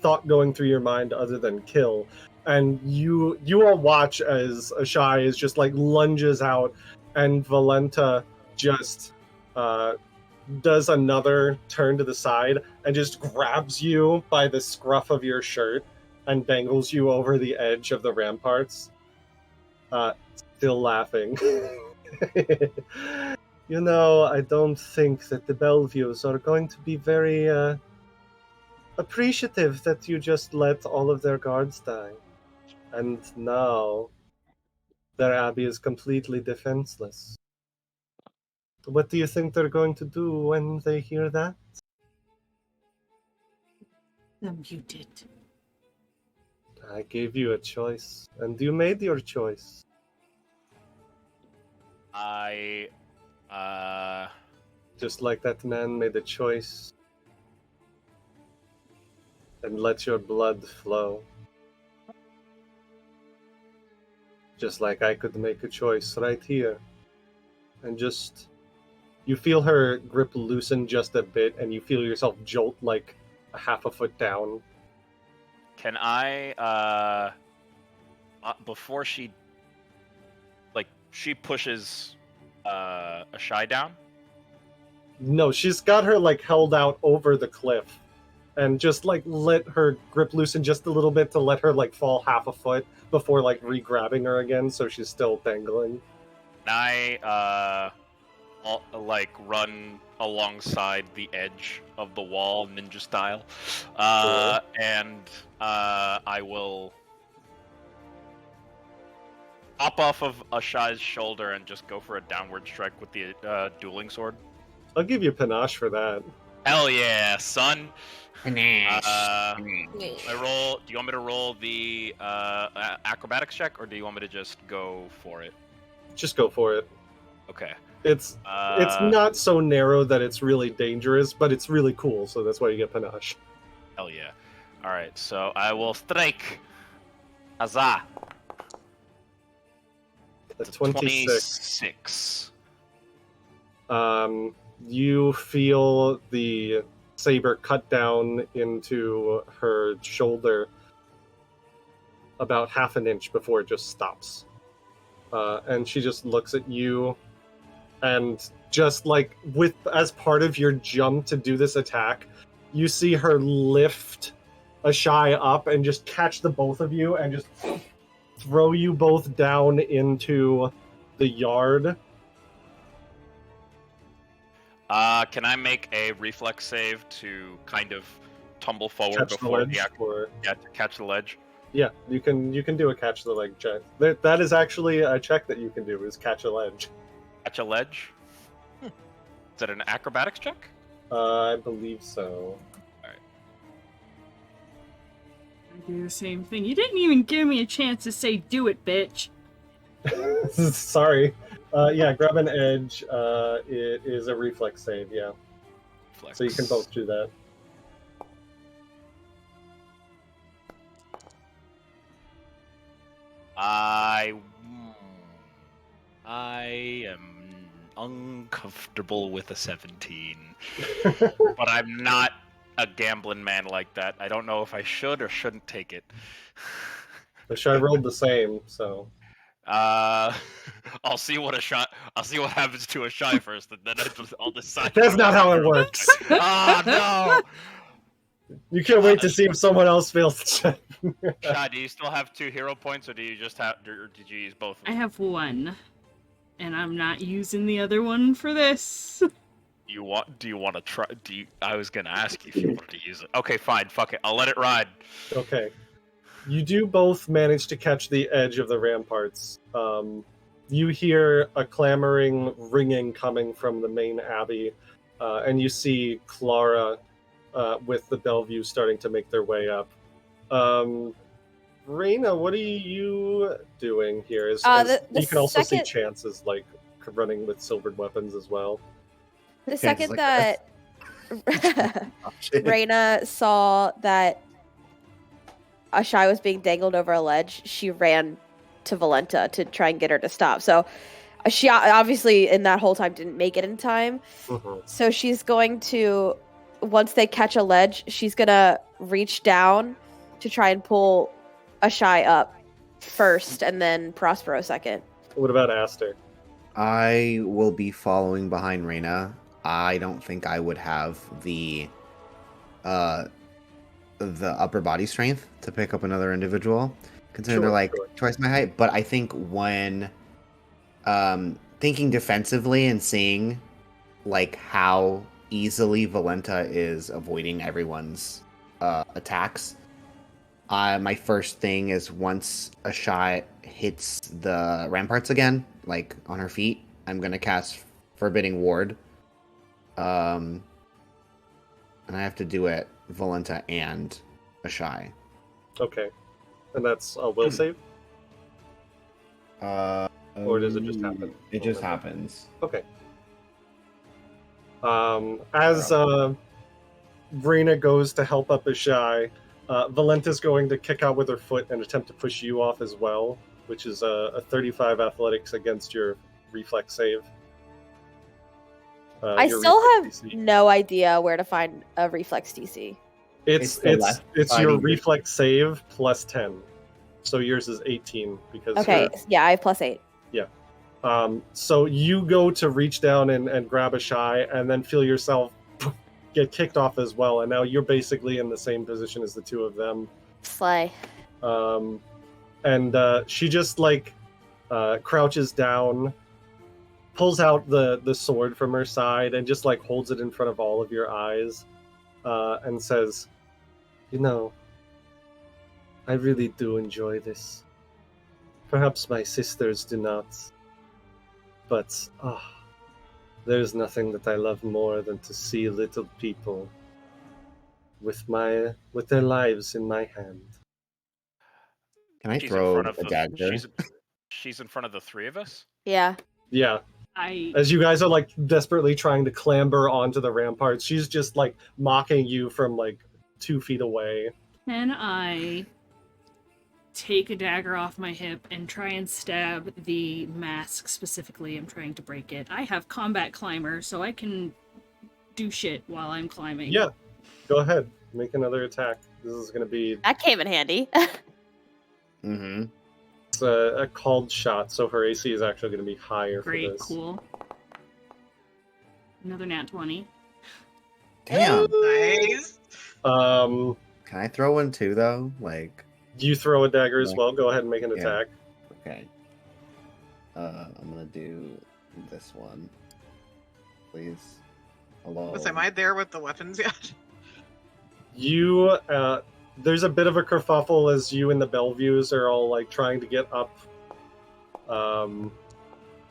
thought going through your mind other than kill, and you all watch as Ashai is just like lunges out, and Valenta just does another turn to the side and just grabs you by the scruff of your shirt and dangles you over the edge of the ramparts. Still laughing. You know, I don't think that the Belleviews are going to be very appreciative that you just let all of their guards die. And now their abbey is completely defenseless. What do you think they're going to do when they hear that? I'm muted. I gave you a choice, and you made your choice. Just like that man made a choice and let your blood flow. Just like I could make a choice right here. And just... You feel her grip loosen just a bit, and you feel yourself jolt like a half a foot down. Can I, before she, like, she pushes, a shy down? No, she's got her, like, held out over the cliff. And just, like, let her grip loosen just a little bit to let her, like, fall half a foot before, like, re-grabbing her again, so she's still dangling. Can I, like, run alongside the edge of the wall, ninja style? And, I will hop off of Ashai's shoulder and just go for a downward strike with the, dueling sword. I'll give you panache for that. Hell yeah, son! Panache. I roll. Do you want me to roll the acrobatics check, or do you want me to just go for it? Just go for it. Okay. It's not so narrow that it's really dangerous, but it's really cool, so that's why you get panache. Hell yeah. Alright, so I will strike. Huzzah! A 26. 26. You feel the saber cut down into her shoulder about half an inch before it just stops. And she just looks at you, and just like with as part of your jump to do this attack, you see her lift Ashai up and just catch the both of you and just throw you both down into the yard. Can I make a reflex save to kind of tumble forward Catch the before ledge, the actual... Yeah, to catch the ledge? Yeah, you can do a catch the leg check. That is actually a check that you can do, is catch a ledge. Catch a ledge? Is that an acrobatics check? I believe so. Alright. I do the same thing. You didn't even give me a chance to say do it, bitch. Sorry. Yeah, grab an edge. It is a reflex save, yeah. Reflex. So you can both do that. I am uncomfortable with a 17. But I'm not a gambling man like that. I don't know if I should or shouldn't take it. Which I rolled the same, so... I'll see what happens to a shy first, and then I'll decide. That's not how it works. Ah, no! You can't wait to see if someone else fails the check. Shy, do you still have 2 hero points, or do you just have, or did you use both of I them? have 1, and I'm not using the other one for this. Do you want to try? I was gonna ask you if you wanted to use it. Okay, fine. Fuck it. I'll let it ride. Okay. You do both manage to catch the edge of the ramparts. You hear a clamoring, ringing coming from the main abbey, and you see Clara with the Bellevue starting to make their way up. Reina, what are you doing here? You can also see chances like running with silvered weapons as well. The second that Reina saw that Ashai was being dangled over a ledge, she ran to Valenta to try and get her to stop. So she obviously in that whole time didn't make it in time. So she's going to, once they catch a ledge, she's going to reach down to try and pull Ashai up first and then Prospero second. What about Aster? I will be following behind Reina. I don't think I would have the upper body strength to pick up another individual, considering they're like twice my height. But I think when thinking defensively and seeing like how easily Valenta is avoiding everyone's attacks, my first thing is once a shot hits the ramparts again, like on her feet, I'm gonna cast Forbidding Ward. And I have to do it Valenta and Ashai. Okay. And that's a will save? Or does it just happen? It just happens. Okay. As Reina goes to help up Ashai, Valenta's going to kick out with her foot and attempt to push you off as well, which is a 35 athletics against your reflex save. I still have no idea where to find a reflex DC. It's your reflex save plus 10. So yours is 18 because okay, yeah, I have plus 8. Yeah. So you go to reach down and grab Ashai and then feel yourself get kicked off as well, and now you're basically in the same position as the two of them. Slay. And she just like crouches down, pulls out the sword from her side, and just like holds it in front of all of your eyes, and says, "You know, I really do enjoy this. Perhaps my sisters do not, but there's nothing that I love more than to see little people with their lives in my hand." Can I throw a dagger? She's in front of the 3 of us? Yeah. Yeah. As you guys are like desperately trying to clamber onto the ramparts, she's just like mocking you from like 2 feet away. Can I take a dagger off my hip and try and stab the mask specifically? I'm trying to break it. I have combat climber, so I can do shit while I'm climbing. Yeah, go ahead. Make another attack. This is going to be... That came in handy. Mm-hmm. It's a called shot, so her AC is actually going to be higher for this. Great, cool. Another nat 20. Damn. Nice. Can I throw one too, though? Like... You throw a dagger as well? Go ahead and make an attack. Okay. I'm going to do this one. Please. Hello. Am I there with the weapons yet? You, there's a bit of a kerfuffle as you and the Bellevues are all like trying to get up.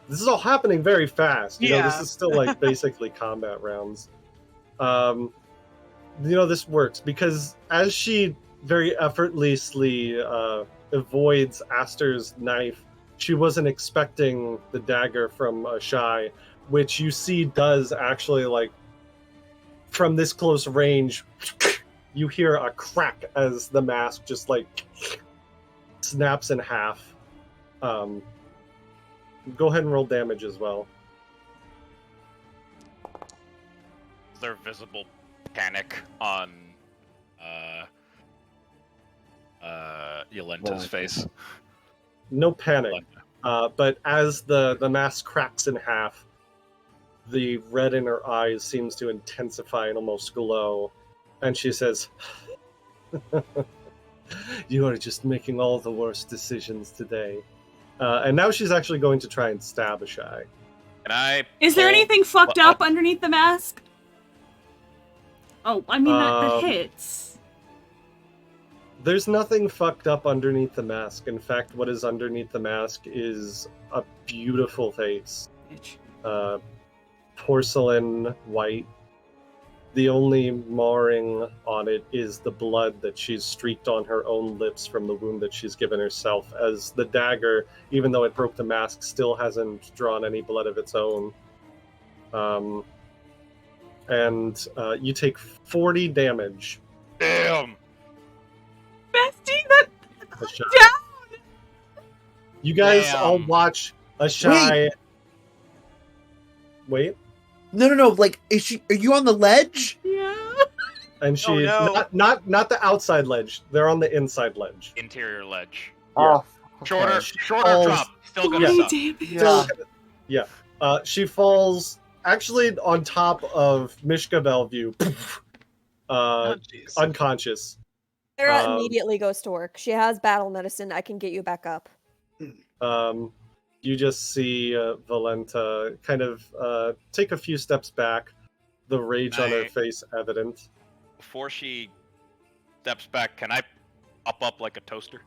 This is all happening very fast. You know, this is still like basically combat rounds. You know, this works because as she very effortlessly avoids Aster's knife, she wasn't expecting the dagger from Ashai, which you see does actually, like, from this close range, you hear a crack as the mask just, like, snaps in half. Go ahead and roll damage as well. Is there visible panic on Yolenta's face? No panic. But as the mask cracks in half, the red in her eyes seems to intensify and almost glow, and she says, "You are just making all the worst decisions today." And now she's actually going to try and stab Ashai. Is there anything fucked up underneath the mask? Oh, I mean, that hits. There's nothing fucked up underneath the mask. In fact, what is underneath the mask is a beautiful face. Porcelain white. The only marring on it is the blood that she's streaked on her own lips from the wound that she's given herself, as the dagger, even though it broke the mask, still hasn't drawn any blood of its own. And you take 40 damage. Damn! Bestie, that Ashai. down! You guys all watch Ashai. Wait. No. Like, are you on the ledge? Yeah. And she's not the outside ledge. They're on the inside ledge. Interior ledge. Oh, Shorter Falls. drop. Still gonna suck. Yeah. She falls actually on top of Mishka Bellevue, unconscious. Terra immediately goes to work. She has battle medicine. I can get you back up. You just see Valenta kind of take a few steps back, the rage on her face evident. Before she steps back, can I up like a toaster?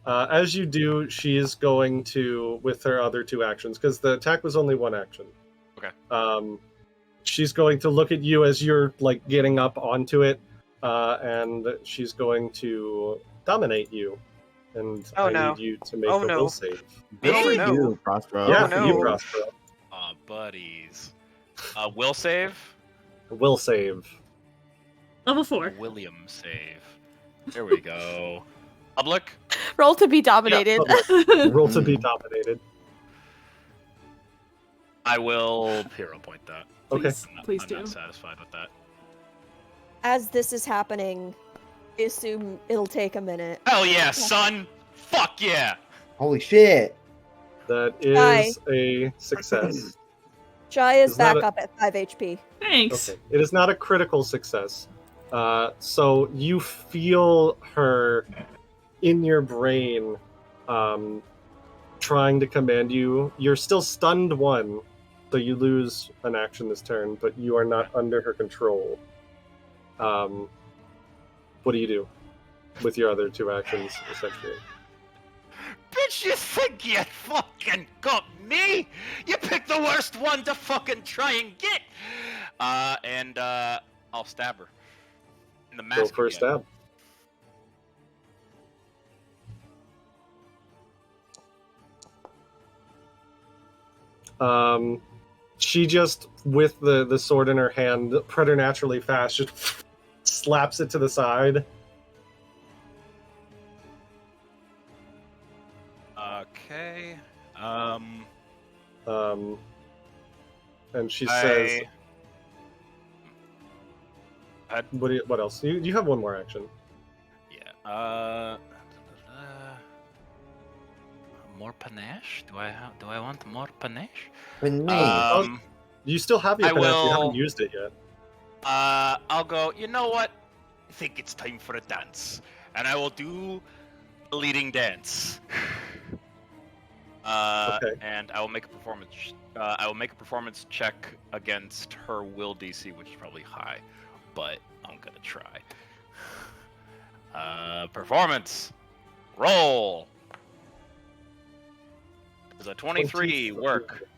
As you do, she is going to, with her other two actions, because the attack was only one action. Okay. She's going to look at you as you're like getting up onto it, and she's going to dominate you. And need you to make a will save. Good for you, Prospero. Yeah, for you, Prospero. Aw, buddies. Will save? Will save. Level 4. William save. There we go. Public? Roll to be dominated. Yeah, roll to be dominated. I will hero point that. Okay. Please I'm not satisfied with that. As this is happening, I assume it'll take a minute. Hell yeah, son! Fuck yeah! Holy shit! That is a success. Shai is back up at 5 HP. Thanks. Okay. It is not a critical success. So you feel her in your brain trying to command you. You're still stunned 1, so you lose an action this turn, but you are not under her control. What do you do with your other 2 actions, essentially? Bitch, you think you fucking got me? You picked the worst one to fucking try and get! And I'll stab her. In the mask. Go for a stab. She just, with the sword in her hand, preternaturally fast, just slaps it to the side. Okay. And she says, what else? You have one more action. Yeah. More panache? Do I want more panache? You still have your panache. You haven't used it yet. I'll go. You know what? I think it's time for a dance, and I will do a leading dance. Okay. And I will make a performance. I will make a performance check against her will DC, which is probably high, but I'm gonna try. Performance. Roll. Does a 23 work?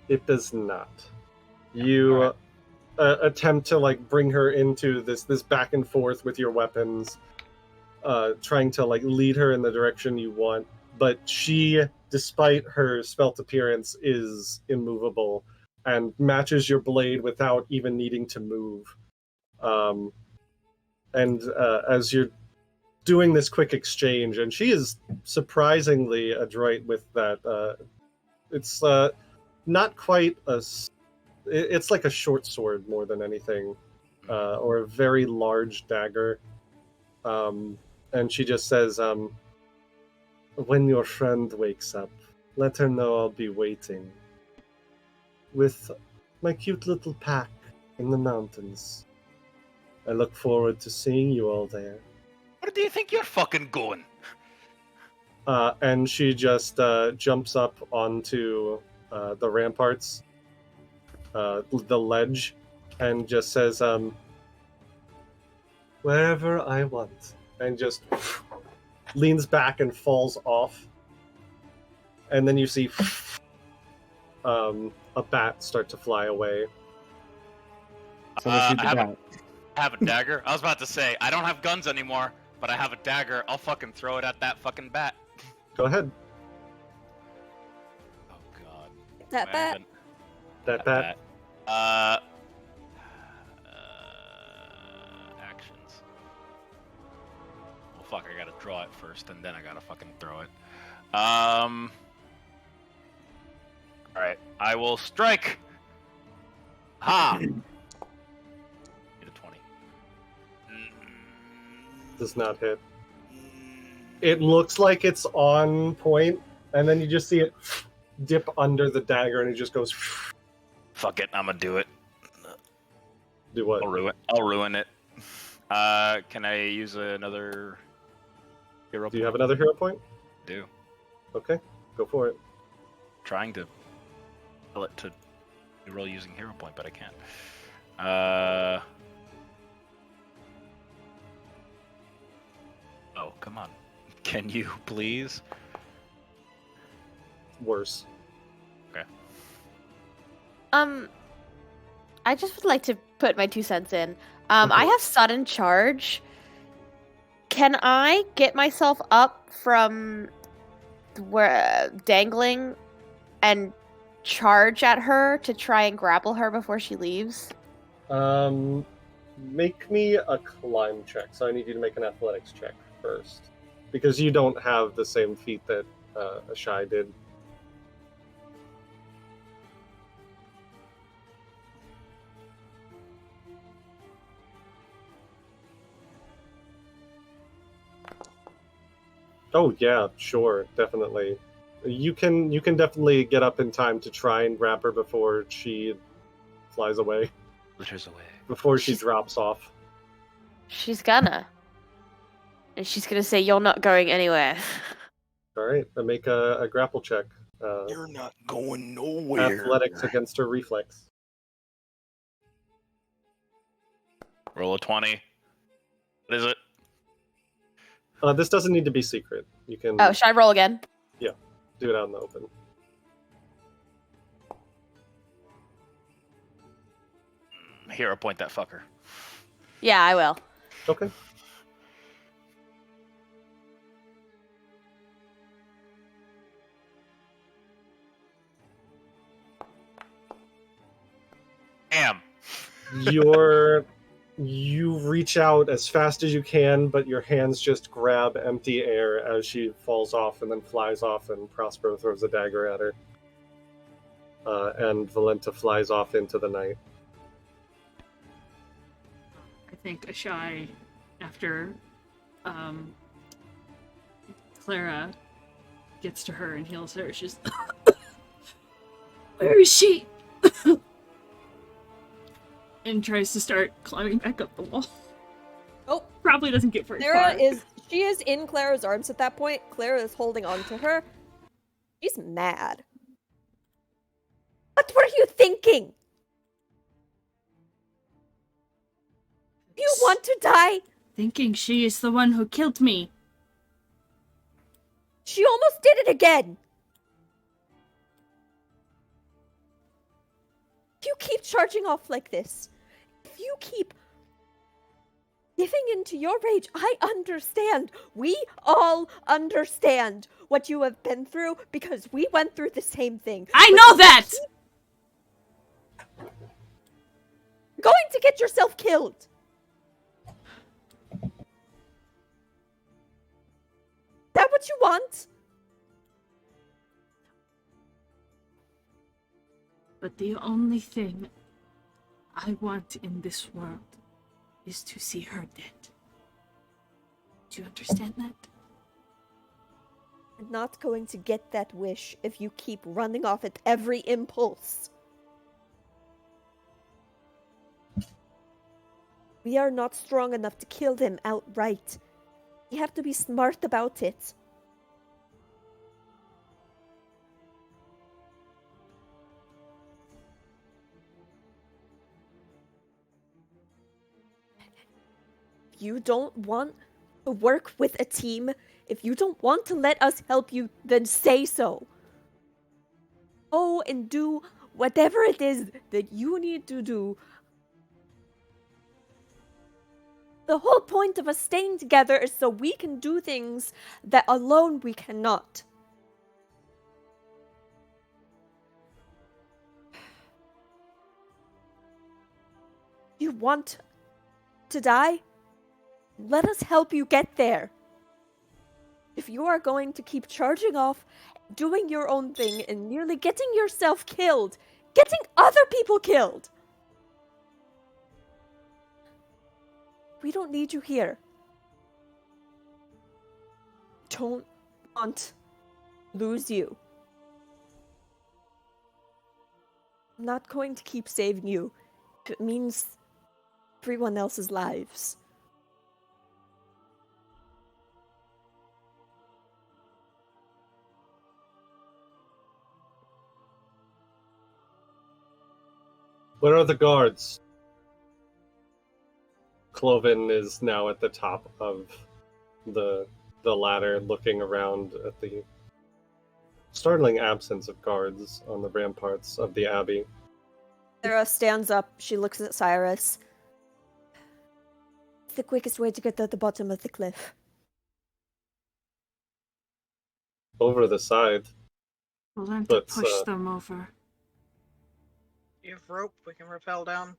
It does not. You attempt to like bring her into this back and forth with your weapons, trying to like lead her in the direction you want, but she, despite her svelte appearance, is immovable and matches your blade without even needing to move. And as you're doing this quick exchange, and she is surprisingly adroit with that. It's not quite it's like a short sword more than anything, or a very large dagger. And she just says, when your friend wakes up, let her know I'll be waiting with my cute little pack in the mountains. I look forward to seeing you all there. Where do you think you're fucking going? And she just jumps up onto the ramparts, the ledge, and just says, wherever I want. And just leans back and falls off. And then you see a bat start to fly away. Someone shoot the bat. I have a dagger. I was about to say, I don't have guns anymore, but I have a dagger. I'll fucking throw it at that fucking bat. Go ahead. Oh god. That bat. That bat. Actions. Well, fuck, I gotta draw it first, and then I gotta fucking throw it. Alright, I will strike! Ha! Get a 20. Does not hit. It looks like it's on point, and then you just see it dip under the dagger, and it just goes. Fuck it, I'm gonna do it. Do what? I'll ruin it. Can I use another hero point? Do you have another hero point? I do. Okay, go for it. Trying to tell it to roll using hero point, but I can't. Oh, come on. Can you please? Worse. Okay. I just would like to put my 2 cents in. I have sudden charge. Can I get myself up from where dangling and charge at her to try and grapple her before she leaves? Make me a climb check. So I need you to make an athletics check first, because you don't have the same feat that Ashai did. Oh yeah, sure, definitely. You can definitely get up in time to try and grab her before she flies away. Glitters away. Before she drops off. She's gonna. And she's gonna say, "You're not going anywhere." Alright, then make a grapple check. You're not going nowhere. Athletics against her reflex. Roll a 20. What is it? This doesn't need to be secret. You can Oh, should I roll again? do it out in the open. Hero point that fucker. Yeah, I will. Okay. Damn. You reach out as fast as you can, but your hands just grab empty air as she falls off and then flies off, and Prospero throws a dagger at her. And Valenta flies off into the night. I think Ashai, after Clara gets to her and heals her, she's where is she? And tries to start climbing back up the wall. Oh, probably doesn't get very Terra far. she is in Clara's arms at that point. Clara is holding on to her. She's mad. What were you thinking? You want to die? Thinking she is the one who killed me. She almost did it again. If you keep charging off like this, if you keep giving into your rage, I understand. We all understand what you have been through because we went through the same thing. I know that! Going to get yourself killed. Is that what you want? But the only thing I want in this world is to see her dead. Do you understand that? You're not going to get that wish if you keep running off at every impulse. We are not strong enough to kill them outright. We have to be smart about it. If you don't want to work with a team, if you don't want to let us help you, then say so. Go and do whatever it is that you need to do. The whole point of us staying together is so we can do things that alone we cannot. You want to die? Let us help you get there. If you are going to keep charging off, doing your own thing, and nearly getting yourself killed, getting other people killed, we don't need you here. Don't want to lose you. I'm not going to keep saving you if it means everyone else's lives. Where are the guards? Cloven is now at the top of the ladder, looking around at the startling absence of guards on the ramparts of the abbey. Terra stands up. She looks at Cyrus. It's the quickest way to get to the bottom of the cliff. Over the side. We'll learn to But, push them over. You have rope, we can rappel down.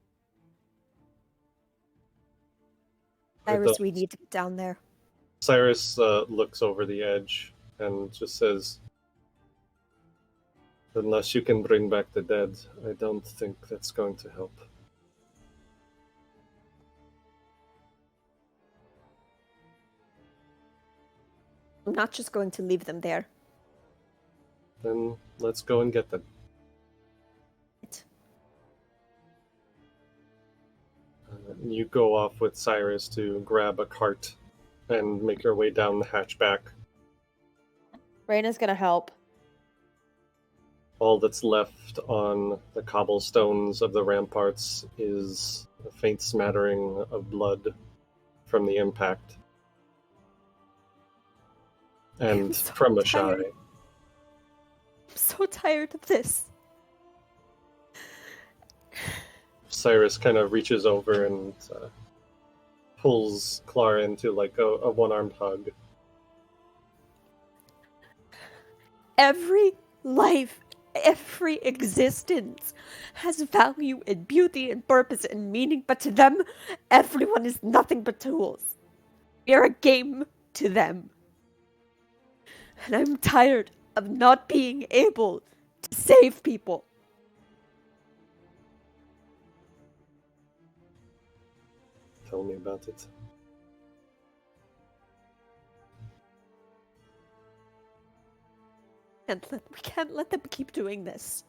Cyrus, we need to get down there. Cyrus looks over the edge and just says, "Unless you can bring back the dead, I don't think that's going to help." I'm not just going to leave them there. Then let's go and get them. You go off with Cyrus to grab a cart and make your way down the hatchback. Reyna's gonna help. All that's left on the cobblestones of the ramparts is a faint smattering of blood from the impact. And so from a tired. shy. I'm so tired of this. Cyrus kind of reaches over and pulls Clara into like a one-armed hug. Every life, every existence has value and beauty and purpose and meaning, but to them, everyone is nothing but tools. We are a game to them. And I'm tired of not being able to save people. Tell me about it. We can't let them keep doing this.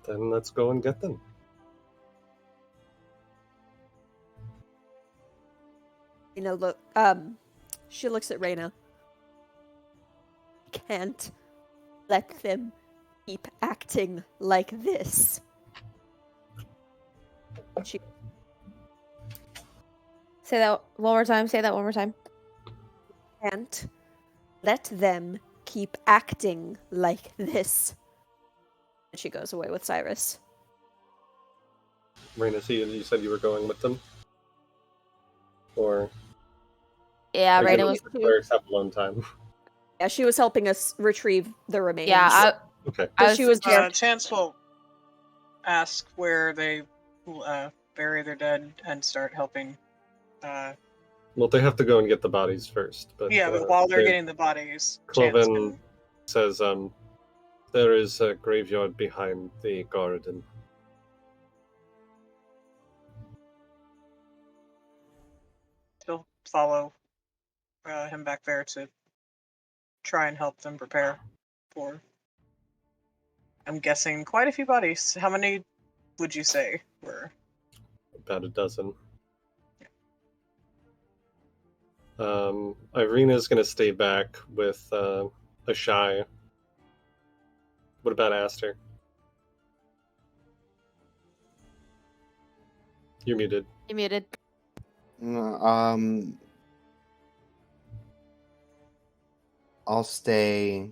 Then let's go and get them. She looks at Reyna. I can't let them keep acting like this. She Say that one more time. Say that one more time. can't let them keep acting like this. And she goes away with Cyrus. Raina, you said you were going with them? Or Yeah, are you Reyna gonna was. let the clerics have alone time? Yeah, she was helping us retrieve the remains. Yeah, Okay. She was there. Chance will ask where they bury their dead and start helping. Well, they have to go and get the bodies first. But But while they're getting the bodies, Cloven says, there is a graveyard behind the garden. She'll follow him back there to try and help them prepare for, I'm guessing, quite a few bodies. How many would you say were? About a dozen. Ireena's gonna stay back with Ashai. What about Aster? You're muted. You muted. I'll stay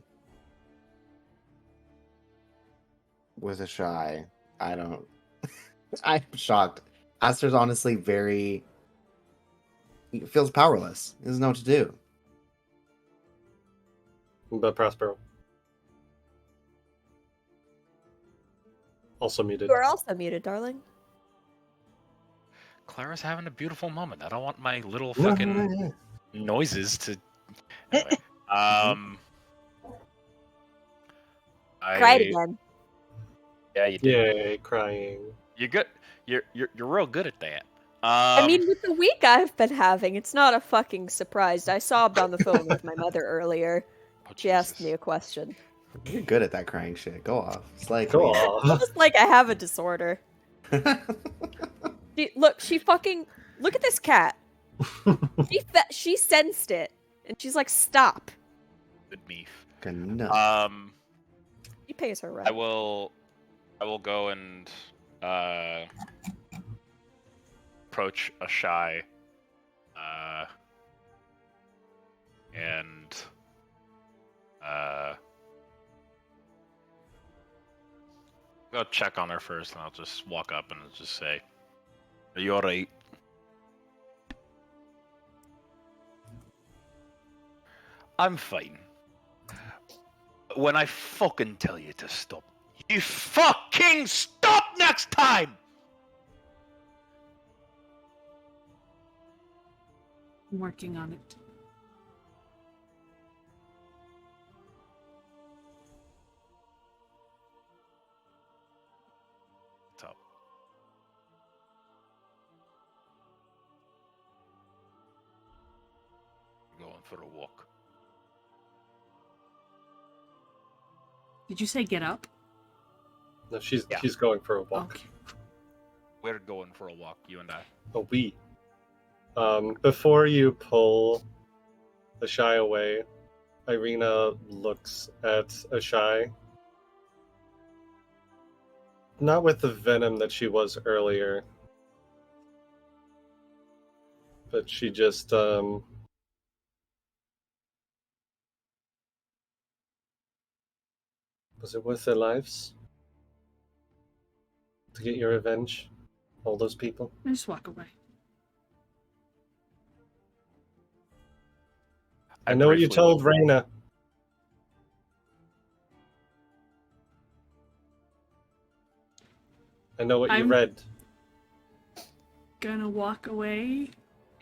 with Ashai. I don't. I'm shocked. Aster's honestly very. He feels powerless. He doesn't know what to do. What about Prospero? Also muted. You are also muted, darling. Clara's having a beautiful moment. I don't want my little fucking noises to. Anyway, Cried again. Yeah, you did. Yay, crying. You're good. You're real good at that. I mean, with the week I've been having, it's not a fucking surprise. I sobbed on the phone with my mother earlier. She asked me a question. You're good at that crying shit. Go off. It's like Go off. Just like I have a disorder. She fucking look at this cat. She sensed it, and she's like, "Stop." Good beef. Enough. He pays her rent. I will go and approach Ashai, and go check on her first, and I'll just walk up and just say, "Are you all right?" I'm fine. When I fucking tell you to stop, you fucking stop next time! I'm working on it. Top. Going for a walk. Did you say get up? No, she's going for a walk. Okay. We're going for a walk, you and I. Oh, we. Before you pull Ashai away, Ireena looks at Ashai. Not with the venom that she was earlier, but she just was it worth their lives to get your revenge? All those people? I just walk away. I know what you told Raina. I know what you read. Gonna walk away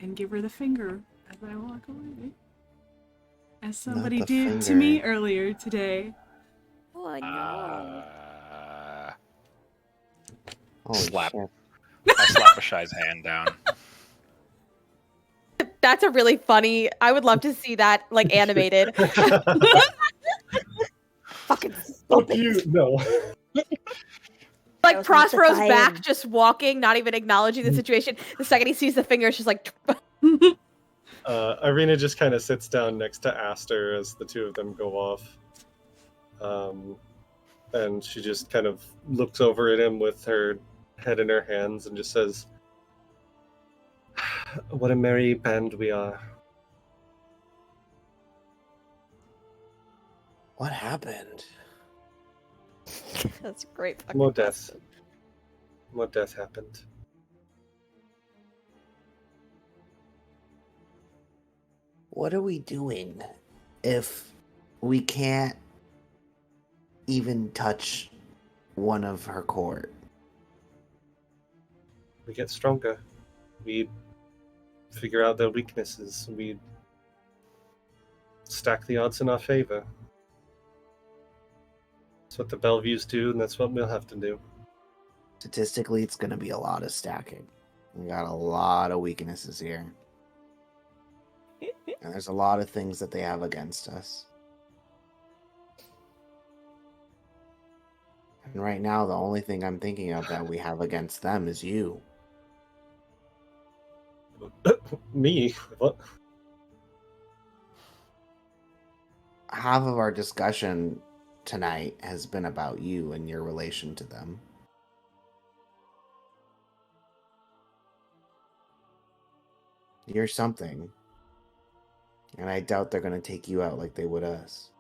and give her the finger as I walk away. As somebody did to me earlier today. Oh no. Slap. I slap Ashai's hand down. That's a really funny. I would love to see that like animated. Fucking fuck you. No. Like Prospero's back, just walking, not even acknowledging the situation. The second he sees the finger, she's like. Ireena just kind of sits down next to Aster as the two of them go off. And she just kind of looks over at him with her head in her hands and just says, "What a merry band we are." What happened? That's a great. More death. More death happened. What are we doing if we can't even touch one of her court? We get stronger. We figure out their weaknesses. We stack the odds in our favor. That's what the Bellevues do, and that's what we'll have to do. Statistically, it's going to be a lot of stacking. We got a lot of weaknesses here. And there's a lot of things that they have against us. And right now, the only thing I'm thinking of that we have against them is you. Me? What? Half of our discussion tonight has been about you and your relation to them. You're something. And I doubt they're going to take you out like they would us.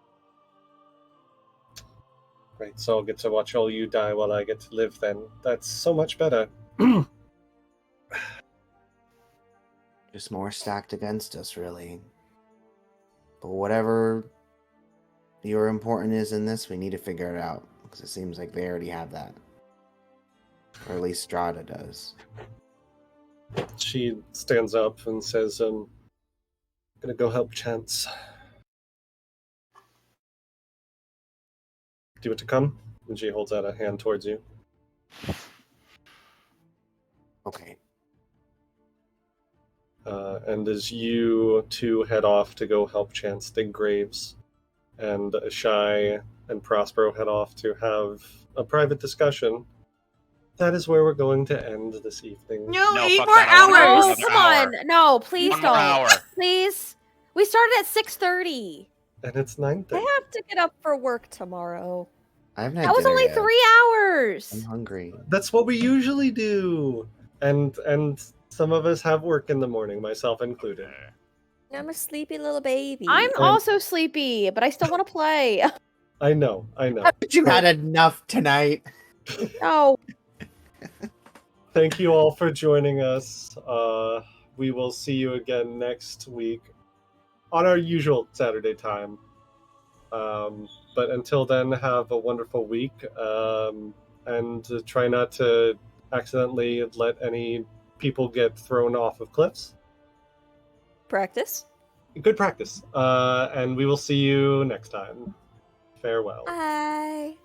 Right, so I'll get to watch all you die while I get to live then. That's so much better. Just more stacked against us, really. But whatever your important is in this, we need to figure it out. Because it seems like they already have that. Or at least Strahda does. She stands up and says, I'm gonna go help Chance. Do you want to come? And she holds out a hand towards you. Okay. And as you two head off to go help Chance dig graves, and Shy and Prospero head off to have a private discussion, that is where we're going to end this evening. No, No, 8 fuck more that. I wanna go hours. Oh, another come hour. on. No, please One more don't. hour. Please. We started at 6:30. And it's 9:30. I have to get up for work tomorrow. I haven't had That was dinner only yet. 3 I'm hours. hungry. That's what we usually do. And some of us have work in the morning, myself included. I'm a sleepy little baby. I'm also sleepy, but I still want to play. I know. But you had enough tonight. No. Thank you all for joining us. We will see you again next week on our usual Saturday time. But until then, have a wonderful week. And try not to accidentally let any people get thrown off of cliffs. Practice. Good practice. And we will see you next time. Farewell. Bye.